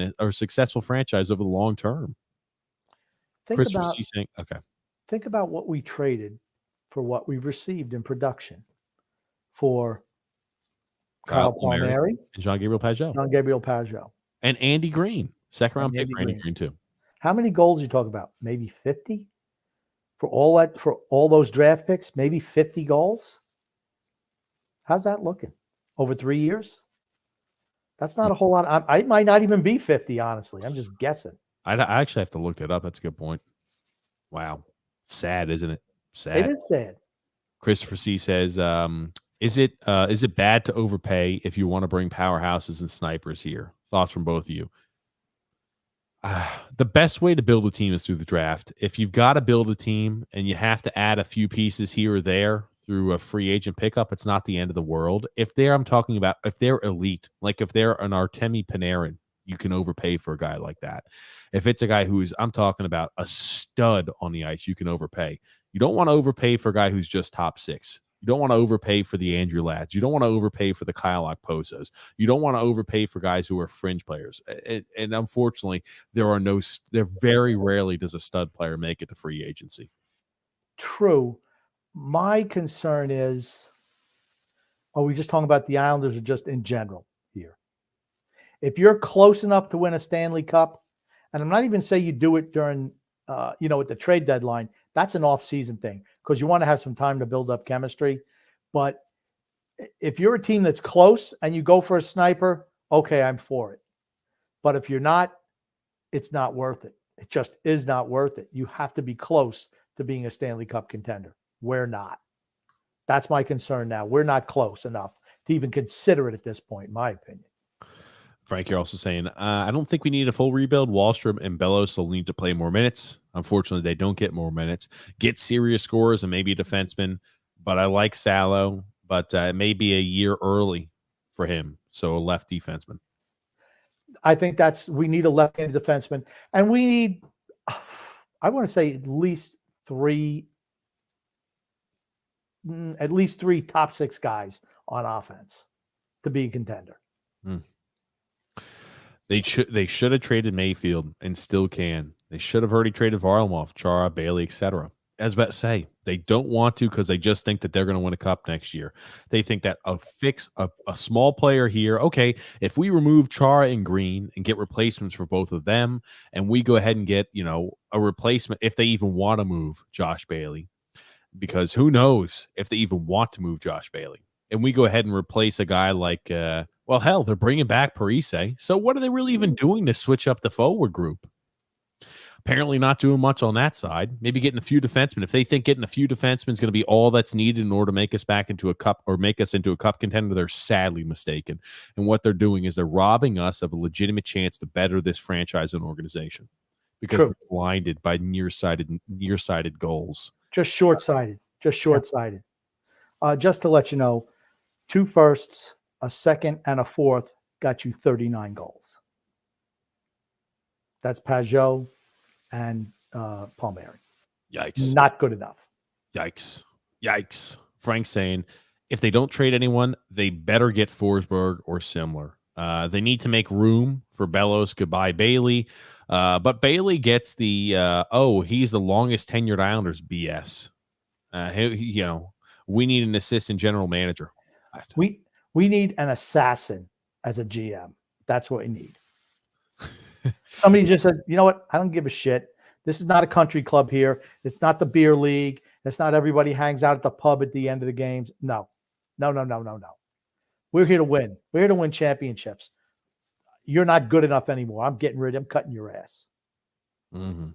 franchise over the long term. Think about what we traded for what we've received in production for Kyle Palmieri and Jean Gabriel Pajot. And Andy Green. Second round pick for Andy Green too. How many goals you talk about? Maybe 50? For all those draft picks, maybe 50 goals? How's that looking? Over 3 years? That's not a whole lot. I might not even be 50, honestly. I'm just guessing. I actually have to look that up. That's a good point. Wow. Sad, isn't it? Sad. It is sad. Christopher C. says, is it bad to overpay if you want to bring powerhouses and snipers here? Thoughts from both of you. The best way to build a team is through the draft. If you've got to build a team and you have to add a few pieces here or there through a free agent pickup, it's not the end of the world. If they're elite, like if they're an Artemi Panarin, you can overpay for a guy like that. If it's a guy I'm talking about a stud on the ice, you can overpay. You don't want to overpay for a guy who's just top 6. You don't want to overpay for the Andrew Ladds. You don't want to overpay for the Kyle Okposos. You don't want to overpay for guys who are fringe players. And unfortunately, there very rarely does a stud player make it to free agency. True. My concern is, are we just talking about the Islanders or just in general here? If you're close enough to win a Stanley Cup, and I'm not even saying you do it during, at the trade deadline, that's an off-season thing because you want to have some time to build up chemistry. But if you're a team that's close and you go for a sniper, okay, I'm for it. But if you're not, it's not worth it. It just is not worth it. You have to be close to being a Stanley Cup contender. We're not. That's my concern now. We're not close enough to even consider it at this point, in my opinion. Frank, you're also saying, I don't think we need a full rebuild. Wallstrom and Bellows will need to play more minutes. Unfortunately, they don't get more minutes. Get serious scorers and maybe a defenseman. But I like Salo, but it may be a year early for him. So a left defenseman. I think we need a left-handed defenseman. And we need, I want to say at least three top 6 guys on offense to be a contender. They should have traded Mayfield and still can. They should have already traded Varlamov, Chara, Bailey, etc. As about to say, they don't want to because they just think that they're going to win a cup next year. They think that a small player here, okay, if we remove Chara and Green and get replacements for both of them, and we go ahead and get, a replacement if they even want to move Josh Bailey, because who knows if they even want to move Josh Bailey. And we go ahead and replace a guy like, they're bringing back Parise. So what are they really even doing to switch up the forward group? Apparently not doing much on that side. Maybe getting a few defensemen. If they think getting a few defensemen is going to be all that's needed in order to make us back into a cup or make us into a cup contender, they're sadly mistaken. And what they're doing is they're robbing us of a legitimate chance to better this franchise and organization because we're blinded by nearsighted goals. Just short-sighted. Just to let you know, 2 firsts, a second, and a fourth got you 39 goals. That's Pajot and Palmieri. Yikes. Not good enough. Yikes. Frank's saying if they don't trade anyone, they better get Forsberg or similar. They need to make room for Bellows. Goodbye, Bailey. But Bailey gets the, he's the longest tenured Islanders BS. We need an assistant general manager. We need an assassin as a GM. That's what we need. Somebody just said, you know what? I don't give a shit. This is not a country club here. It's not the beer league. It's not everybody hangs out at the pub at the end of the games. No. We're here to win. We're here to win championships. You're not good enough anymore. I'm cutting your ass. Mm-hmm.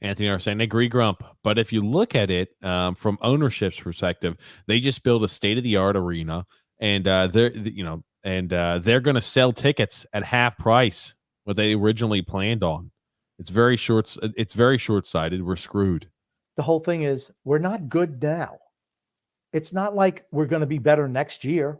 Anthony are saying, agree, Grump. But if you look at it from ownership's perspective, they just built a state-of-the-art arena, and they're going to sell tickets at half price what they originally planned on. It's very short-sighted. We're screwed. The whole thing is we're not good now. It's not like we're going to be better next year.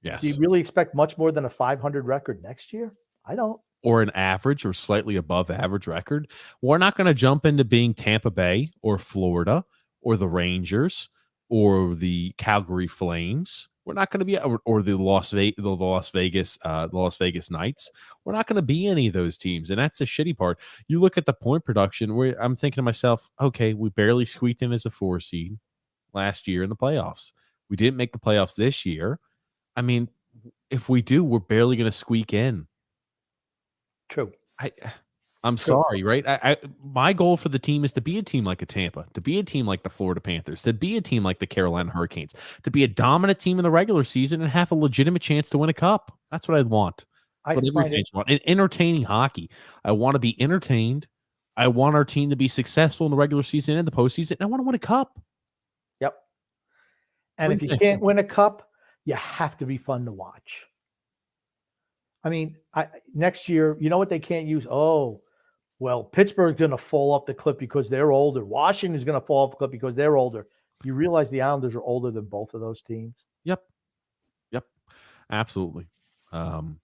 Yes. Do you really expect much more than a 500 record next year? I don't. Or an average or slightly above average record. We're not going to jump into being Tampa Bay or Florida or the Rangers or the Calgary Flames. We're not going to be, or the Las Vegas Knights. We're not going to be any of those teams, and that's the shitty part. You look at the point production. Where I'm thinking to myself, okay, we barely squeaked in as a 4 seed last year in the playoffs. We didn't make the playoffs this year. I mean, if we do, we're barely going to squeak in. True. I'm sorry, right? My goal for the team is to be a team like a Tampa, to be a team like the Florida Panthers, to be a team like the Carolina Hurricanes, to be a dominant team in the regular season and have a legitimate chance to win a cup. That's what I want. That's what every fans want. And entertaining hockey. I want to be entertained. I want our team to be successful in the regular season and the postseason. And I want to win a cup. Yep. And if you can't win a cup, you have to be fun to watch. I mean, next year, you know what they can't use? Oh, well, Pittsburgh's going to fall off the cliff because they're older. Washington's going to fall off the cliff because they're older. You realize the Islanders are older than both of those teams? Yep. Absolutely. I'll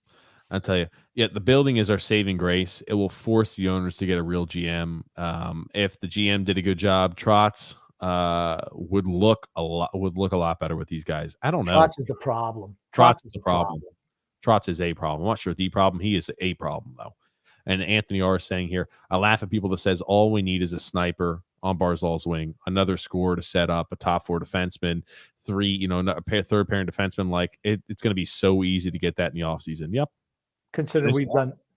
tell you, the building is our saving grace. It will force the owners to get a real GM. If the GM did a good job, Trotz would look a lot better with these guys. I don't know. Trotz is the problem. Trotz is a problem. Trotz is a problem. I'm not sure the problem. He is a problem, though. And Anthony R. is saying here, I laugh at people that says all we need is a sniper on Barzal's wing, another scorer to set up, a top 4 defenseman, 3, a third pairing defenseman. Like it's going to be so easy to get that in the offseason. Yep. Consider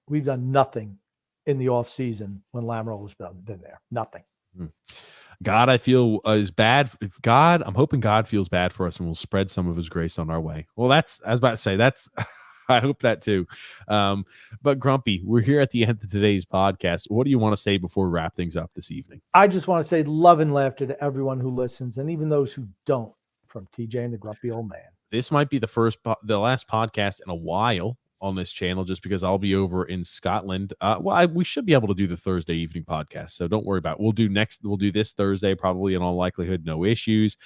we've done nothing in the offseason when Lamar has been there. Nothing. God, I feel is bad. I'm hoping God feels bad for us and will spread some of his grace on our way. Well, I was about to say I hope that too. But Grumpy, we're here at the end of today's podcast. What do you want to say before we wrap things up this evening? I just want to say love and laughter to everyone who listens and even those who don't, from TJ and the Grumpy Old Man. This might be the last podcast in a while on this channel, just because I'll be over in Scotland. We should be able to do the Thursday evening podcast, so don't worry about it. We'll do this Thursday, probably in all likelihood, no issues.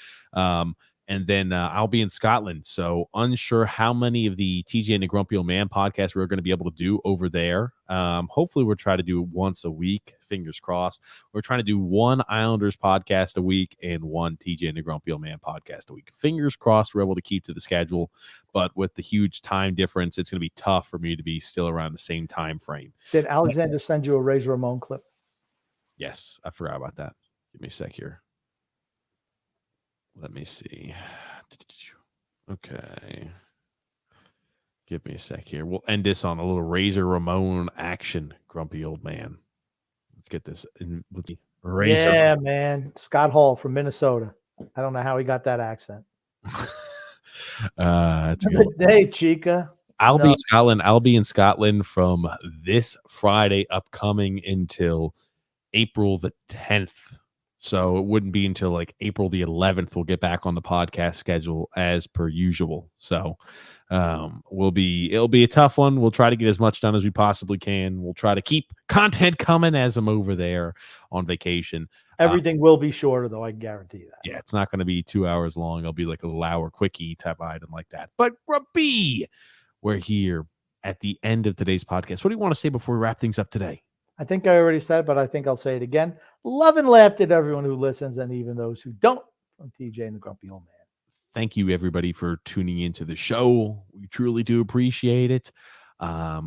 And then I'll be in Scotland. So unsure how many of the TJ and the Grumpy Old Man podcasts we're going to be able to do over there. Hopefully we'll try to do it once a week. Fingers crossed. We're trying to do 1 Islanders podcast a week and 1 TJ and the Grumpy Old Man podcast a week. Fingers crossed we're able to keep to the schedule. But with the huge time difference, it's going to be tough for me to be still around the same time frame. Did Alexander send you a Razor Ramon clip? Yes, I forgot about that. Give me a sec here. Let me see. Okay. Give me a sec here. We'll end this on a little Razor Ramon action, Grumpy Old Man. Let's get this in. Razor. Yeah, man. Scott Hall from Minnesota. I don't know how he got that accent. It's a good day, Chica. I'll be in Scotland. I'll be in Scotland from this Friday upcoming until April the 10th. So it wouldn't be until like April the 11th we'll get back on the podcast schedule as per usual. So it'll be a tough one. We'll try to get as much done as we possibly can. We'll try to keep content coming as I'm over there on vacation. Everything will be shorter, though. I guarantee that. Yeah, it's not going to be 2 hours long. It'll be like a little hour quickie type item like that. But Grumpy, we're here at the end of today's podcast. What do you want to say before we wrap things up today? I think I already said it, but I think I'll say it again. Love and laughed at everyone who listens and even those who don't, from TJ and the Grumpy Old Man. Thank you, everybody, for tuning into the show. We truly do appreciate it.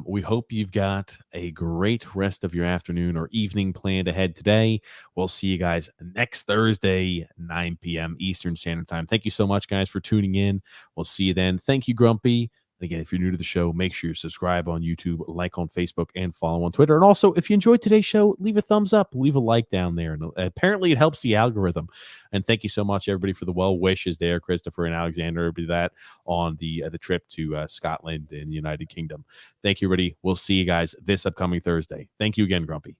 We hope you've got a great rest of your afternoon or evening planned ahead today. We'll see you guys next Thursday, 9 p.m. Eastern Standard Time. Thank you so much, guys, for tuning in. We'll see you then. Thank you, Grumpy. And again, if you're new to the show, make sure you subscribe on YouTube, like on Facebook, and follow on Twitter. And also, if you enjoyed today's show, leave a thumbs up, leave a like down there. And apparently it helps the algorithm. And thank you so much, everybody, for the well wishes there, Christopher and Alexander, everybody that on the trip to Scotland and the United Kingdom. Thank you, everybody. We'll see you guys this upcoming Thursday. Thank you again, Grumpy.